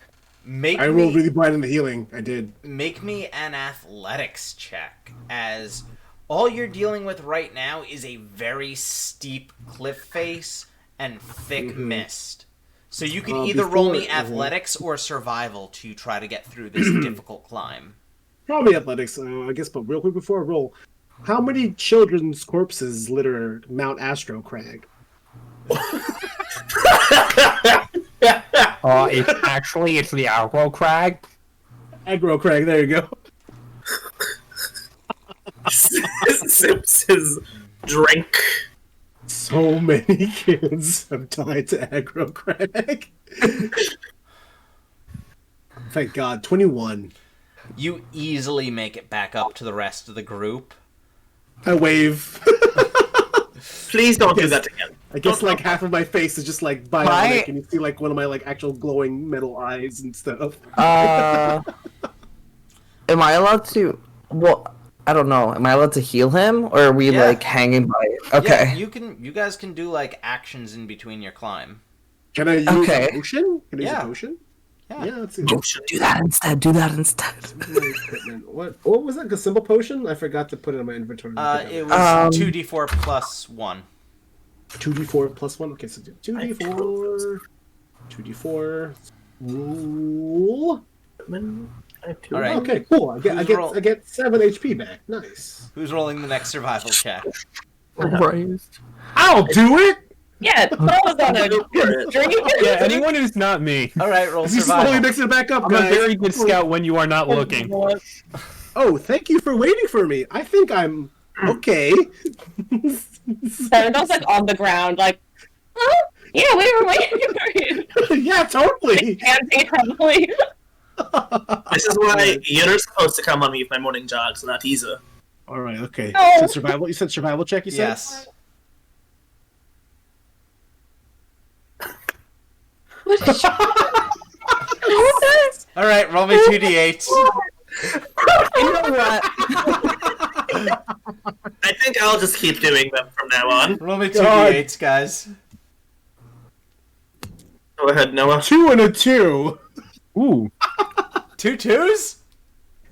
S2: Make
S6: I
S2: me
S6: rolled really bright in the healing. I did.
S2: make me an athletics check, as all you're dealing with right now is a very steep cliff face and thick mist. So you can either roll me athletics or survival to try to get through this difficult climb.
S6: Probably athletics, I guess, but real quick before I roll, how many children's corpses litter Mount Astro Crag?
S4: It's the Aggro Crag.
S6: Aggro Crag, there you go.
S3: Sips his drink.
S6: So many kids have died to Aggro Crag. Thank God, 21.
S2: You easily make it back up to the rest of the group.
S6: I wave.
S3: Please don't do that again.
S6: I guess like half of my face is just like bionic, and you see like one of my like actual glowing metal eyes and stuff.
S7: Am I allowed to? Well, I don't know. Am I allowed to heal him, or are we
S2: Yeah.
S7: like hanging by it? Okay.
S2: Yeah, you guys can do like actions in between your climb.
S6: Can I use
S7: Okay.
S6: a potion? Can I use
S2: Yeah.
S6: a potion?
S2: Yeah.
S6: Yeah, let's see.
S7: Do that instead. Do that instead.
S6: What was that? A symbol potion? I forgot to put it in my inventory.
S2: It was 2d4 plus 1.
S6: 2d4 plus 1. Okay, so 2d4. 2d4. Roll.
S2: All right.
S6: Okay, cool. I
S2: Who's
S6: get 7 HP back. Nice.
S2: Who's rolling the next survival check?
S7: Raised.
S6: I'll do it.
S5: Yeah, that was on a good streak.
S4: Yeah, anyone who's not me.
S2: All right, roll
S6: This is slowly
S2: survival.
S6: mixing it back up,
S4: I'm
S6: guys.
S4: a very good scout when you are not looking.
S6: Oh, thank you for waiting for me. I think I'm okay.
S5: Sarah's like on the ground, like, oh, yeah, we were waiting for you.
S6: Yeah, totally.
S5: Panting heavily.
S3: This is why you're supposed to come on me with my morning jogs, not Isa.
S6: All right, okay.
S5: No.
S6: You said survival. You said survival check. You said
S2: Yes.
S5: What is she?
S2: All right, roll me 2d8s.
S7: You know what?
S3: I think I'll just keep doing them from now on.
S2: Roll me
S6: God.
S2: 2d8s, guys.
S3: Go ahead, Noah.
S6: 2 and a 2.
S4: Ooh.
S2: 2 2s?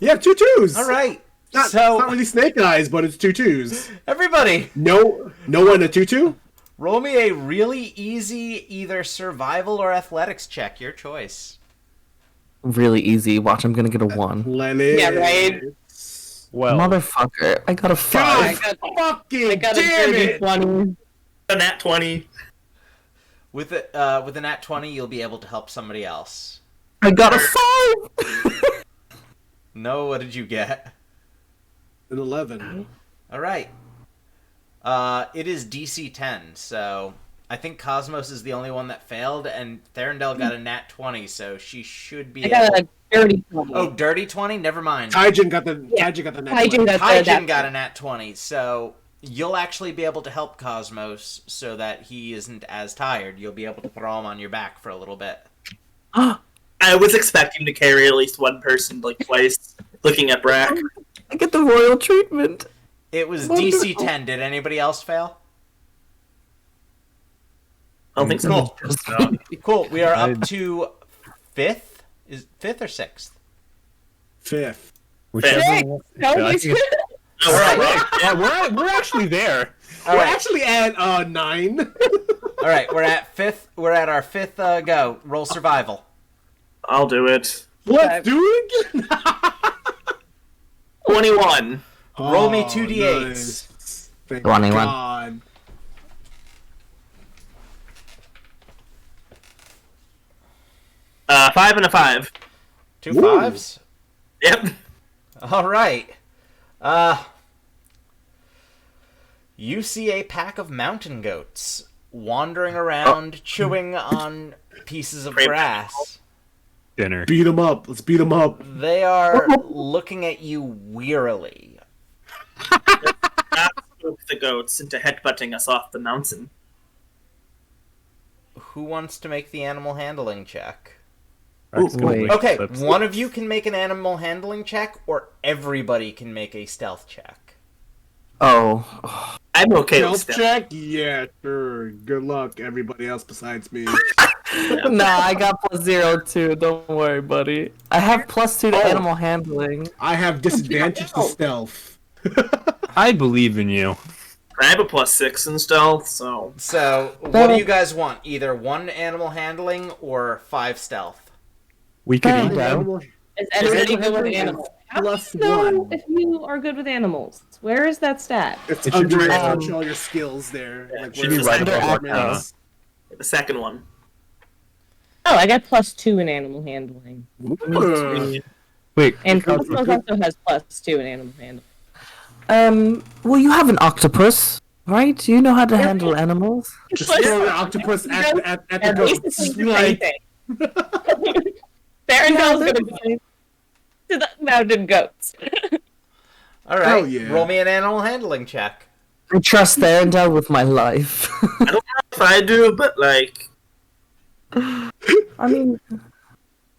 S6: Yeah, 2 2s.
S2: All right.
S6: Not,
S2: So-
S6: not really snake eyes, but it's 2 2s.
S2: Everybody,
S6: No one a 2 2.
S2: roll me a really easy either survival or athletics check. Your choice.
S7: Really easy. Watch, I'm gonna get a 1.
S6: Lenny.
S5: Yeah, right.
S4: Well,
S7: Motherfucker. I got a 5.
S6: God fucking
S5: I got a
S6: damn
S5: dirty
S6: it!
S5: 20.
S3: A nat 20.
S2: With a nat 20, you'll be able to help somebody else.
S7: I got a 5!
S2: No, what did you get?
S6: An 11.
S2: All right. It is DC 10, so I think Cosmos is the only one that failed, and Therendel got a nat 20, so she should be
S5: I got a dirty 20.
S2: Oh, dirty 20? Never mind.
S6: Taijin got the
S5: Yeah.
S6: Taijin got the nat
S5: Taijin
S6: 20.
S5: got the
S2: Hyjin
S5: nat
S2: got a nat 20, so you'll actually be able to help Cosmos so that he isn't as tired. You'll be able to throw him on your back for a little bit.
S3: I was expecting to carry at least one person, like twice, looking at Brack.
S7: I get the royal treatment.
S2: It was
S7: Wonderful.
S2: DC 10. Did anybody else fail?
S3: I don't think so.
S2: Cool. Cool. We are up to 5th? Is 5th or 6th?
S6: 5th.
S4: whichever one.
S5: No,
S4: I
S5: he's
S4: think it's-
S2: All right.
S4: Yeah, we're actually there.
S2: All
S6: We're
S2: right.
S6: actually at 9.
S2: All right. We're at 5th. We're at our 5th go. Roll survival.
S3: I'll do it.
S6: Let's do it again.
S3: 21.
S2: Roll me
S6: Oh,
S2: 2d8s.
S6: nice. Thank
S7: 21.
S6: God.
S3: Five and a 5.
S2: 2 5s.
S3: Yep.
S2: All right. You see a pack of mountain goats wandering around, chewing on pieces of
S3: Great
S2: grass.
S4: dinner.
S6: Beat him up. Let's beat him up.
S2: They are looking at you wearily.
S3: Not spook the goats into headbutting us off the mountain.
S2: Who wants to make the animal handling check?
S4: Rex can
S7: wait.
S4: wait,
S2: Okay,
S4: but-
S2: one of you can make an animal handling check, or everybody can make a stealth check.
S7: Oh.
S3: I'm okay with
S6: Stealth
S3: stealth.
S6: check? Yeah, sure. Good luck, everybody else besides me.
S7: Nah, I got +0 too. Don't worry, buddy. I have +2 to
S6: Oh.
S7: animal handling.
S6: I have disadvantage to stealth.
S4: I believe in you.
S3: I have a +6 in stealth, so
S2: So, what do you guys want? Either 1 animal handling or 5 stealth?
S4: We could
S7: Yeah.
S4: eat them.
S6: Animal-
S5: Is anybody good with
S6: Animal
S5: animals? How do
S6: plus
S5: you know
S6: one.
S5: if you are good with animals? Where is that stat?
S6: It's
S4: It should be
S6: under
S7: right-
S6: all your skills there.
S3: Yeah,
S6: Like,
S3: it should
S6: where's
S3: be
S6: the
S3: right
S6: second
S7: above
S6: one?
S7: Arcana.
S3: the second one.
S5: Oh, I got +2 in animal handling.
S6: Ooh.
S4: Wait,
S5: And
S6: Because
S5: Cosmos also has +2 in animal handling.
S7: Well, you have an octopus, right? You know how to handle animals.
S6: Just throw the octopus at the
S5: At least
S6: goats.
S5: it's the same
S6: Like,
S5: thing. Farendale's gonna be to the mountain goats.
S2: Alright,
S6: Hell yeah.
S2: roll me an animal handling check.
S7: I trust Therendel with my life.
S3: I don't know if I do, but like,
S7: I mean,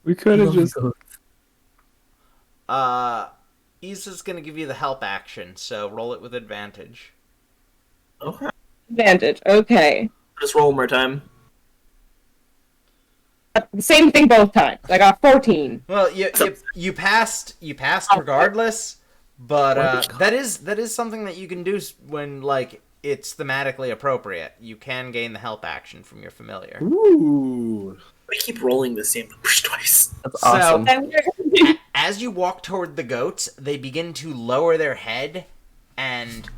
S4: we could have just.
S2: Isa's gonna give you the help action, so roll it with advantage.
S3: okay,
S5: Advantage. Okay.
S3: just roll one more time.
S5: Same thing both times. I got 14.
S2: Well, you passed regardless, but that is something that you can do when like it's thematically appropriate. You can gain the help action from your familiar.
S6: Ooh.
S3: We keep rolling the same numbers twice.
S7: that's
S2: So-
S7: awesome.
S2: As you walk toward the goats, they begin to lower their head and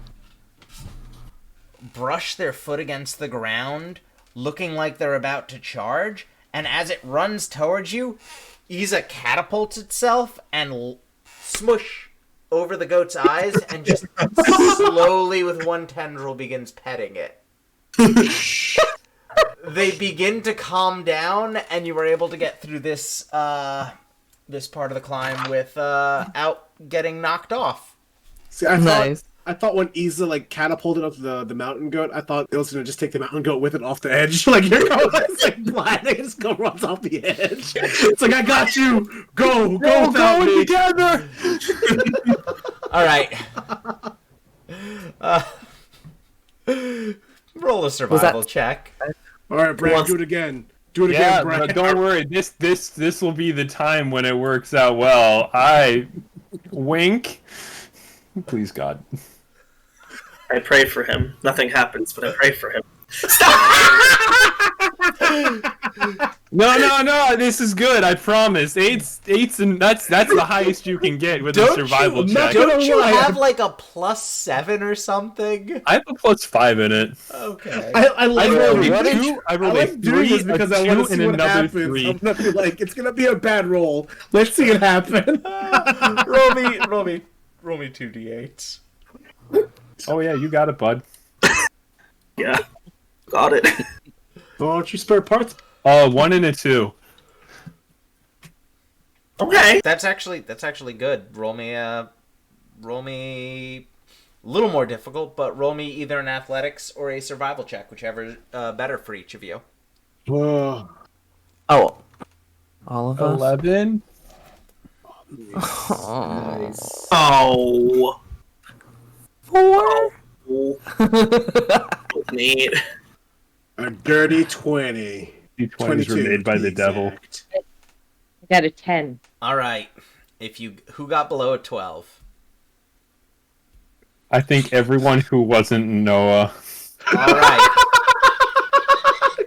S2: brush their foot against the ground, looking like they're about to charge. And as it runs towards you, Isa catapults itself and smush over the goat's eyes and just slowly with one tendril begins petting it. They begin to calm down, and you are able to get through this this part of the climb without getting knocked off.
S6: See, I
S7: Nice.
S6: thought when Isa like catapulted up the mountain goat, I thought it was gonna just take the mountain goat with it off the edge. Like here goes, it's like blind, it just go runs off the edge. It's like I got you. Go without me.
S4: together.
S2: All right. Roll a survival check.
S6: All right, Brad,
S3: Once-
S6: do it again. Do it
S4: Yeah,
S6: again, Brad.
S4: but don't worry. This will be the time when it works out well. I wink. Please, God.
S3: I pray for him. Nothing happens, but I pray for him.
S4: No. This is good. I promise. Eight's, and that's the highest you can get with a survival check.
S2: Don't you
S6: lie.
S2: have like a +7 or something?
S4: I have a +5 in it.
S2: Okay.
S6: I
S4: I
S6: like
S4: rolled
S6: it.
S4: a 2. I rolled a
S6: like doing
S4: 3,
S6: this because
S4: a
S6: I
S4: 2,
S6: want to
S4: and
S6: see what
S4: another
S6: happens.
S4: 3.
S6: I'm gonna be like, it's gonna be a bad roll. Let's see it happen.
S2: roll me 2d8s.
S4: Oh yeah, you got it, bud.
S3: Yeah, got it.
S6: Don't you spare parts?
S4: 1 and a 2.
S3: Okay.
S2: That's actually good. Roll me a little more difficult, but roll me either an athletics or a survival check, whichever is better for each of you.
S6: Oh,
S7: Oh, all of us.
S4: 11.
S6: nice.
S3: Oh.
S7: 4.
S3: Neat.
S6: A dirty 20.
S4: D20s were
S6: 22
S4: made by
S6: to
S4: the
S6: be
S4: devil.
S6: exact.
S5: I got a 10.
S2: All right. Who got below a 12?
S4: I think everyone who wasn't Noah.
S2: All right.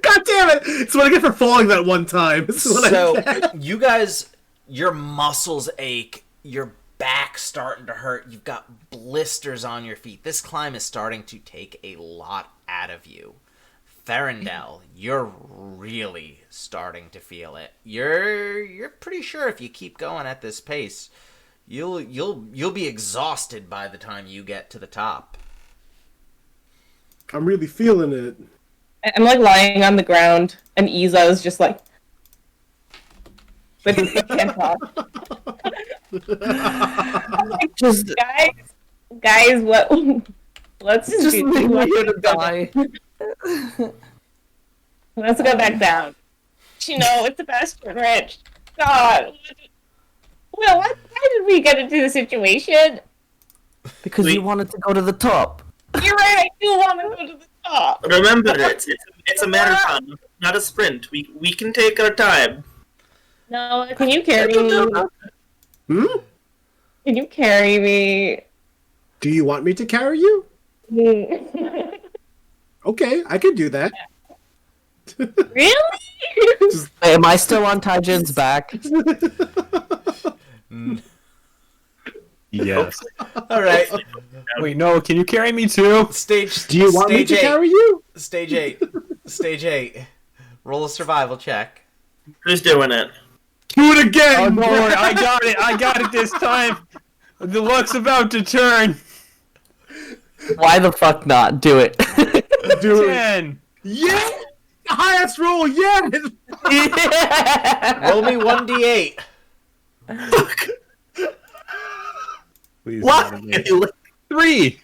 S6: God damn it! It's what I get for falling that one time. This is what I
S2: So
S6: get.
S2: you guys, your muscles ache, your back's starting to hurt, you've got blisters on your feet. This climb is starting to take a lot out of you. Therendel, you're really starting to feel it. You're pretty sure if you keep going at this pace, you'll be exhausted by the time you get to the top.
S6: I'm really feeling it.
S5: I'm like lying on the ground, and Isa is just like but he can't talk.
S7: Just
S5: Guys, what? Let's just
S7: leave me here to die.
S5: Let's go back down. You know, it's the best for Rich. God. Well, why did we get into the situation?
S7: Because
S3: We-
S7: you wanted to go to the top.
S5: You're right, I do want to go to the top.
S3: Remember, it's a marathon, not a sprint. We can take our time.
S5: No, can you carry me?
S6: Hmm?
S5: Can you carry me?
S6: Do you want me to carry you? Okay, I can do that.
S5: Really?
S7: Hey, am I still on Taijin's back?
S4: Yes.
S2: All right.
S4: Wait, no. Can you carry me too?
S2: Stage.
S6: Do you want me
S2: stage
S6: to
S2: eight.
S6: carry you?
S2: Stage 8. Stage 8. Roll a survival check.
S3: Who's doing it?
S6: Do it again!
S4: Oh, don't worry. I got it. I got it this time. The luck's about to turn.
S7: Why the fuck not? Do it.
S6: Do it.
S4: 10.
S6: Yeah! Highest roll yet!
S2: Roll me 1d8.
S4: Please.
S3: What?
S4: not again. 3.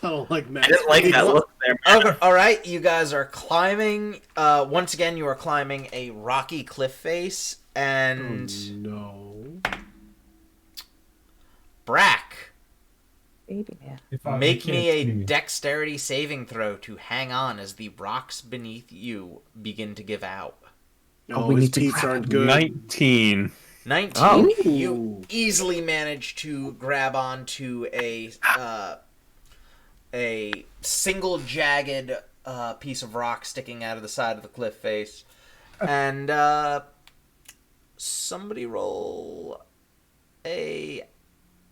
S6: I don't like Matt.
S3: I didn't like that look there.
S2: Okay, all right, you guys are climbing. Once again, you are climbing a rocky cliff face, and
S6: No.
S2: Brack,
S4: If
S2: make me a dexterity saving throw to hang on as the rocks beneath you begin to give out.
S6: No,
S7: we
S6: his
S7: need to
S6: teeth
S7: grab
S6: aren't good.
S4: 19.
S2: 19.
S7: Oh.
S2: You easily manage to grab onto a single jagged piece of rock sticking out of the side of the cliff face, and somebody roll a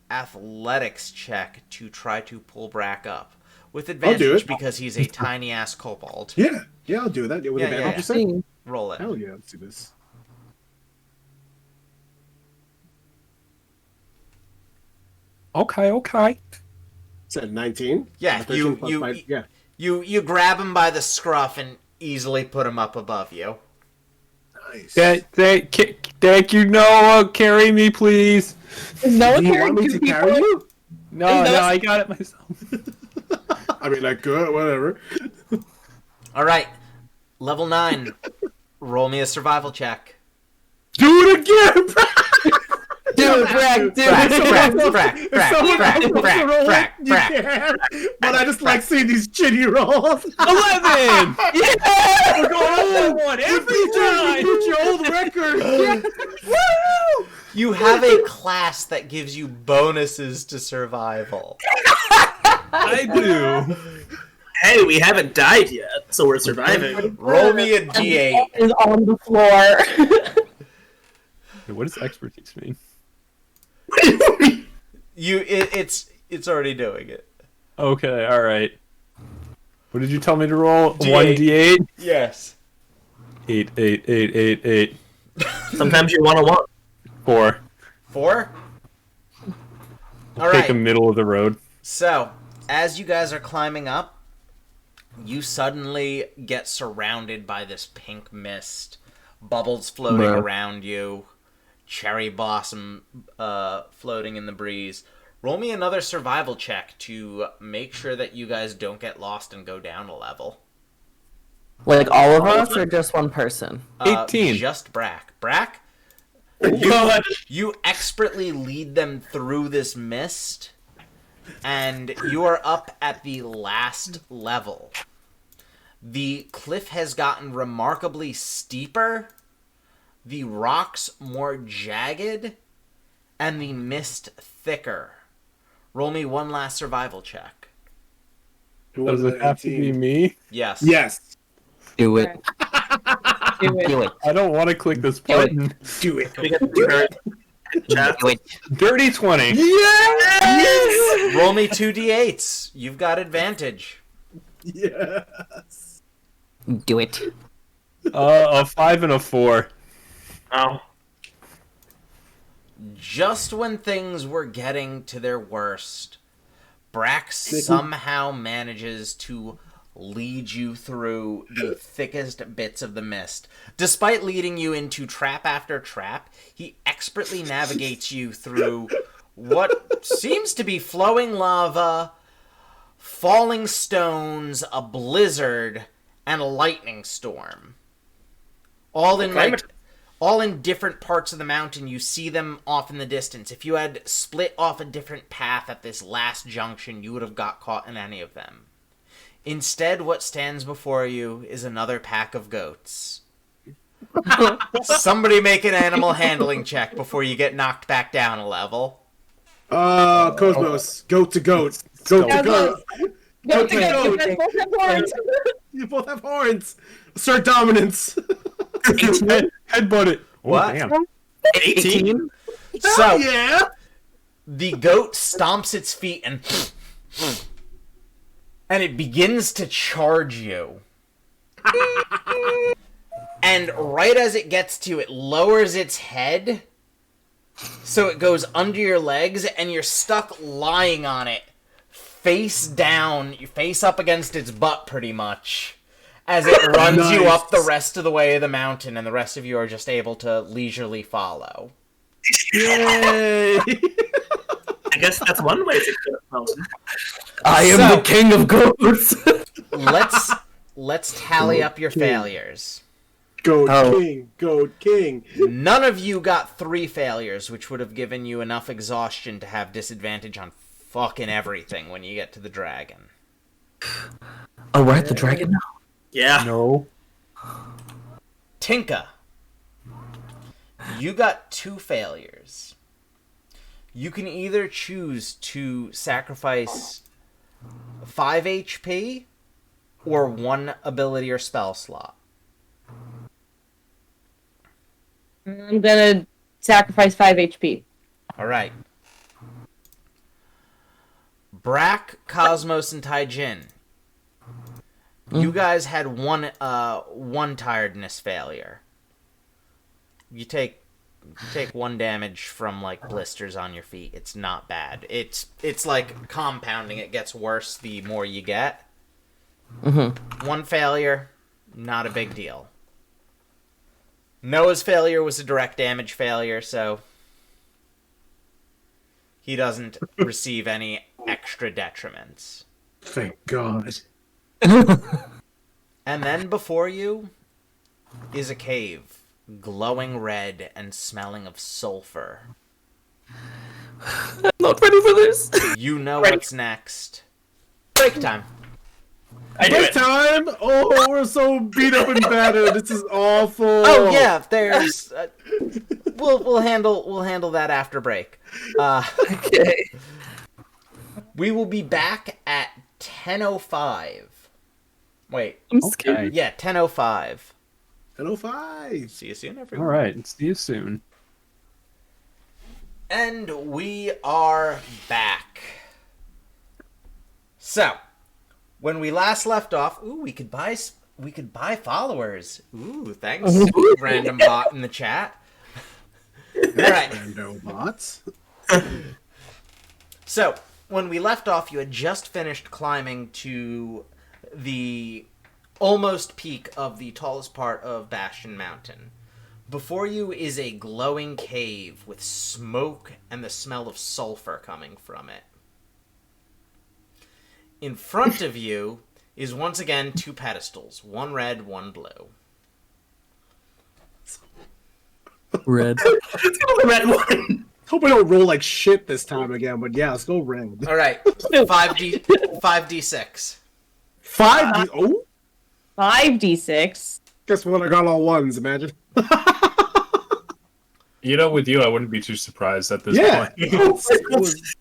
S2: athletics check to try to pull Brack up with
S6: do
S2: advantage
S6: it.
S2: because he's a tiny ass kobold.
S6: Yeah, I'll do that. With
S2: Yeah,
S6: advantage,
S2: yeah.
S6: you said?
S2: Roll it.
S6: Hell yeah, let's do this.
S4: Okay.
S6: Said 19.
S2: Yeah,
S6: 13 plus five- yeah.
S2: You grab him by the scruff and easily put him up above you.
S6: Nice.
S4: Thank you, Noah. Carry me, please.
S5: Is no one
S6: Do you
S5: carrying
S6: want me
S5: two
S6: to
S5: people?
S6: carry you?
S4: No,
S5: Is those-
S4: I got it myself.
S6: I mean, I could, whatever.
S2: All right, level 9. Roll me a survival check.
S6: Do it again!
S7: Do it, Brack. Do
S2: Brack,
S7: it.
S2: Brack.
S6: You can. But I just like seeing these shitty rolls.
S4: 11.
S6: We're going over one every time. You beat your old record. Woo!
S2: You have a class that gives you bonuses to survival.
S4: I do.
S3: Hey, we haven't died yet, so we're surviving.
S2: Roll me a d8.
S5: Is on the floor.
S4: What does expertise mean?
S2: It's already doing it.
S4: Okay, all right. What did you tell me to roll?
S2: D8.
S4: 1d8.
S2: Yes.
S4: 8, 8, 8, 8, 8.
S3: Sometimes you want to walk.
S4: 4.
S2: 4. All
S4: Take a
S2: right.
S4: middle of the road.
S2: So, as you guys are climbing up, you suddenly get surrounded by this pink mist, bubbles floating
S7: Bruh.
S2: around you, cherry blossom floating in the breeze. Roll me another survival check to make sure that you guys don't get lost and go down a level.
S7: Like all of us, or just one person?
S4: 18.
S2: Just Brack. Brack, you expertly lead them through this mist, and you are up at the last level. The cliff has gotten remarkably steeper, the rocks more jagged, and the mist thicker. Roll me one last survival check.
S4: Does it have to be me?
S2: Yes.
S6: Yes.
S7: Do it.
S5: Do it.
S7: Do it.
S4: I don't want to click this
S7: Do it.
S4: button.
S6: Do it.
S3: We got to do it. Chat.
S7: Do it.
S4: Dirty 20.
S6: Yes!
S2: Roll me 2d8s. You've got advantage.
S6: Yes.
S7: Do it.
S4: A 5 and a 4.
S3: Oh.
S2: Just when things were getting to their worst, Brack somehow manages to lead you through the thickest bits of the mist. Despite leading you into trap after trap, he expertly navigates you through what seems to be flowing lava, falling stones, a blizzard, and a lightning storm. All in different parts of the mountain. You see them off in the distance. If you had split off a different path at this last junction, you would have got caught in any of them. Instead, what stands before you is another pack of goats. Somebody make an animal handling check before you get knocked back down a level.
S6: Cosmos, goat to goat. Goat to goat.
S5: Go to go. You guys both have horns.
S6: You both have horns. Assert dominance.
S4: Headbutt it. Oh,
S2: What?
S4: damn.
S3: 18?
S2: So,
S6: Yeah.
S2: the goat stomps its feet and it begins to charge you. And right as it gets to you, it lowers its head so it goes under your legs and you're stuck lying on it, face down, face up against its butt pretty much, as it runs you up the rest of the way of the mountain, and the rest of you are just able to leisurely follow.
S6: Yay.
S3: I guess that's one way to get a mountain.
S7: I am
S2: So-
S7: the king of goats.
S2: Let's tally up your failures.
S6: Goat
S7: Oh.
S6: king. Goat king.
S2: None of you got 3 failures, which would have given you enough exhaustion to have disadvantage on fucking everything when you get to the dragon.
S7: Oh, we're at the dragon now.
S3: Yeah.
S4: No.
S2: Tinka, you got 2 failures. You can either choose to sacrifice 5 HP or 1 ability or spell slot.
S5: I'm gonna sacrifice 5 HP.
S2: Alright. Brack, Cosmos, and Taijin. You guys had one tiredness failure. You take 1 damage from like blisters on your feet. It's not bad. It's like compounding. It gets worse the more you get. 1 failure, not a big deal. Noah's failure was a direct damage failure, so he doesn't receive any extra detriments.
S6: Thank God.
S2: And then before you is a cave, glowing red and smelling of sulfur.
S7: I'm not ready for this.
S2: You know what's next. Break time.
S3: I do
S6: This
S3: it.
S6: time? Oh, we're so beat up and battered. This is awful.
S2: Oh yeah, there's. We'll handle that after break.
S7: Okay.
S2: We will be back at 10:05. Wait,
S7: I'm scared.
S2: yeah, 10:05.
S6: 10:05.
S2: See you soon,
S4: All
S2: everyone.
S4: right. See you soon.
S2: And we are back. So, when we last left off, we could buy followers. Ooh, thanks, random bot in the chat. All right.
S6: Rando bots.
S2: So, when we left off, you had just finished climbing to the almost peak of the tallest part of Bastion Mountain. Before you is a glowing cave with smoke and the smell of sulfur coming from it. In front of you is once again 2 pedestals, 1 red, 1 blue.
S7: Red.
S3: Let's go with the red one.
S6: Hope I don't roll like shit this time again, but yeah, let's go red.
S2: All right, 5d6.
S6: 5D. Oh,
S5: 5d6.
S6: guess what? I got all 1s. Imagine.
S4: You know, with you, I wouldn't be too surprised at this
S6: Yeah.
S4: point.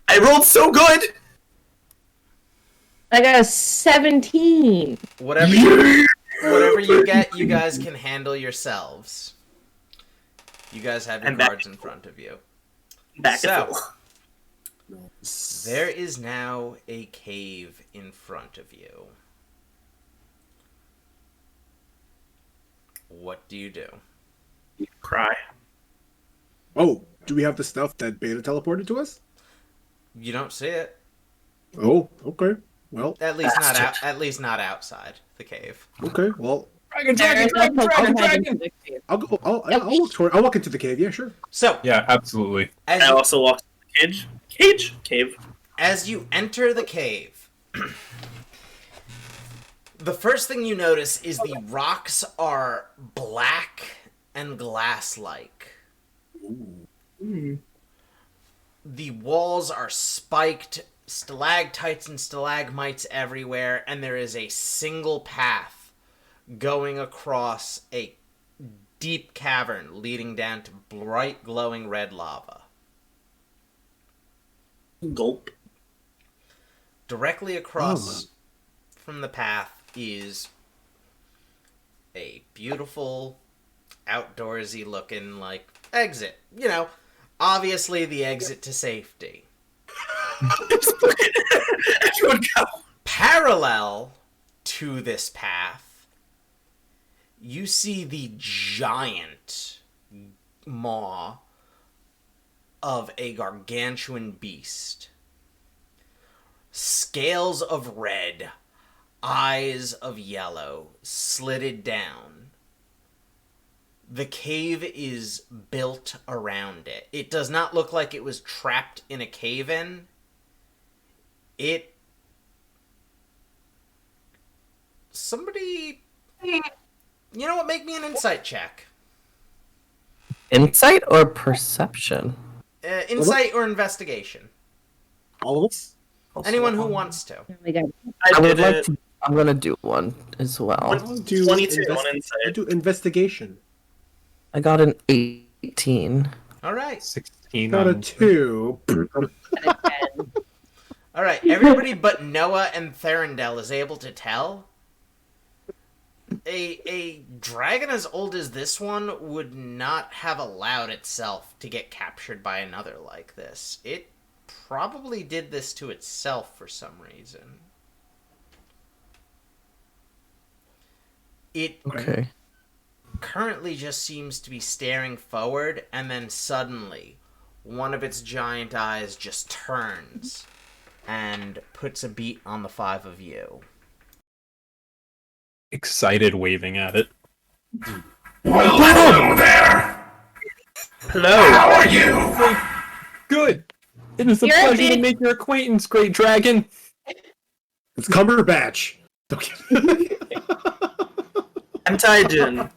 S3: I rolled so good.
S5: I got a 17.
S2: Whatever you get, you guys can handle yourselves. You guys have your
S3: And back-
S2: cards in front of you.
S3: Back
S2: So-
S3: at full.
S2: There is now a cave in front of you. What do you do?
S3: Cry.
S6: Oh, do we have the stuff that Beta teleported to us?
S2: You don't see it.
S6: Oh, okay. Well,
S2: At least not
S3: Bastard.
S2: at least not outside the cave.
S6: okay. Well,
S4: Dragon.
S6: I'll go. I'll walk into the cave. Yeah, sure.
S2: So,
S4: Yeah, absolutely.
S2: as
S3: I
S2: you,
S3: also walked to the cave.
S2: as you enter the cave, the first thing you notice is the rocks are black and glass-like. The walls are spiked, stalactites and stalagmites everywhere, and there is a single path going across a deep cavern leading down to bright glowing red lava.
S3: Gulp.
S2: Directly across from the path is a beautiful, outdoorsy looking, like, exit. You know, obviously the exit to safety.
S3: Everyone go.
S2: Parallel to this path, you see the giant maw of a gargantuan beast. Scales of red, eyes of yellow, slitted down. The cave is built around it. It does not look like it was trapped in a cave-in. Somebody... You know what? Make me an insight check.
S7: Insight or perception?
S2: Insight or investigation.
S6: All of us.
S2: Anyone who wants to.
S7: I would
S3: did
S7: like
S3: it.
S7: to. I'm gonna do one as well.
S6: I'll do
S3: 22 on
S6: I'll
S3: insight.
S6: do investigation.
S7: I got an 18.
S2: All right.
S4: 16
S6: Got a
S4: on
S6: 2.
S2: All right. Everybody but Noah and Therendel is able to tell. A dragon as old as this one would not have allowed itself to get captured by another like this. It probably did this to itself for some reason. It
S7: Okay.
S2: currently just seems to be staring forward, and then suddenly one of its giant eyes just turns and puts a beat on the five of you.
S4: excited waving at it.
S8: Well, hello there.
S3: Hello.
S8: How are you?
S4: Good. It is a
S5: You're
S4: pleasure to
S5: big-
S4: make your acquaintance, great dragon.
S6: It's Cumberbatch.
S3: And Taijin.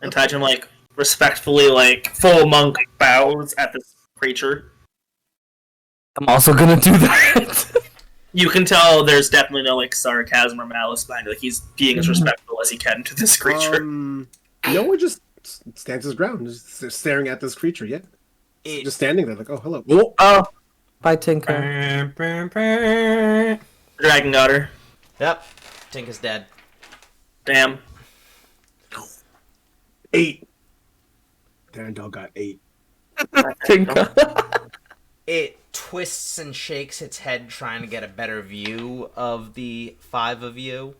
S3: And Taijin, like, respectfully, like, full monk bows at this creature.
S7: I'm also gonna do that.
S3: You can tell there's definitely no, like, sarcasm or malice behind it. Like, he's being as respectful as he can to this creature.
S6: Noah just stands his ground, just staring at this creature. Yeah,
S2: It,
S6: just standing there, like, oh, hello. Oh,
S7: Oh, bye, Tinker.
S3: Dragon got her.
S2: yep, Tink is dead.
S3: Damn.
S6: 8. Darendel got 8.
S7: Tinker.
S2: It twists and shakes its head trying to get a better view of the five of you.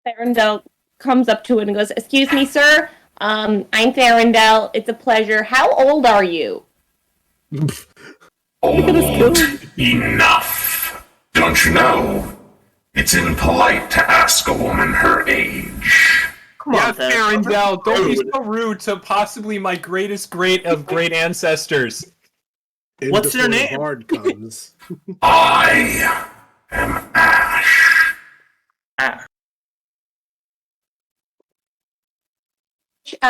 S5: Therendel comes up to it and goes, "Excuse me, sir. I'm Therendel. It's a pleasure. How old are you?"
S8: Old enough. Don't you know? It's impolite to ask a woman her age.
S3: Come
S4: Yeah,
S3: on, Thad.
S4: Farendel, don't be so rude to possibly my greatest great of great ancestors.
S6: And
S3: What's your
S6: before the
S3: name?
S6: Bard comes.
S8: I am Ash.
S3: Ah.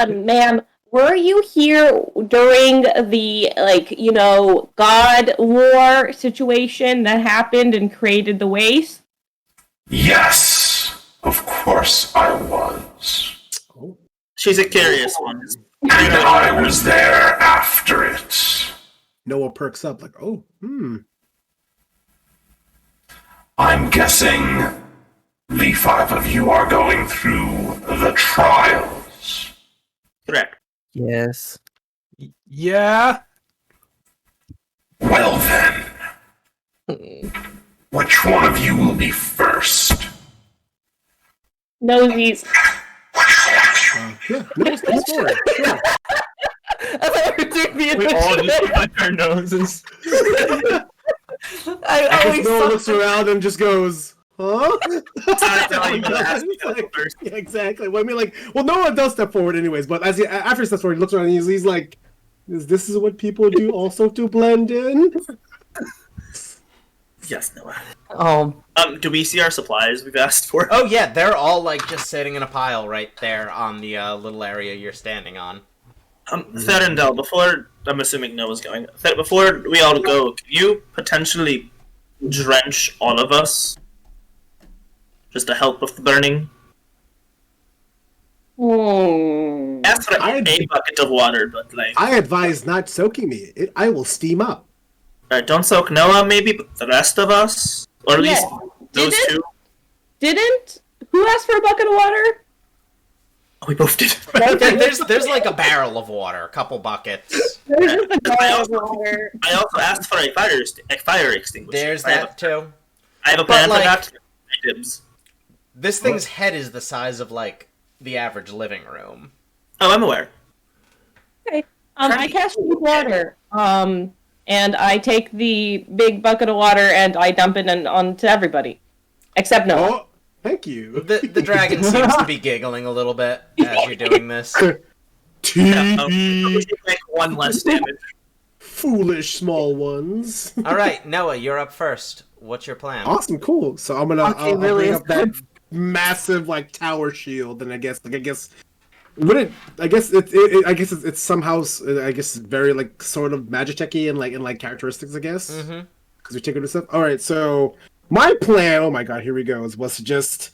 S5: Ma'am, were you here during the, God war situation that happened and created the waste?
S8: Yes, of course I was.
S6: Oh,
S3: She's a curious one.
S8: And I was there after it.
S6: Noah perks up, like, oh,
S8: I'm guessing the five of you are going through the trials.
S3: Correct.
S7: Yes.
S4: Yeah?
S8: Well then, which one of you will be first?
S5: Nosies.
S6: yeah, Noah's the story. Sure.
S7: I thought we were doing the
S4: We all
S7: initiative.
S4: just touch our noses.
S7: I
S6: Because
S7: always
S6: Noah
S7: thought-
S6: looks around and just goes, huh?
S3: telling you to ask me that first.
S6: Yeah, exactly. Well, I mean, like, well, Noah does step forward anyways, but after he steps forward, he looks around and he's like, this is what people do also to blend in?
S3: Yes, Noah.
S7: Oh,
S3: Do we see our supplies we've asked for?
S2: Oh yeah, they're all like just sitting in a pile right there on the little area you're standing on.
S3: Therendel, before I'm assuming Noah's going, before we all go, can you potentially drench all of us? Just to help with the burning? Ask for a bucket of water, but like...
S6: I advise not soaking me. I will steam up.
S3: Alright, don't soak Noah, maybe, but the rest of us? Or at least those
S5: Didn't-
S3: two?
S5: Didn't? Who asked for a bucket of water?
S3: Oh, we both did.
S2: There's like a barrel of water, a couple buckets.
S5: There's just a
S3: I
S5: barrel of
S3: also-
S5: water.
S3: I also asked for a fire extinguisher.
S2: There's
S3: I have
S2: that too.
S3: I have a plan
S2: But,
S3: for
S2: like-
S3: that. Dibs.
S2: This thing's head is the size of like the average living room.
S3: Oh, I'm aware.
S5: Okay. I cast water. And I take the big bucket of water and I dump it onto everybody, except Noah.
S6: Oh, thank you.
S2: The dragon seems to be giggling a little bit as you're doing this.
S3: Yeah, we take like one less damage.
S6: Foolish small ones.
S2: All right, Noah, you're up first. What's your plan?
S6: Awesome, cool. So I'm gonna
S7: Okay,
S6: I'll
S7: really
S6: bring
S7: is
S6: up that massive like tower shield, and I guess it's somehow very like sort of Magitech-y and like characteristics, I guess.
S2: Mm-hmm.
S6: Because we take it to stuff. All right, so my plan. Oh my god, here we go. Was to just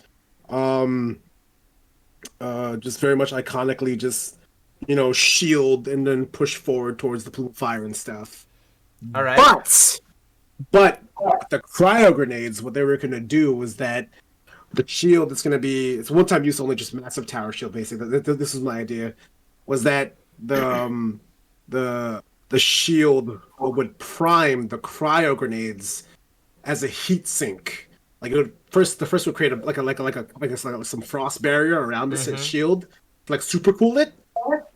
S6: very much iconically just shield and then push forward towards the plume of fire and stuff.
S2: All right.
S6: But the cryo grenades, what they were going to do was that the shield is going to be, it's one time use only, just massive tower shield, basically. This is my idea, was that the shield would prime the cryo grenades as a heat sink. Like the first would create some frost barrier around the shield, like super cool it.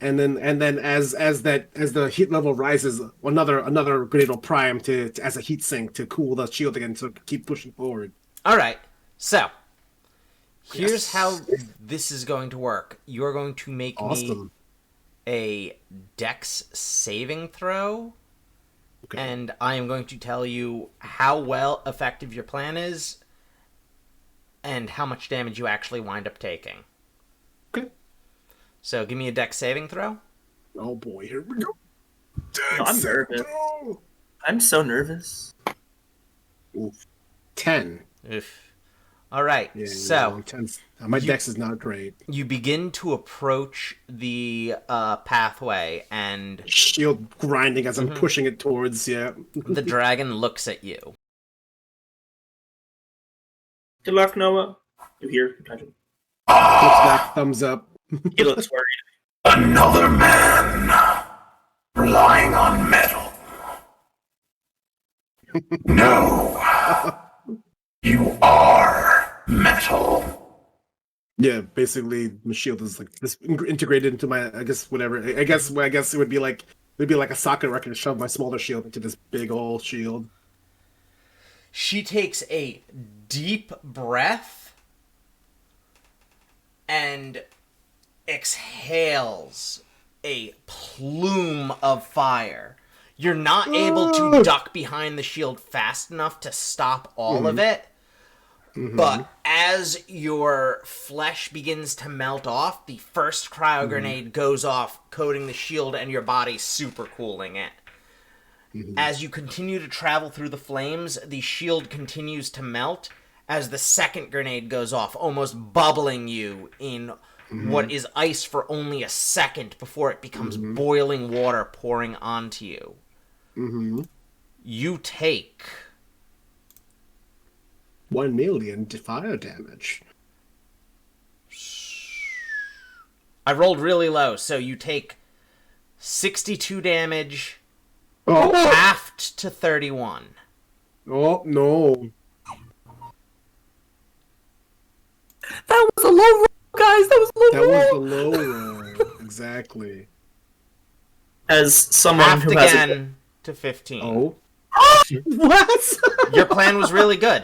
S6: And then as the heat level rises, another grenade will prime to as a heat sink to cool the shield again to keep pushing forward.
S2: All right. So here's how this is going to work. You're going to make me a Dex saving throw, and I am going to tell you how well effective your plan is, and how much damage you actually wind up taking.
S6: Okay.
S2: So give me a Dex saving throw.
S6: Oh boy, here we go.
S3: I'm nervous. I'm so nervous.
S6: Oof. 10.
S2: Oof. All right.
S6: Yeah,
S2: so
S6: 10. My Dex is not great.
S2: you begin to approach the pathway, and
S6: Shield grinding as I'm pushing it towards. Yeah.
S2: the dragon looks at you.
S3: Good luck, Noah. You hear?
S6: Looks back, thumbs up.
S3: He looks worried.
S8: Another man relying on metal. No, you are metal.
S6: Yeah, basically, my shield is like this integrated into my. I guess whatever. I guess it would be like a socket where I can shove my smaller shield into this big old shield.
S2: She takes a deep breath and exhales a plume of fire. You're not able to duck behind the shield fast enough to stop all of it. But as your flesh begins to melt off, the first cryo grenade goes off, coating the shield and your body, super cooling it. As you continue to travel through the flames, the shield continues to melt as the second grenade goes off, almost bubbling you in what is ice for only a second before it becomes boiling water pouring onto you. You take
S6: 1 million fire damage.
S2: I rolled really low, so you take 62 damage,
S6: Oh,
S2: halved to 31.
S6: oh no.
S7: that was a low roll, guys. That was a low
S6: That was the
S7: roll.
S6: low roll. Exactly.
S3: As someone
S2: Halved
S3: who has
S2: again to 15.
S6: Oh.
S3: What?
S2: Your plan was really good.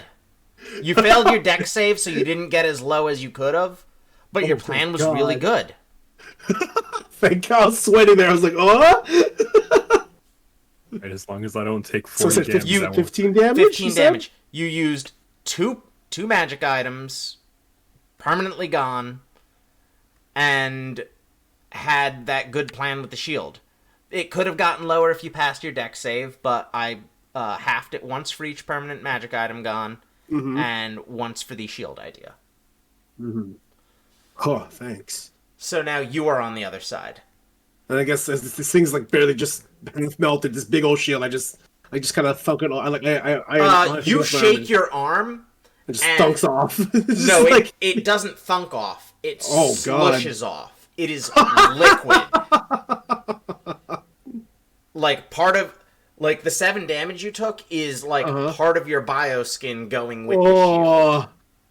S2: You failed your deck save, so you didn't get as low as you could have, but your plan was really good.
S6: Thank God, I was sweating there. I was like, oh!
S4: Right, as long as I don't take
S6: So
S4: 40
S6: it's
S4: damage.
S6: 15 damage?
S2: 15
S6: you said?
S2: damage. You used two magic items, permanently gone, and had that good plan with the shield. It could have gotten lower if you passed your deck save, but I halved it once for each permanent magic item gone, and once for the shield idea.
S6: Oh, thanks.
S2: So now you are on the other side.
S6: And I guess as this thing's like barely just melted, this big old shield, I just kind of thunk it all.
S2: You shake your arm.
S6: It just
S2: and-
S6: thunks off. It's
S2: No,
S6: just like,
S2: it doesn't thunk off. It
S6: Oh, God.
S2: slushes off. It is liquid. Like the 7 damage you took is like part of your bioskin going with the shield.
S6: oh,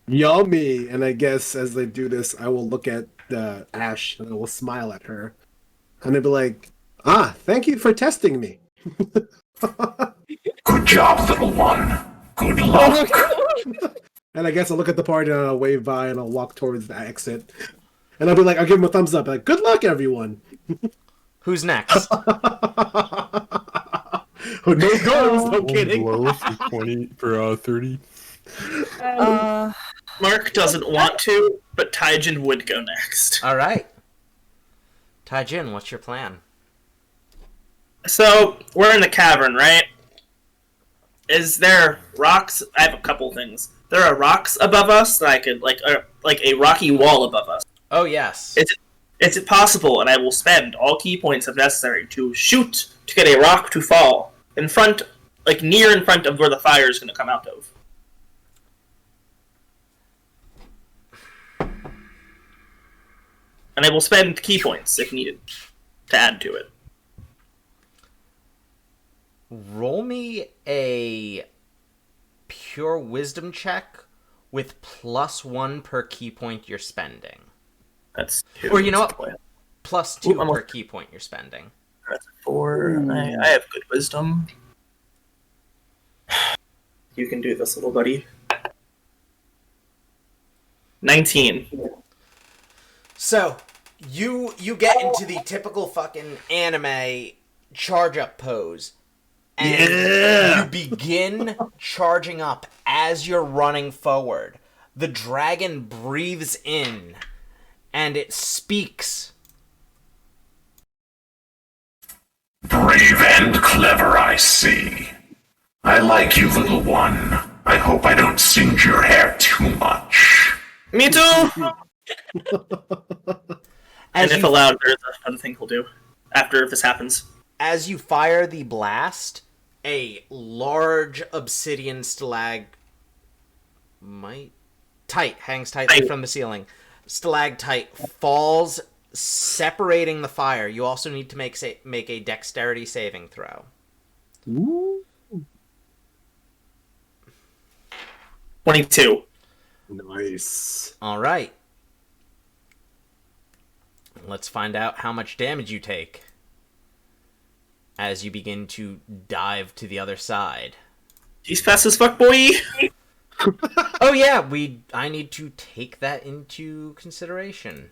S6: yummy. And I guess as they do this, I will look at Ash and I will smile at her. And I'll be like, thank you for testing me.
S8: Good job, little one. Good luck.
S6: And I guess I'll look at the party and I'll wave by and I'll walk towards the exit. And I'll be like, I'll give him a thumbs up. Like, good luck, everyone.
S2: Who's next?
S6: No goes, no kidding.
S4: Blow for 20 for 30.
S3: Mark doesn't want to, but Taijin would go next.
S2: All right. Taijin, what's your plan?
S3: So we're in the cavern, right? Is there rocks? I have a couple things. There are rocks above us that I could like a rocky wall above us.
S2: Oh, yes.
S3: Is it possible? And I will spend all key points if necessary to shoot to get a rock to fall in front, like near in front of where the fire is going to come out of. And I will spend key points if needed to add to it.
S2: Roll me a pure wisdom check with +1 per key point you're spending.
S3: That's 2.
S2: Or you know what? +2
S3: Ooh,
S2: per key point you're spending.
S3: That's 4. I have good wisdom. You can do this, little buddy. 19.
S2: So, you get into the typical fucking anime charge up pose. And you begin charging up as you're running forward. The dragon breathes in and it speaks.
S8: Brave and clever, I see. I like you, little one. I hope I don't singe your hair too much.
S3: Me too! And if allowed, there's another thing he'll do after this happens.
S2: As you fire the blast, a large obsidian stalagmite hangs tightly from the ceiling. Stalactite falls, separating the fire. You also need to make a dexterity saving throw.
S6: Ooh.
S3: 22.
S6: Nice.
S2: All right. Let's find out how much damage you take as you begin to dive to the other side.
S3: He's fast as fuck, boy!
S2: Oh yeah, I need to take that into consideration.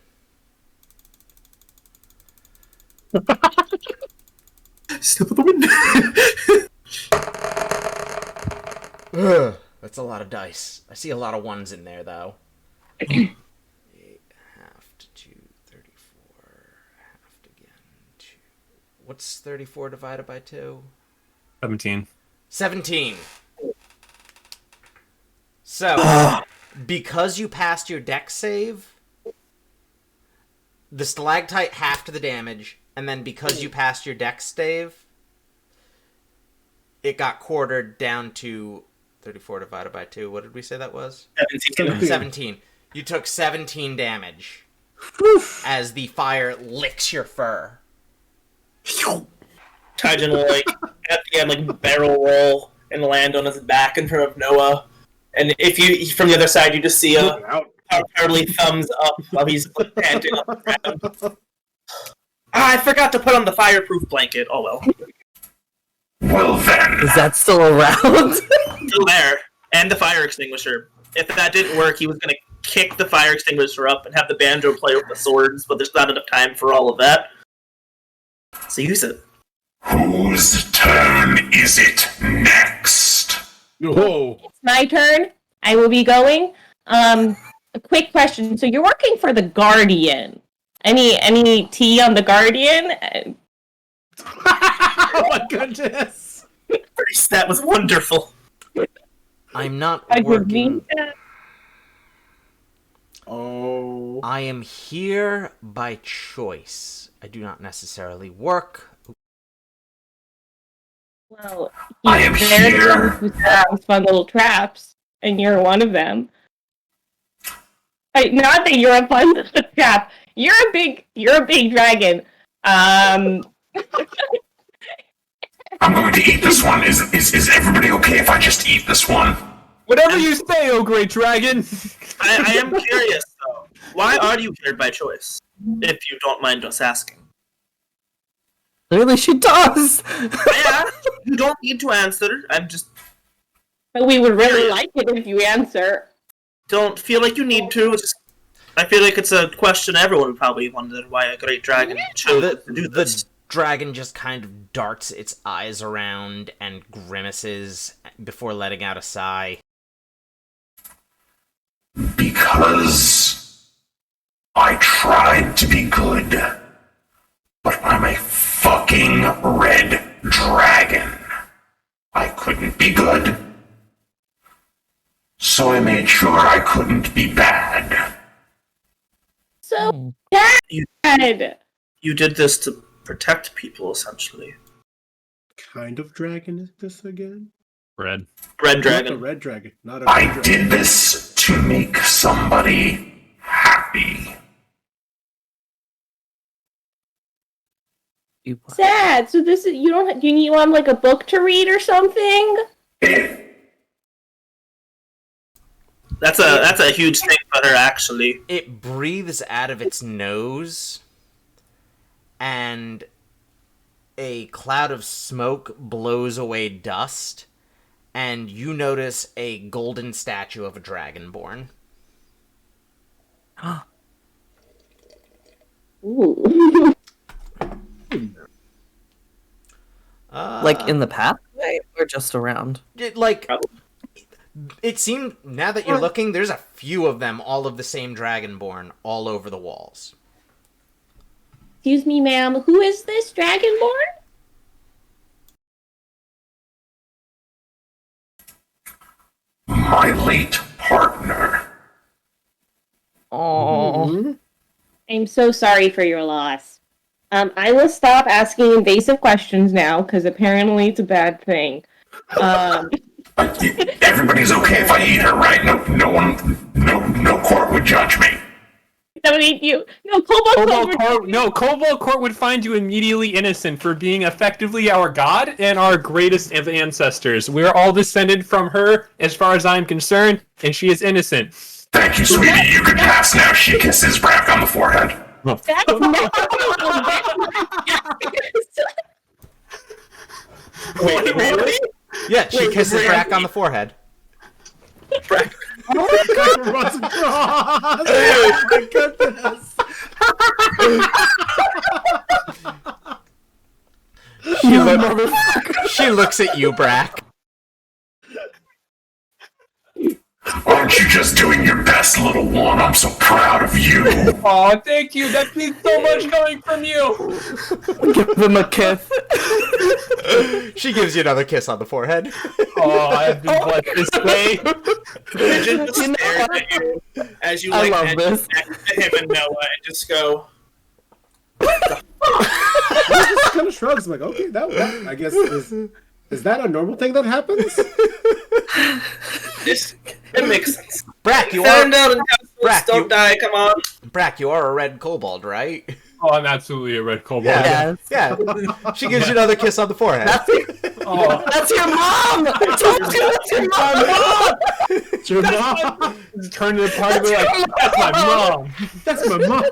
S3: Step of the wind!
S2: Ugh, that's a lot of dice. I see a lot of ones in there, though. 8 half to 2, 34, half again, 2. What's 34 divided by 2?
S4: 17.
S2: 17. So, because you passed your dex save, the stalactite halved the damage, and then because you passed your dex save, it got quartered down to 34 divided by 2. What did we say that was? 17. You took 17 damage as the fire licks your fur.
S3: Taijin will, at the end, barrel roll and land on his back in front of Noah. And if you, from the other side, you just see a cowardly thumbs up while he's panting up the ground. I forgot to put on the fireproof blanket. Oh well.
S8: Well then,
S7: Is that still around?
S3: Still there, and the fire extinguisher. If that didn't work, he was going to kick the fire extinguisher up and have the banjo play with the swords, but there's not enough time for all of that. So use it.
S8: whose turn is it next?
S6: Whoa.
S5: It's my turn. I will be going. A quick question. So you're working for the Guardian. Any tea on the Guardian?
S6: Oh my goodness.
S3: That was wonderful.
S2: I'm not
S5: I would
S2: working.
S5: mean that.
S6: Oh.
S2: I am here by choice. I do not necessarily work.
S5: Well,
S8: I am
S5: there's
S8: here.
S5: some who have fun little traps, and you're one of them. Not that you're a fun little trap. You're a big dragon.
S8: I'm going to eat this one. Is everybody okay if I just eat this one?
S4: Whatever you say, oh great dragon.
S3: I am curious, though. Why are you here by choice? If you don't mind us asking.
S7: Clearly she does.
S3: Yeah, you don't need to answer. I'm just
S5: But we would really like it if you answer.
S3: don't feel like you need to. It's just, I feel like it's a question everyone would probably wonder why a great dragon chose to do this.
S2: The dragon just kind of darts its eyes around and grimaces before letting out a sigh.
S8: Because I tried to be good, but I'm a fucking red dragon. I couldn't be good, so I made sure I couldn't be bad.
S5: So bad.
S3: You did this to protect people, essentially.
S6: Kind of dragon is this again?
S4: Red.
S3: Red
S6: Not a
S3: dragon.
S6: red dragon. Not a red
S8: I
S6: dragon.
S8: did this to make somebody happy.
S5: Sad. So this is you want like a book to read or something?
S3: That's a huge thing for her, actually.
S2: It breathes out of its nose, and a cloud of smoke blows away dust, and you notice a golden statue of a dragonborn.
S5: Ooh.
S7: Like in the pathway or just around?
S2: It seemed, now that you're looking, there's a few of them, all of the same dragonborn, all over the walls.
S5: Excuse me, ma'am. Who is this dragonborn?
S8: My late partner.
S7: Oh.
S5: I'm so sorry for your loss. I will stop asking invasive questions now because apparently it's a bad thing.
S8: Everybody's okay if I eat her, right? No court would judge me.
S5: Don't eat you. No,
S4: Cobalt Court would find you immediately innocent for being effectively our god and our greatest of ancestors. We're all descended from her, as far as I'm concerned, and she is innocent.
S8: Thank you, sweetie. You can pass now. She kisses Brack on the forehead.
S5: That's not.
S3: Wait, really?
S2: Yeah, she kisses Brack on the forehead.
S6: Oh my god, runs across! Oh my goodness!
S2: She looks at you, Brack.
S8: Aren't you just doing your best, little one? I'm so proud of you.
S4: Aw, thank you. That means so much coming from you.
S7: Give him a kiss.
S2: She gives you another kiss on the forehead.
S4: Oh, I have been blessed this way.
S3: Pigeon just stares at you as you
S7: I
S3: like
S7: love
S3: edge
S7: this.
S3: at him and Noah and just go.
S6: He just kind of shrugs. I'm like, okay, that I guess is that a normal thing that happens?
S3: It makes sense.
S2: Brack, you
S3: Stand
S2: are
S3: down and
S2: Brack,
S3: don't
S2: you-
S3: die. Come on.
S2: Brack, you are a red kobold, right?
S4: Oh, I'm absolutely a red cobalt.
S2: Yeah.
S7: Yes.
S2: Yeah. She gives you another kiss on the forehead.
S4: Oh,
S7: That's your mom! I told you that's your mom!
S6: It's your mom.
S4: turn to the party and be like, that's my mom.
S6: That's my mom.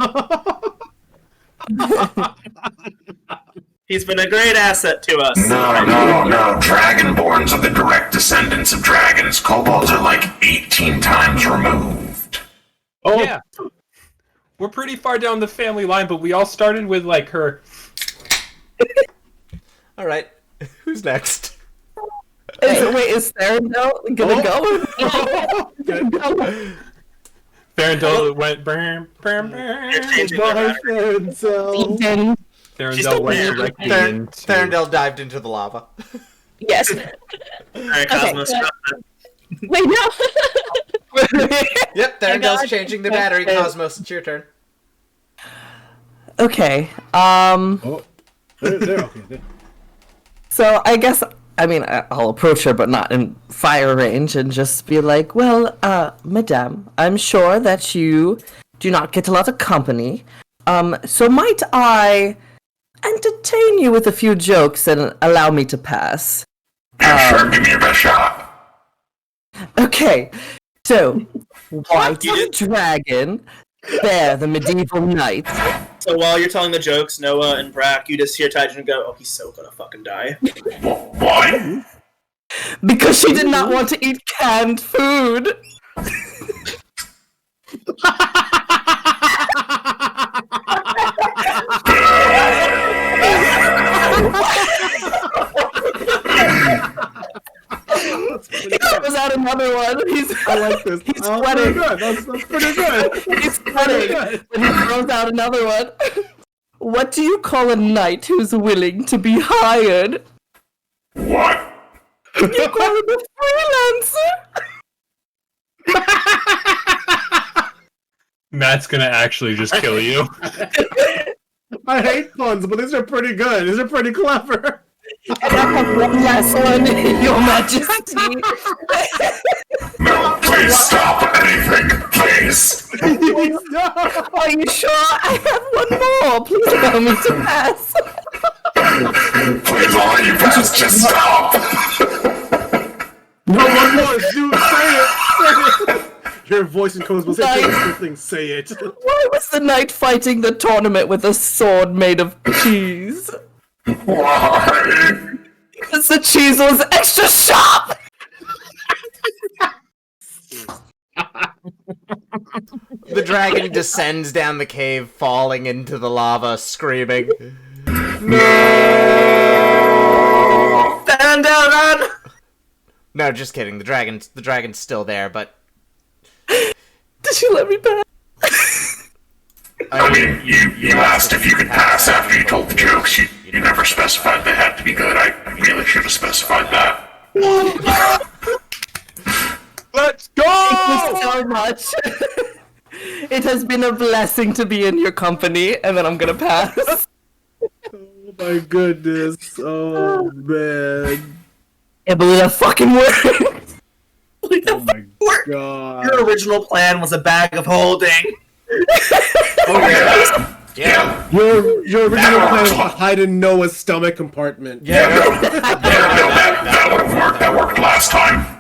S3: He's been a great asset to us.
S8: No. Dragonborns are the direct descendants of dragons. Kobolds are like 18 times removed.
S4: Oh, yeah. We're pretty far down the family line, but we all started with, like, her.
S2: All right. Who's next?
S7: Is Therendel gonna go?
S4: Therendel went. Therendel went directly into.
S2: Therendel dived into the lava.
S5: Yes.
S3: Alright, Cosmos.
S5: Wait, no.
S2: Yep, Therendel's changing the battery. Cosmos, it's your turn.
S7: Okay.
S6: Oh, there. Okay, there.
S7: So I guess I'll approach her, but not in fire range, and just be like, "Well, Madame, I'm sure that you do not get a lot of company. So might I entertain you with a few jokes and allow me to pass?"
S8: Yeah, sure, give me your best shot.
S7: Okay. So, White Dragon, Bear the Medieval Knight.
S3: So while you're telling the jokes, Noah and Brack, you just hear Tajin go, "Oh, he's so gonna fucking die."
S8: What?
S7: Because she did not want to eat canned food. He throws out another one.
S6: I like this.
S7: He's
S6: Oh,
S7: sweating.
S6: pretty good. That's pretty good.
S7: He's sweating. And he throws out another one. What do you call a knight who's willing to be hired?
S8: What?
S7: You call him a freelancer.
S4: Matt's gonna actually just kill you.
S6: I hate puns, but these are pretty good. These are pretty clever.
S7: And I have one last one, Your Majesty.
S8: No, please stop anything, please.
S6: No.
S7: Are you sure? I have one more. Please allow me to pass.
S8: Please, I'll let you pass, just stop.
S6: No, one more. Dude, say it. Your voice in Cosmos say this thing. Say it.
S7: Why was the knight fighting the tournament with a sword made of cheese?
S8: Why?
S7: Because the cheese was extra sharp!
S2: The dragon descends down the cave, falling into the lava, screaming. No!
S3: Stand down, run!
S2: No, just kidding. The dragon's still there, but
S7: Did you let me pass?
S8: I mean, you asked if you could pass after you told the jokes. You never specified they had to be good. I really should have specified that.
S4: Let's go!
S7: Thank you so much. It has been a blessing to be in your company, and then I'm gonna pass.
S6: Oh my goodness. Oh man.
S7: I believe that fucking worked.
S6: Oh my god.
S3: Your original plan was a bag of holding.
S8: Oh, yeah.
S2: yeah.
S6: Your original plan was to hide in Noah's stomach compartment.
S8: Yeah, no, that would have worked. That worked last time.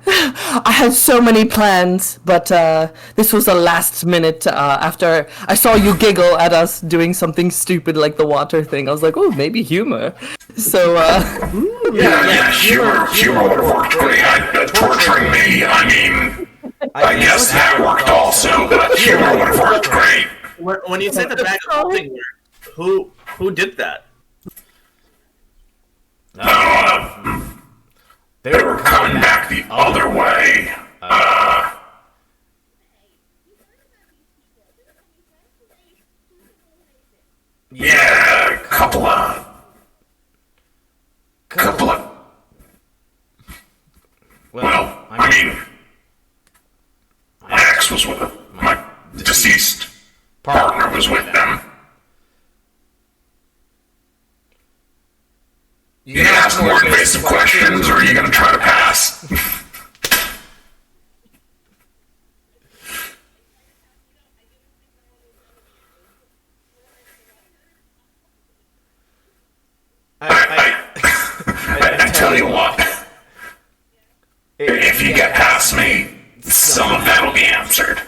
S7: I had so many plans, but this was a last minute after I saw you giggle at us doing something stupid like the water thing. I was like, oh, maybe humor. So,
S8: Yeah, humor would have worked great. Torturing me, I mean, I guess that worked also, but humor would have worked great.
S3: When you say the bag of holding, who did that?
S8: They were coming back the other way. Yeah, couple of. Well, I mean, my ex was with them. My deceased partner was with them. You gonna ask more invasive questions, or are you gonna try to pass? I tell you what, if you get past me, some of that'll be answered.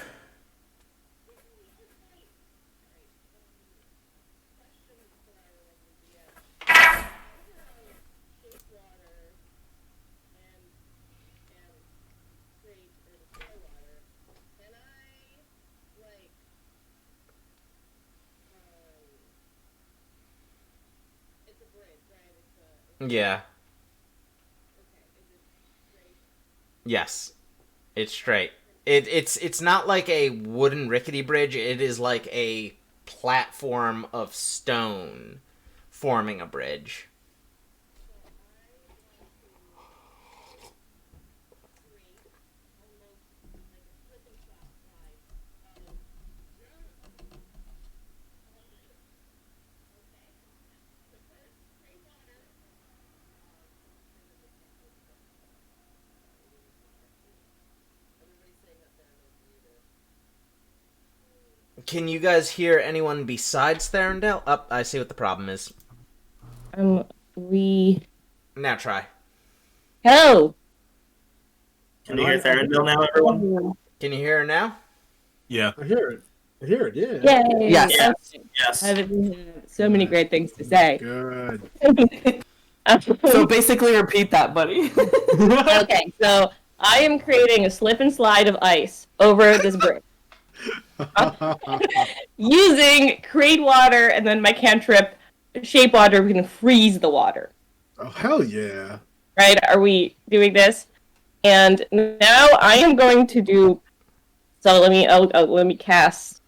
S2: Yeah. Yes. It's straight. It's not like a wooden rickety bridge. It is like a platform of stone forming a bridge. Can you guys hear anyone besides Therendel? I see what the problem is. Now try.
S5: Hello.
S3: Can you hear Therendil now, everyone?
S2: Can you hear her now?
S4: Yeah.
S6: I hear it. Yeah.
S5: Yay.
S7: Yes.
S3: Yes.
S5: I have so many great things to say.
S6: Good.
S7: So basically, repeat that, buddy.
S5: Okay, so I am creating a slip and slide of ice over this bridge. Using create water and then my cantrip shape water, we can freeze the water.
S6: Oh, hell yeah.
S5: Right? Are we doing this? And now I am going to do. So let me cast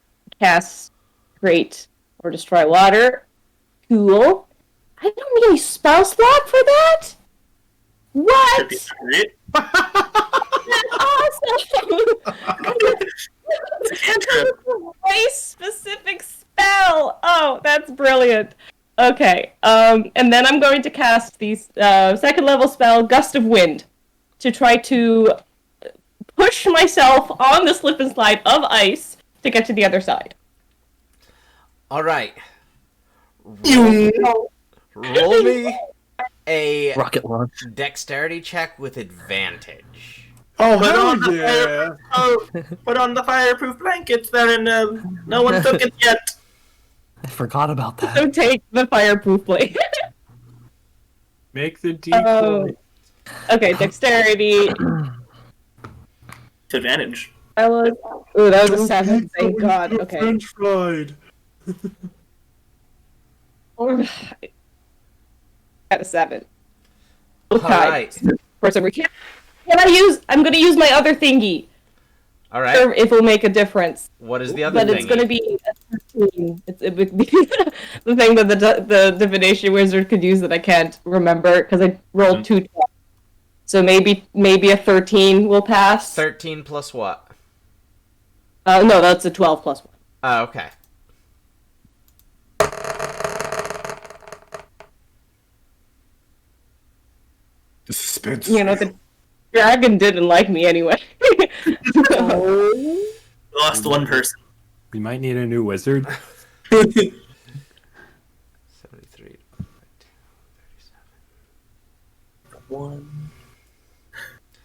S5: create or destroy water. Cool. I don't need any spell slot for that. What?
S3: Should be great.
S5: Awesome. Very specific spell. Oh, that's brilliant. Okay. And then I'm going to cast the second level spell, Gust of Wind, to try to push myself on the slip and slide of ice to get to the other side.
S2: All right. Roll me a
S7: Rocket launch.
S2: dexterity check with advantage.
S6: Oh,
S3: Put
S6: hell
S3: on the
S6: yeah.
S3: put on the fireproof blankets, Therendil. No one took it yet.
S7: I forgot about that.
S5: So take the fireproof blade.
S4: Make the decoy.
S5: Oh. Okay, dexterity.
S3: To advantage.
S5: That was a 7. Thank God. Okay.
S6: French fried.
S5: Got a 7.
S2: All right.
S5: For some reason. I'm gonna use my other thingy.
S2: All right.
S5: If it'll make a difference.
S2: What is the other
S5: But
S2: thing?
S5: it's gonna be a 13. It would be the thing that the divination wizard could use that I can't remember because I rolled 2 12. So maybe a 13 will pass.
S2: 13 plus what?
S5: No, that's a 12 plus 1.
S2: Oh, okay.
S6: The suspense.
S5: You know, the dragon didn't like me anyway.
S3: Lost one person.
S4: We might need a new wizard.
S2: 73.
S3: 1.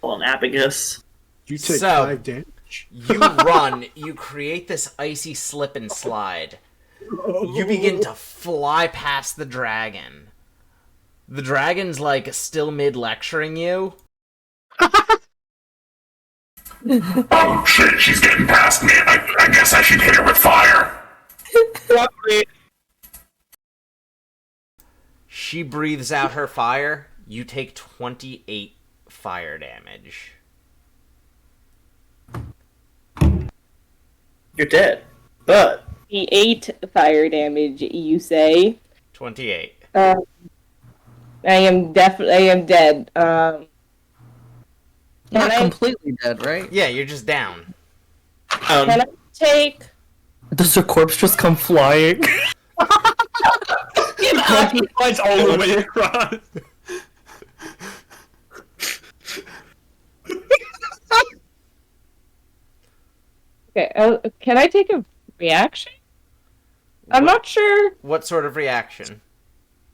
S3: Hold on, Abagus.
S6: You take
S2: So-
S6: 5 damage.
S2: You run, you create this icy slip and slide. You begin to fly past the dragon. The dragon's like still mid-lecturing you.
S8: Oh shit, she's getting past me. I guess I should hit her with fire.
S2: She breathes out her fire. You take 28 fire damage.
S3: You're dead. But
S5: The 8 fire damage, you say.
S2: 28.
S5: I am dead.
S7: Not
S5: Can I-
S7: completely dead, right?
S2: Yeah, you're just down.
S5: Can I take...
S7: Does her corpse just come flying?
S4: Flies all the way across.
S5: Okay, can I take a reaction? I'm not sure.
S2: What sort of reaction?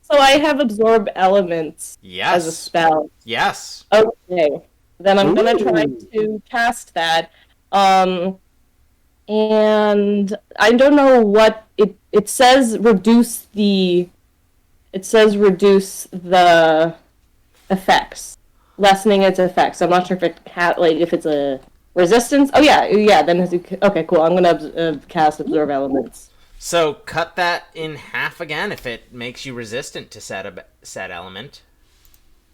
S5: So I have absorb elements
S2: Yes.
S5: as a spell.
S2: Yes.
S5: Okay. Then I'm gonna try to cast that. And I don't know what it says. Reduce the effects, lessening its effects. I'm not sure if if it's a resistance. Oh yeah. Then okay, cool. I'm gonna cast absorb elements.
S2: So cut that in half again if it makes you resistant to said element.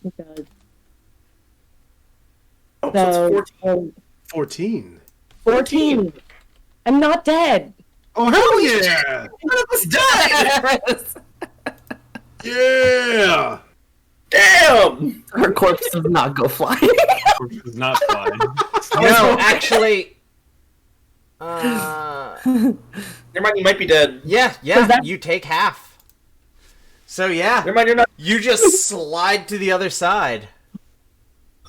S5: It does.
S3: Oh, so it's 14.
S6: 14.
S5: 14. I'm not dead.
S6: Oh, hell yeah!
S3: It's done!
S6: Yeah!
S3: Damn!
S7: Her corpse does not go flying.
S4: It's not flying.
S2: No, actually.
S3: Never mind, you might be dead.
S2: Yeah, you take half. So yeah,
S3: Never mind, you're not
S2: you just slide to the other side,
S3: a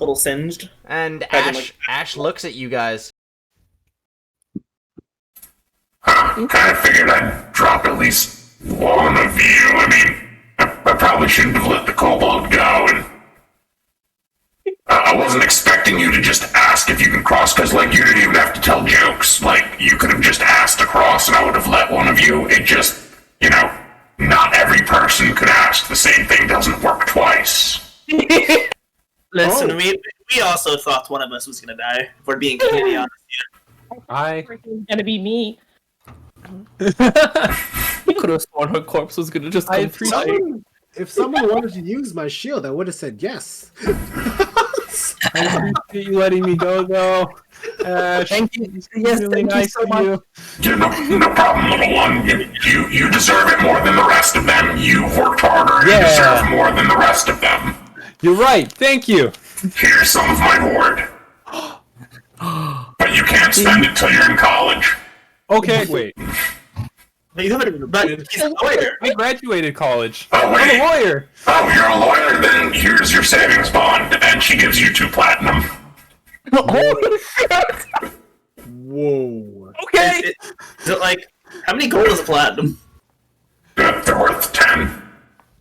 S3: little singed.
S2: and
S3: Imagine,
S2: Ash looks at you guys.
S8: I figured I'd drop at least one of you. I mean, I probably shouldn't have let the kobold go, and I wasn't expecting you to just ask if you can cross, because, like, you didn't even have to tell jokes. Like, you could have just asked to cross, and I would have let one of you. It just, not every person could ask. The same thing doesn't work twice.
S3: Listen, we also thought one of us was gonna die, if we're being completely honest here.
S5: It's gonna be me.
S7: Could have sworn her corpse was gonna just come flying.
S6: If someone wanted to use my shield, I would have said yes.
S4: I appreciate you letting me go, though.
S7: Thank you.
S4: It's
S7: Yes,
S4: really
S7: thank you
S4: nice
S7: so
S4: of
S7: much.
S4: you.
S8: Yeah, no problem, little one. You deserve it more than the rest of them. You've worked harder.
S4: Yeah.
S8: You deserve more than the rest of them.
S4: You're right. Thank you.
S8: Here's some of my hoard. But you can't spend it till you're in college.
S4: Okay, wait.
S3: But he's a lawyer.
S4: I graduated college.
S8: Oh,
S4: I'm
S8: wait.
S4: a lawyer.
S8: Oh, you're a lawyer? Then here's your savings bond. And she gives you 2 platinum.
S6: Whoa.
S4: Okay.
S3: Is it like, how many gold is a platinum?
S8: They're worth 10.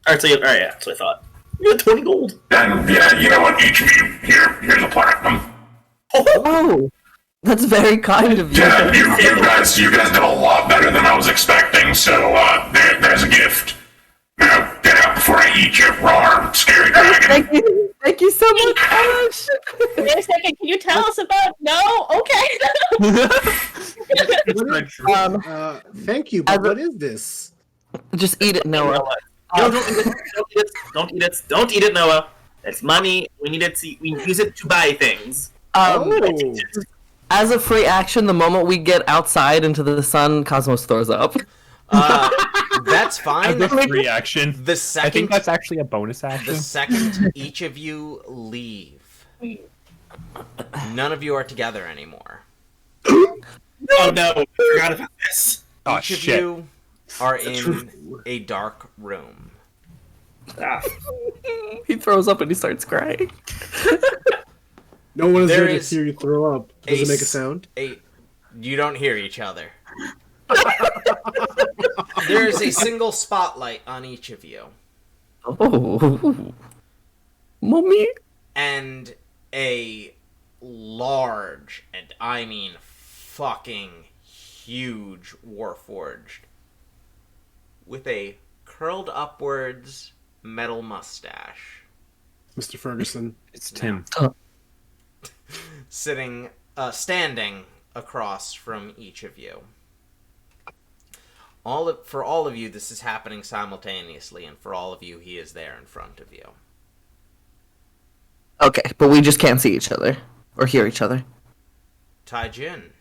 S3: Alright, so alright, yeah, that's what I thought. You got 20 gold.
S8: And yeah, you know what? Each of you, here's a platinum.
S7: Oh, that's very kind of you.
S8: Yeah, you guys did a lot better than I was expecting, so there's a gift. Now, get out before I eat you, raw, scary dragon.
S7: Thank you so much, Ash.
S5: Wait a second, can you tell us about? No? Okay.
S6: Thank you, but what is this?
S7: Just eat it, Noah.
S3: Don't eat it. Don't eat it. Don't eat it, Noah. It's money. We need it. We use it to buy things.
S7: As a free action, the moment we get outside into the sun, Cosmos throws up.
S2: That's fine.
S4: As a free action.
S2: The
S4: I
S2: second,
S4: think that's actually a bonus action.
S2: the second each of you leave, none of you are together anymore.
S3: Oh no! I forgot about this.
S4: Oh,
S2: Each of
S4: shit.
S2: you are in a dark room.
S3: Ah.
S7: He throws up and he starts crying.
S6: No one is
S2: There
S6: there to
S2: is
S6: hear you throw up. Does it make a
S2: s-
S6: sound?
S2: You don't hear each other. There is a single spotlight on each of you,
S7: Oh, mommy.
S2: and a large, and I mean fucking huge, Warforged with a curled upwards metal mustache
S6: Mr. Ferguson.
S4: It's Tim.
S2: standing across from each of you. For all of you, this is happening simultaneously, and for all of you, he is there in front of you.
S7: Okay, but we just can't see each other or hear each other.
S2: Taijin.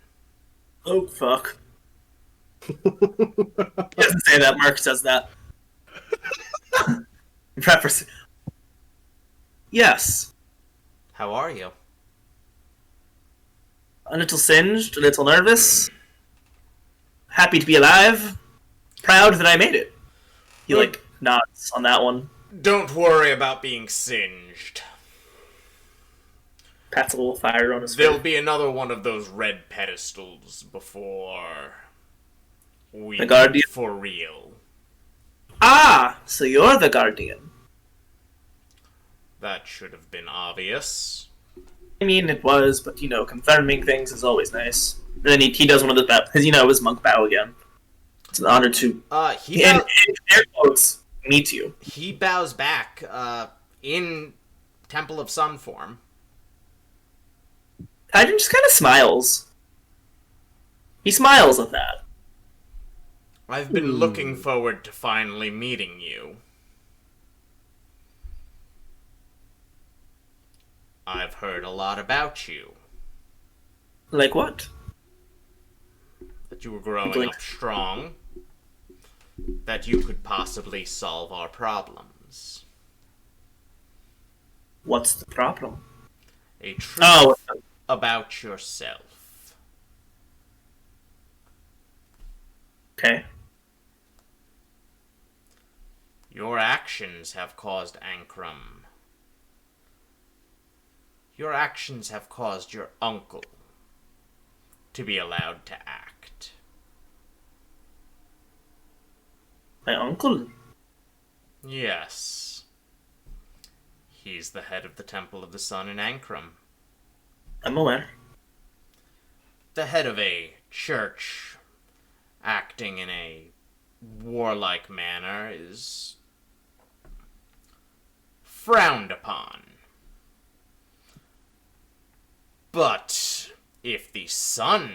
S3: Oh fuck! He doesn't say that. Mark says that. Preface. Yes.
S2: How are you?
S3: A little singed, a little nervous. Happy to be alive. Proud that I made it. He nods on that one.
S2: Don't worry about being singed.
S3: Pats a little fire on his
S2: There'll
S3: face.
S2: be another one of those red pedestals before we
S3: The Guardian?
S2: for real.
S3: Ah, so you're the Guardian.
S2: That should have been obvious.
S3: I mean, it was, but confirming things is always nice. And then he does one of the bow, because his monk bow again. It's an honor to,
S2: He
S3: in air quotes, meet you.
S2: he bows back in Temple of Sun form.
S3: Kaijin just kind of smiles. He smiles at that.
S2: I've been looking forward to finally meeting you. I've heard a lot about you.
S3: Like what?
S2: That you were growing
S3: Like-
S2: up strong. That you could possibly solve our problems.
S3: What's the problem?
S2: A truth
S3: Oh,
S2: about yourself.
S3: okay.
S2: Your actions have caused Ankrum. Your actions have caused your uncle to be allowed to act.
S3: My uncle?
S2: Yes. He's the head of the Temple of the Sun in Ankrum.
S3: I'm aware.
S2: The head of a church acting in a warlike manner is frowned upon. But if the son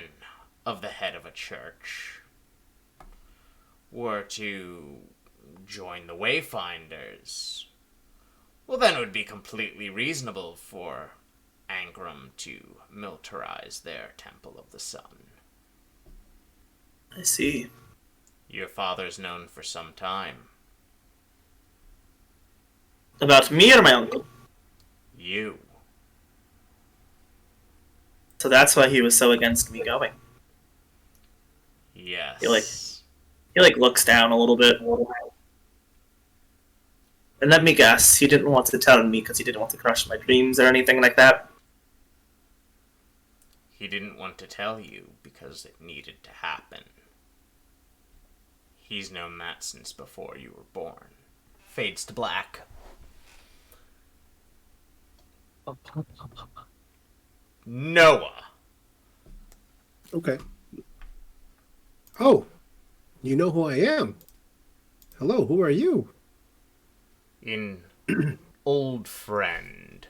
S2: of the head of a church were to join the Wayfinders, well, then it would be completely reasonable for Ankrum to militarize their Temple of the Sun.
S3: I see.
S2: Your father's known for some time.
S3: About me or my uncle?
S2: You.
S3: So that's why he was so against me going.
S2: Yes.
S3: He looks down a little bit. And let me guess, he didn't want to tell me because he didn't want to crush my dreams or anything like that.
S2: He didn't want to tell you because it needed to happen. He's known that since before you were born. Fades to black. Noah.
S6: Okay. Oh, you know who I am. Hello, who are you?
S2: In old friend.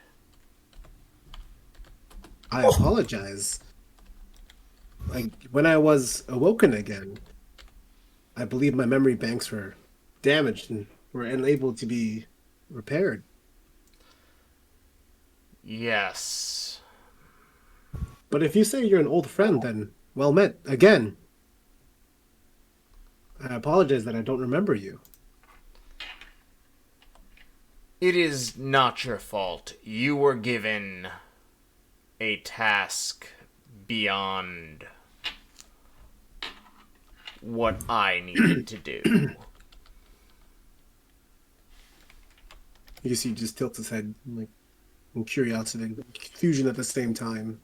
S6: I apologize. When I was awoken again, I believe my memory banks were damaged and were unable to be repaired.
S2: Yes.
S6: But if you say you're an old friend, then well met again. I apologize that I don't remember you.
S2: It is not your fault. You were given a task beyond what I needed to do.
S6: You see, he just tilts his head, like in curiosity and confusion at the same time.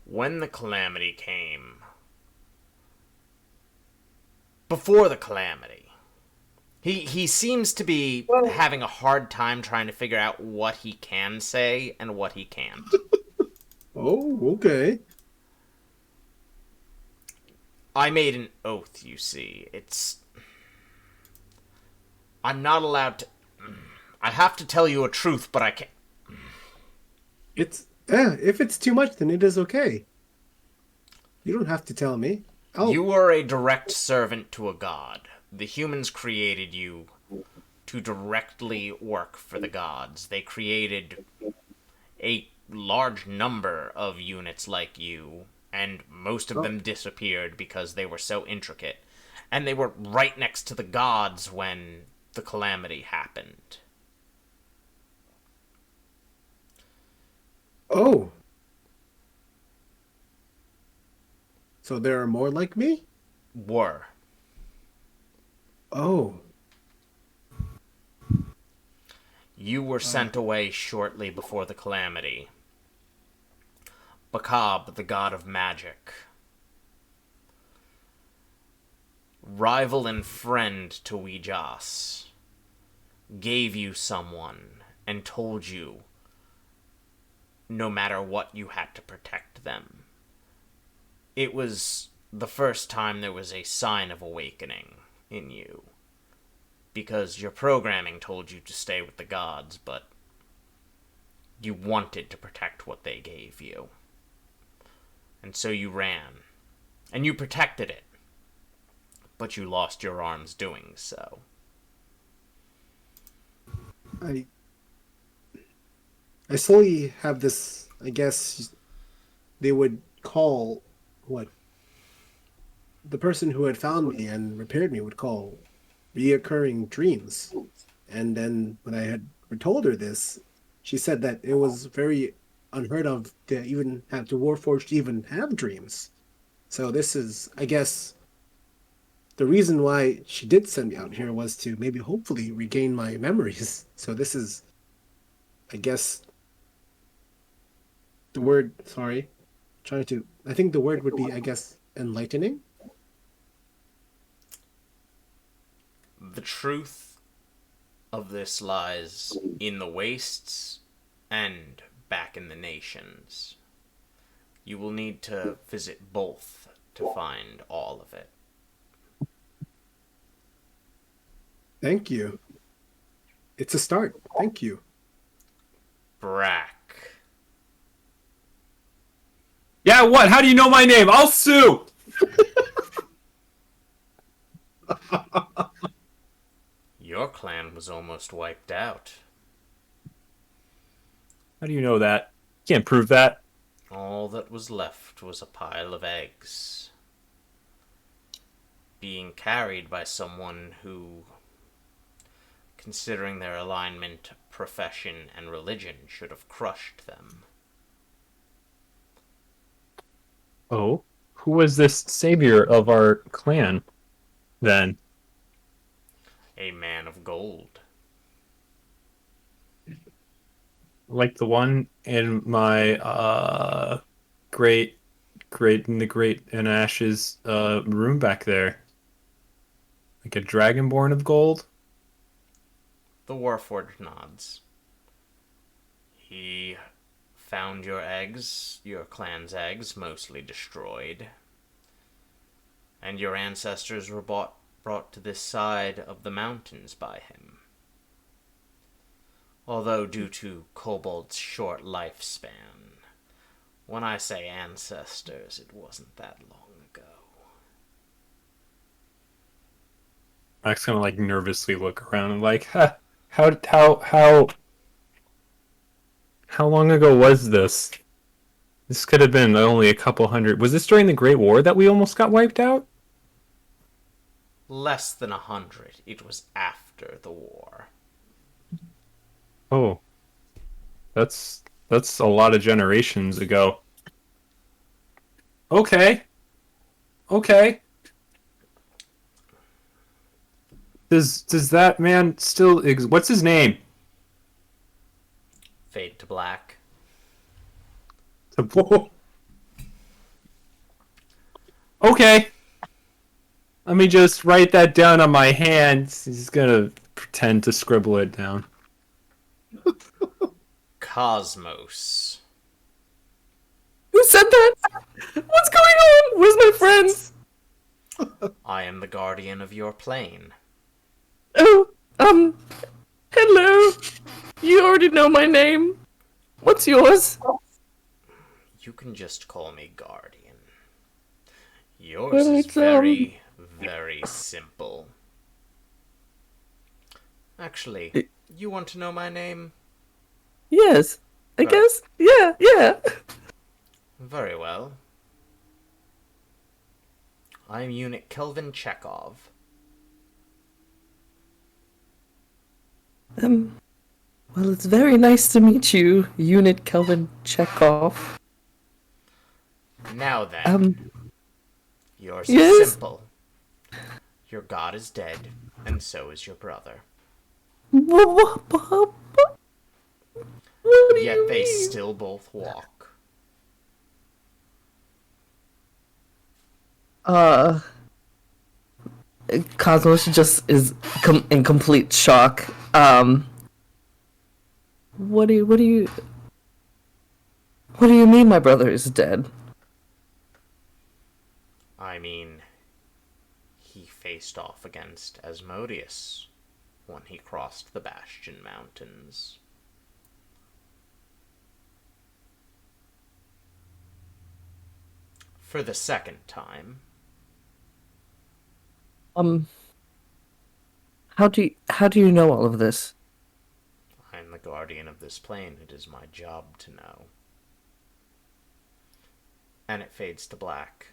S2: When the calamity came, before the calamity, he seems to be having a hard time trying to figure out what he can say and what he can't.
S6: Oh, okay.
S2: I made an oath, you see. I'm not allowed to... I have to tell you a truth, but I can't...
S6: If it's too much, then it is okay. You don't have to tell me.
S2: You are a direct servant to a god. The humans created you to directly work for the gods. They created a large number of units like you, and most of them disappeared because they were so intricate. And they were right next to the gods when the calamity happened.
S6: Oh. So there are more like me?
S2: Were.
S6: Oh.
S2: You were sent away shortly before the calamity. Bakab, the god of magic. Rival and friend to Weejas, gave you someone and told you no matter what you had to protect them. It was the first time there was a sign of awakening in you. Because your programming told you to stay with the gods, but You wanted to protect what they gave you. And so you ran. And you protected it. But you lost your arms doing so.
S6: I slowly have this, I guess they would call what the person who had found me and repaired me would call reoccurring dreams. And then when I had told her this, she said that it was very unheard of to even have the Warforged even have dreams. So this is, I guess, the reason why she did send me out here was to maybe hopefully regain my memories. So this is, I guess, the word, sorry, I think the word would be, I guess, enlightening.
S2: The truth of this lies in the wastes and back in the nations. You will need to visit both to find all of it.
S6: Thank you. It's a start. Thank you.
S2: Brack.
S4: Yeah, what? How do you know my name? I'll sue!
S2: Your clan was almost wiped out.
S4: How do you know that? Can't prove that.
S2: All that was left was a pile of eggs. Being carried by someone who, considering their alignment, profession, and religion, should have crushed them.
S4: Oh? Who was this savior of our clan, then?
S2: A man of gold.
S4: Like the one in my, great in Ash's, room back there. Like a dragonborn of gold?
S2: The Warforged nods. He found your eggs, your clan's eggs, mostly destroyed. And your ancestors were brought to this side of the mountains by him. Although due to Kobold's short lifespan, when I say ancestors, it wasn't that long ago.
S4: Max kind of like nervously look around and like, how long ago was this? This could have been only a couple hundred. Was this during the Great War that we almost got wiped out?
S2: Less than 100. It was after the war.
S4: Oh, that's a lot of generations ago. Okay. Does that man still what's his name?
S2: Fade to black.
S4: Okay. Let me just write that down on my hand. He's gonna pretend to scribble it down.
S2: Cosmos.
S7: Who said that? What's going on? Where's my friends?
S2: I am the guardian of your plane.
S7: Oh, hello. You already know my name. What's yours?
S2: You can just call me Guardian. Yours is very simple. Actually, you want to know my name?
S7: Yes, I guess. Yeah.
S2: Very well. I'm Unit Kelvin Chekhov.
S7: Well, it's very nice to meet you, Unit Kelvin Chekhov.
S2: Now then, yours is
S7: yes?
S2: simple. Your god is dead, and so is your brother.
S7: What do
S2: Yet
S7: you
S2: they
S7: mean?
S2: still both walk.
S7: Cosmos just is in complete shock. What do you mean my brother is dead?
S2: I mean, he faced off against Asmodeus when he crossed the Bastion Mountains. For the second time.
S7: How do you know all of this?
S2: I'm the guardian of this plane. It is my job to know. And it fades to black.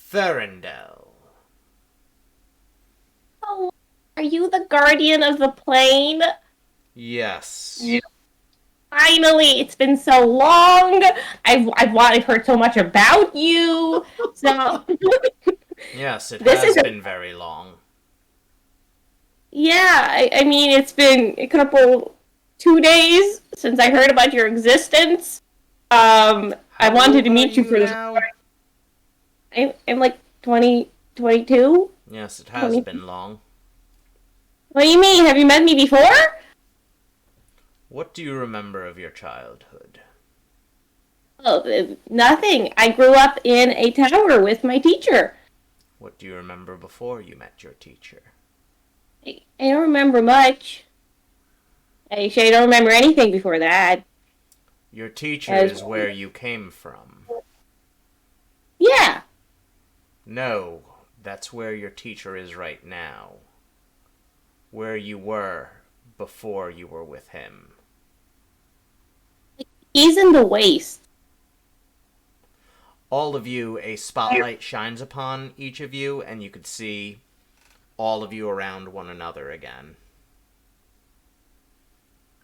S2: Thurendel.
S5: Oh, are you the guardian of the plane?
S2: Yes.
S5: Finally, it's been so long. I've heard so much about you. So
S2: Yes, it
S5: This
S2: has
S5: is a-
S2: been very long.
S5: yeah, I mean it's been a couple 2 days since I heard about your existence. I
S2: How
S5: wanted to
S2: old
S5: meet
S2: are
S5: you for this.
S2: now?
S5: I'm like 20, 22.
S2: Yes, it has been long.
S5: What do you mean? Have you met me before?
S2: What do you remember of your childhood?
S5: Oh, nothing. I grew up in a tower with my teacher.
S2: What do you remember before you met your teacher?
S5: I don't remember much. Actually, I don't remember anything before that.
S2: Your teacher is where you came from.
S5: Yeah.
S2: No, that's where your teacher is right now. Where you were before you were with him.
S5: He's in the waste.
S2: All of you, a spotlight shines upon each of you, and you could see all of you around one another again.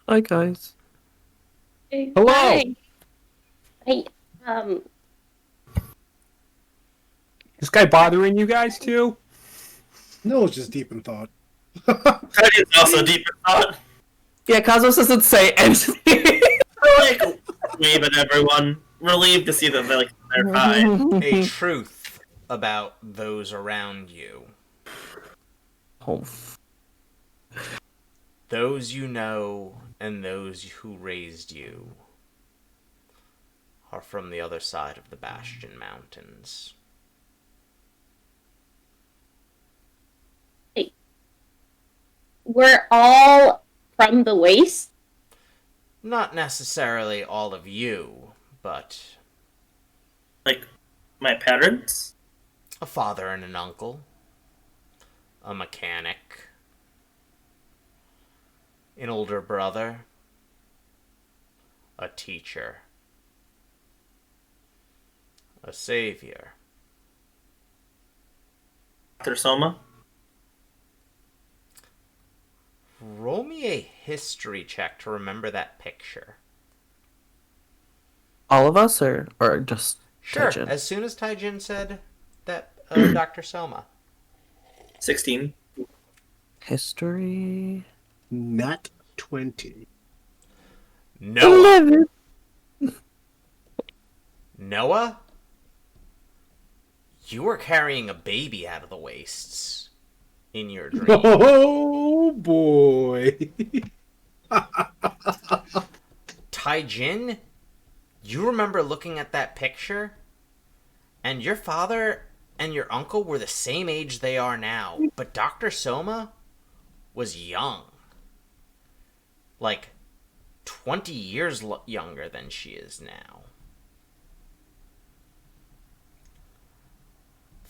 S7: Hi, guys.
S4: Hello.
S5: Hi. Hey,
S4: This guy bothering you guys too?
S6: No, it's just deep in thought.
S3: That is also deep in thought.
S7: Yeah, Cosmos doesn't say anything.
S3: Like, wave at everyone. Relieved to see that they're fine.
S2: A truth about those around you.
S7: Oh,
S2: Those you know and those who raised you are from the other side of the Bastion Mountains.
S5: we're all from the waste.
S2: Not necessarily all of you, but
S3: Like, my parents?
S2: a father and an uncle, a mechanic, an older brother, a teacher, a savior.
S3: Dr. Soma?
S2: Roll me a history check to remember that picture.
S7: all of us, or just
S2: Sure,
S7: Taijin?
S2: as soon as Taijin said that, Dr. Soma.
S3: 16.
S7: History.
S6: Nat 20.
S2: Noah. Noah? You were carrying a baby out of the wastes in your dream.
S6: Oh boy.
S2: Taijin, you remember looking at that picture? And your father and your uncle were the same age they are now, but Dr. Soma was young. Like 20 years younger than she is now.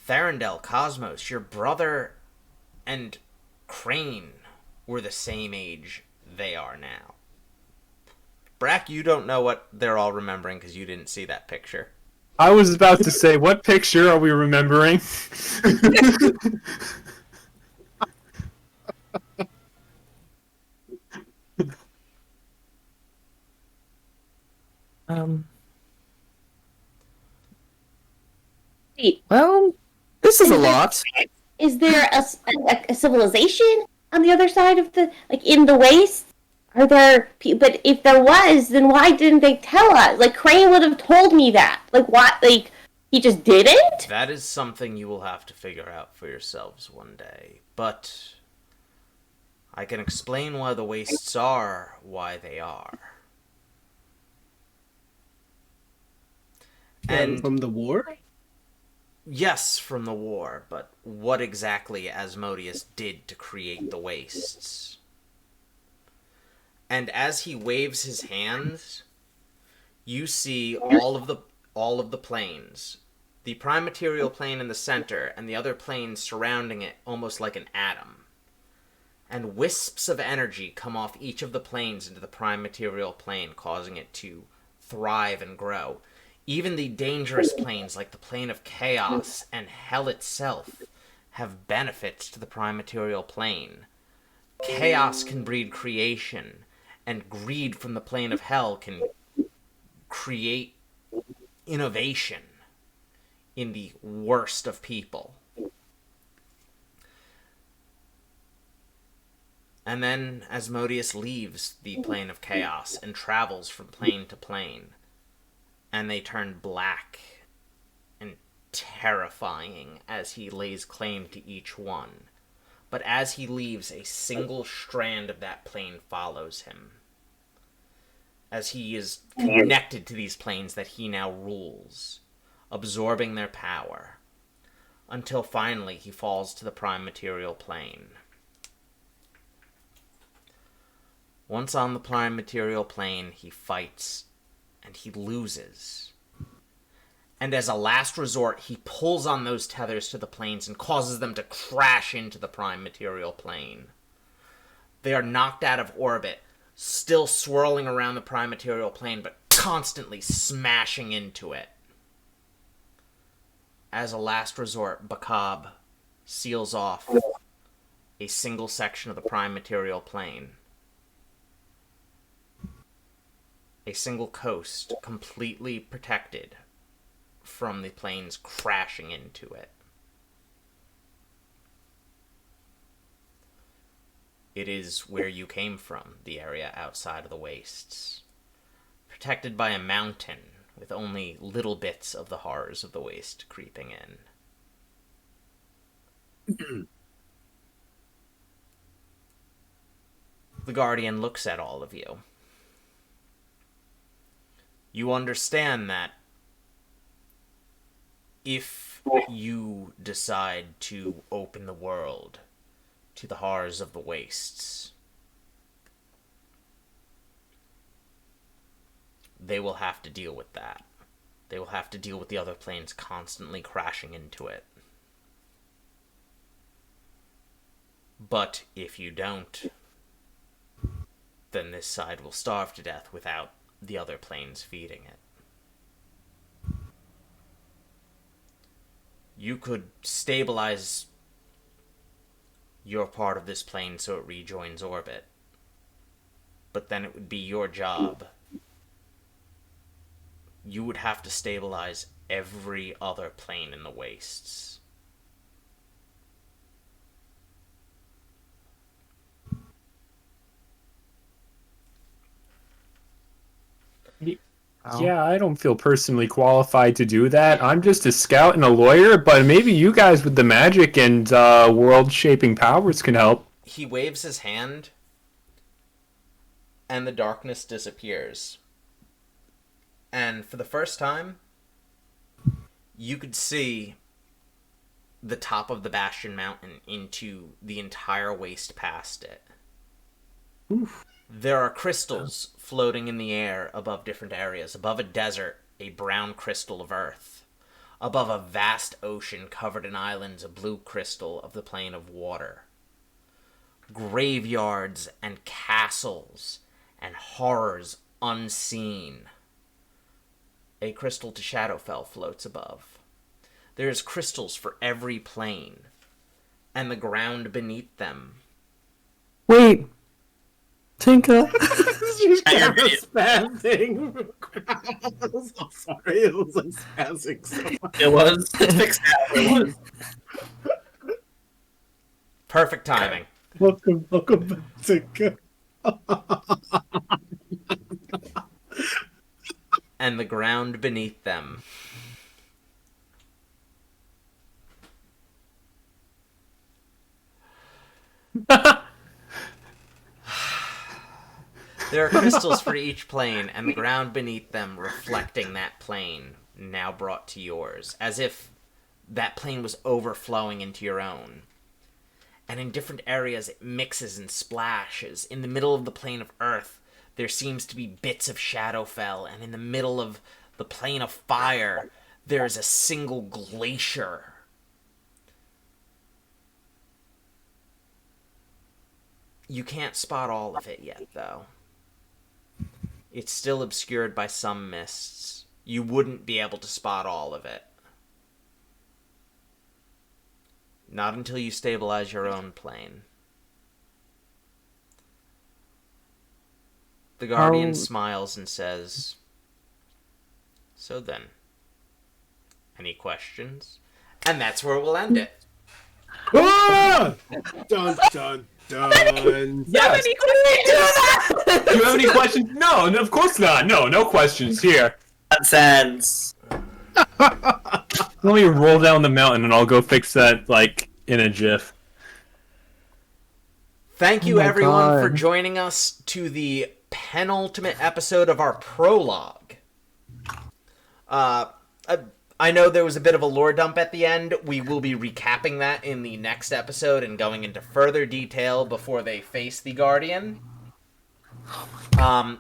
S2: Thurendel, Cosmos, your brother and Crane were the same age they are now. Brack, you don't know what they're all remembering because you didn't see that picture.
S4: I was about to say, what picture are we remembering?
S5: Wait,
S7: Well, this is a lot.
S5: is there a civilization on the other side of the, like, in the waste? Are there, but if there was, then why didn't they tell us? Like, Crane would have told me that. Like, what, like, he just didn't?
S2: That is something you will have to figure out for yourselves one day. But I can explain why the wastes are why they are. And
S6: From the war?
S2: yes, from the war, but what exactly Asmodeus did to create the wastes. And as he waves his hands, you see all of the planes, the prime material plane in the center, and the other planes surrounding it, almost like an atom. And wisps of energy come off each of the planes into the prime material plane, causing it to thrive and grow. Even the dangerous planes, like the plane of chaos and hell itself, have benefits to the prime material plane. Chaos can breed creation, and greed from the plane of hell can create innovation in the worst of people. And then Asmodeus leaves the plane of chaos and travels from plane to plane, and they turn black and terrifying as he lays claim to each one. But as he leaves, a single strand of that plane follows him, as he is connected to these planes that he now rules, absorbing their power, until finally he falls to the prime material plane. Once on the prime material plane, he fights, and he loses. And as a last resort, he pulls on those tethers to the planes and causes them to crash into the prime material plane. They are knocked out of orbit, still swirling around the prime material plane, but constantly smashing into it. As a last resort, Bakab seals off a single section of the prime material plane. A single coast completely protected from the planes crashing into it. It is where you came from, the area outside of the wastes. Protected by a mountain, with only little bits of the horrors of the waste creeping in. The Guardian looks at all of you. You understand that if you decide to open the world to the horrors of the wastes, they will have to deal with that. They will have to deal with the other planes constantly crashing into it. But if you don't, then this side will starve to death without the other planes feeding it. You could stabilize your part of this plane so it rejoins orbit, but then it would be your job. You would have to stabilize every other plane in the wastes.
S4: Yeah, I don't feel personally qualified to do that. I'm just a scout and a lawyer, but maybe you guys with the magic and world-shaping powers can help.
S2: He waves his hand, and the darkness disappears. And for the first time, you could see the top of the Bastion Mountain into the entire waste past it.
S6: Oof.
S2: There are crystals floating in the air above different areas. Above a desert, a brown crystal of earth. Above a vast ocean covered in islands, a blue crystal of the plane of water. Graveyards and castles and horrors unseen. A crystal to Shadowfell floats above. There is crystals for every plane, and the ground beneath them.
S7: Wait, Tinka.
S6: She's kind of spazzing. I'm so sorry, it was like spazzing so much.
S3: It was. Fix that. It was.
S2: Perfect timing.
S6: Welcome back, Tinka.
S2: And the ground beneath them. There are crystals for each plane, and the ground beneath them reflecting that plane, now brought to yours, as if that plane was overflowing into your own. And in different areas it mixes and splashes. In the middle of the plane of Earth, there seems to be bits of Shadowfell, and in the middle of the Plane of Fire, there is a single glacier. You can't spot all of it yet, though. It's still obscured by some mists. You wouldn't be able to spot all of it. Not until you stabilize your own plane. The Guardian smiles and says, "So then, any questions?" And that's where we'll end it.
S6: Ah! Dun, dun, dun.
S4: Yes. Do you have any questions? No, of course not. No questions here.
S3: Nonsense.
S4: Let me roll down the mountain and I'll go fix that, like, in a jiff.
S2: Thank you,
S7: Oh my
S2: everyone, for
S7: God.
S2: joining us to the penultimate episode of our prologue. I know there was a bit of a lore dump at the end. We will be recapping that in the next episode and going into further detail before they face the Guardian.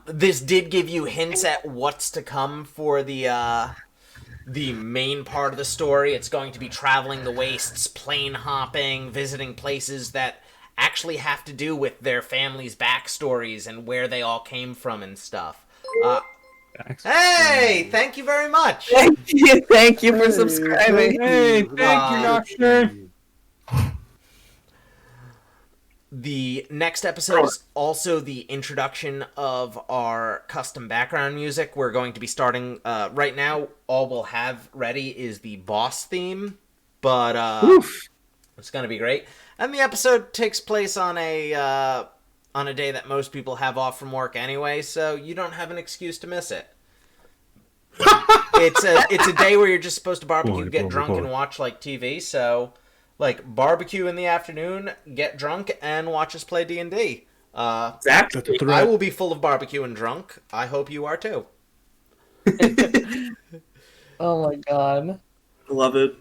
S2: This did give you hints at what's to come for the main part of the story. It's going to be traveling the wastes, plane hopping, visiting places that actually have to do with their families' backstories and where they all came from and stuff. Hey, thank you very much.
S7: Thank you for subscribing.
S4: Hey, thank you, Doctor.
S2: The next episode is also the introduction of our custom background music. We're going to be starting right now. All we'll have ready is the boss theme, but it's going to be great. And the episode takes place on a day that most people have off from work anyway, so you don't have an excuse to miss it. It's a day where you're just supposed to barbecue, get drunk, and watch like TV. So, like, barbecue in the afternoon, get drunk, and watch us play D&D.
S3: Exactly.
S2: I will be full of barbecue and drunk. I hope you are too.
S7: Oh my god.
S3: Love it.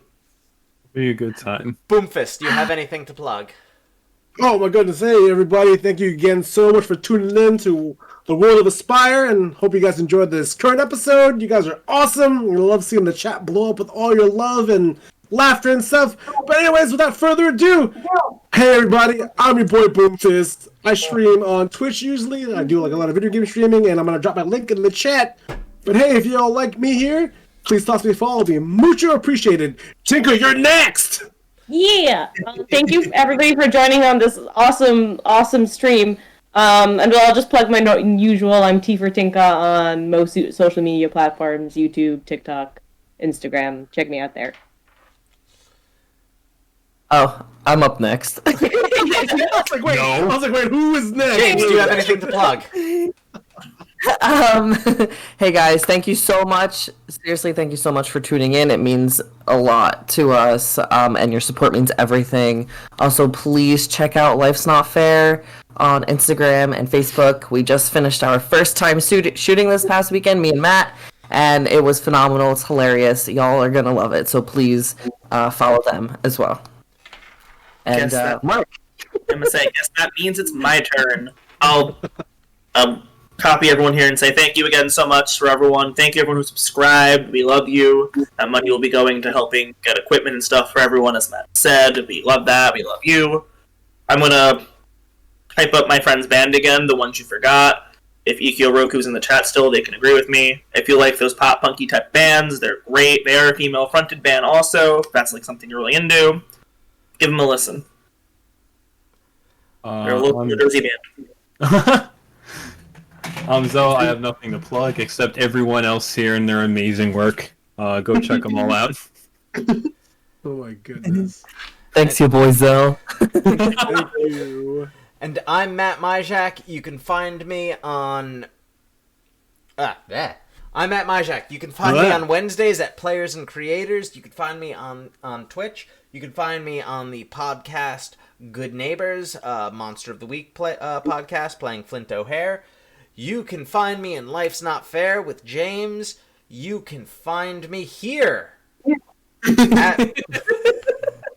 S4: Be a good time.
S2: Boomfist, do you have anything to plug?
S6: Oh my goodness, hey everybody, thank you again so much for tuning in to the World of Aspire, and hope you guys enjoyed this current episode. You guys are awesome. We love seeing the chat blow up with all your love and laughter and stuff. But anyways, without further ado, hey everybody, I'm your boy Boomfist. I stream on Twitch usually. I do like a lot of video game streaming, and I'm gonna drop my link in the chat. But hey, if y'all like me here, please toss me a follow. It'll be mucho appreciated. Tinker, you're next!
S5: Yeah. Thank you everybody for joining on this awesome stream. And I'll just plug my usual. I'm T for Tinka on most social media platforms: YouTube, TikTok, Instagram. Check me out there.
S7: Oh, I'm up next.
S6: I was like, wait, who is next?
S2: James, do you have anything to plug?
S7: Hey guys, thank you so much. Seriously, thank you so much for tuning in. It means a lot to us, and your support means everything. Also, please check out Life's Not Fair on Instagram and Facebook. We just finished our first time shooting this past weekend, me and Matt, and it was phenomenal. It's hilarious. Y'all are gonna love it. So please follow them as well. And Mark,
S3: I'm gonna say, I guess that means it's my turn. I'll copy everyone here and say thank you again so much for everyone. Thank you everyone who subscribed. We love you. That money will be going to helping get equipment and stuff for everyone, as Matt said. We love that. We love you. I'm gonna type up my friend's band again, the ones you forgot. If Ikyo Roku's in the chat still, they can agree with me. If you like those pop punky type bands, they're great. They are a female fronted band also. If that's like something you're really into, give them a listen. They're a local New Jersey band.
S4: Zoe, I have nothing to plug except everyone else here and their amazing work. Go check them all out.
S6: Oh my goodness.
S7: thanks, you boy Zell.
S6: Thank you.
S2: And I'm Matt Myjak. You can find me on... I'm Matt Myjak. You can find me on Wednesdays at Players and Creators. You can find me on Twitch. You can find me on the podcast Good Neighbors, Monster of the Week podcast, playing Flint O'Hare. You can find me in Life's Not Fair with James. You can find me here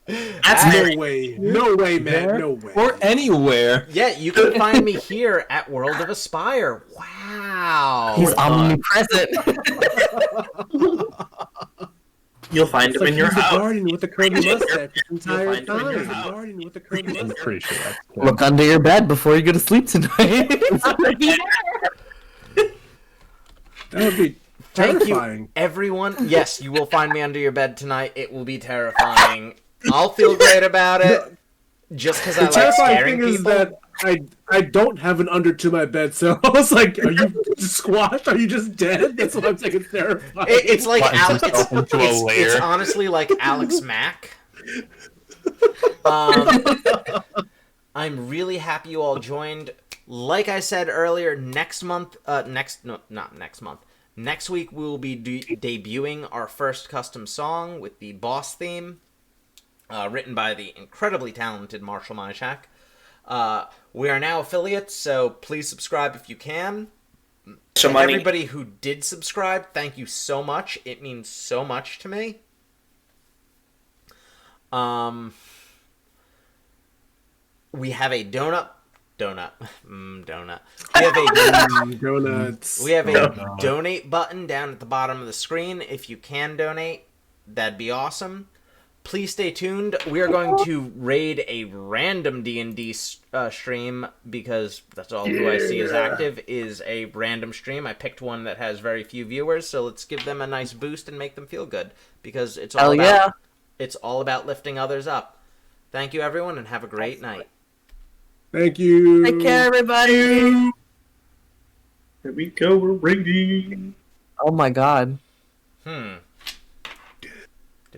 S3: That's
S6: No way. No way, man. No way.
S4: Or anywhere.
S2: Yeah, you can find me here at World of Aspire. Wow.
S7: He's omnipresent.
S3: You'll find him in your
S6: He's the
S3: house.
S6: guardian with the curly mustache this entire
S3: find him in
S6: time.
S3: your
S6: He's the
S3: house.
S6: guardian with the curly
S4: I'm
S6: mustache.
S4: pretty sure that's
S7: Look under your bed before you go to sleep tonight.
S6: That would be
S2: Thank
S6: terrifying.
S2: you, everyone. Yes, you will find me under your bed tonight. It will be terrifying. I'll feel great about it. Just because I
S6: The
S2: like
S6: terrifying
S2: scaring
S6: thing is
S2: people.
S6: that I don't have an under to my bed, so I was like, "Are you squashed? Are you just dead?" That's what I'm saying. It's terrifying.
S2: It's like
S4: What,
S2: Alex.
S4: just open to a layer?
S2: It's honestly like Alex Mack. I'm really happy you all joined. Like I said earlier, next week we will be debuting our first custom song with the boss theme, written by the incredibly talented Marshall Myshak. We are now affiliates, so please subscribe if you can.
S3: So
S2: And
S3: money.
S2: everybody who did subscribe, thank you so much. It means so much to me. We have a donut. We have a
S6: Donuts.
S2: we have a donate button down at the bottom of the screen. If you can donate, that'd be awesome. Please stay tuned. We are going to raid a random D&D stream because that's all who I see is active is a random stream. I picked one that has very few viewers, so let's give them a nice boost and make them feel good because it's all it's all about lifting others up. Thank you everyone and have a great night.
S6: Thank you.
S7: Take care, everybody.
S3: Here we go, we're raiding.
S7: Oh my god.
S2: Did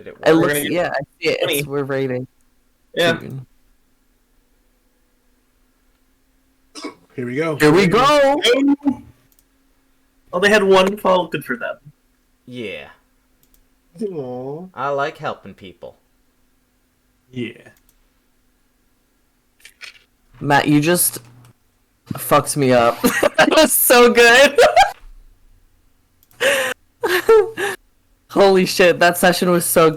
S2: it work?
S7: It looks,
S3: gonna get
S7: yeah, I see it.
S3: 20.
S7: We're rating.
S3: Yeah.
S6: Here we go.
S7: Here we go.
S3: Well, they had one fall. Good for them.
S2: Yeah.
S6: Aw.
S2: I like helping people.
S4: Yeah.
S7: Matt, you just fucked me up. That was so good. Holy shit, that session was so good.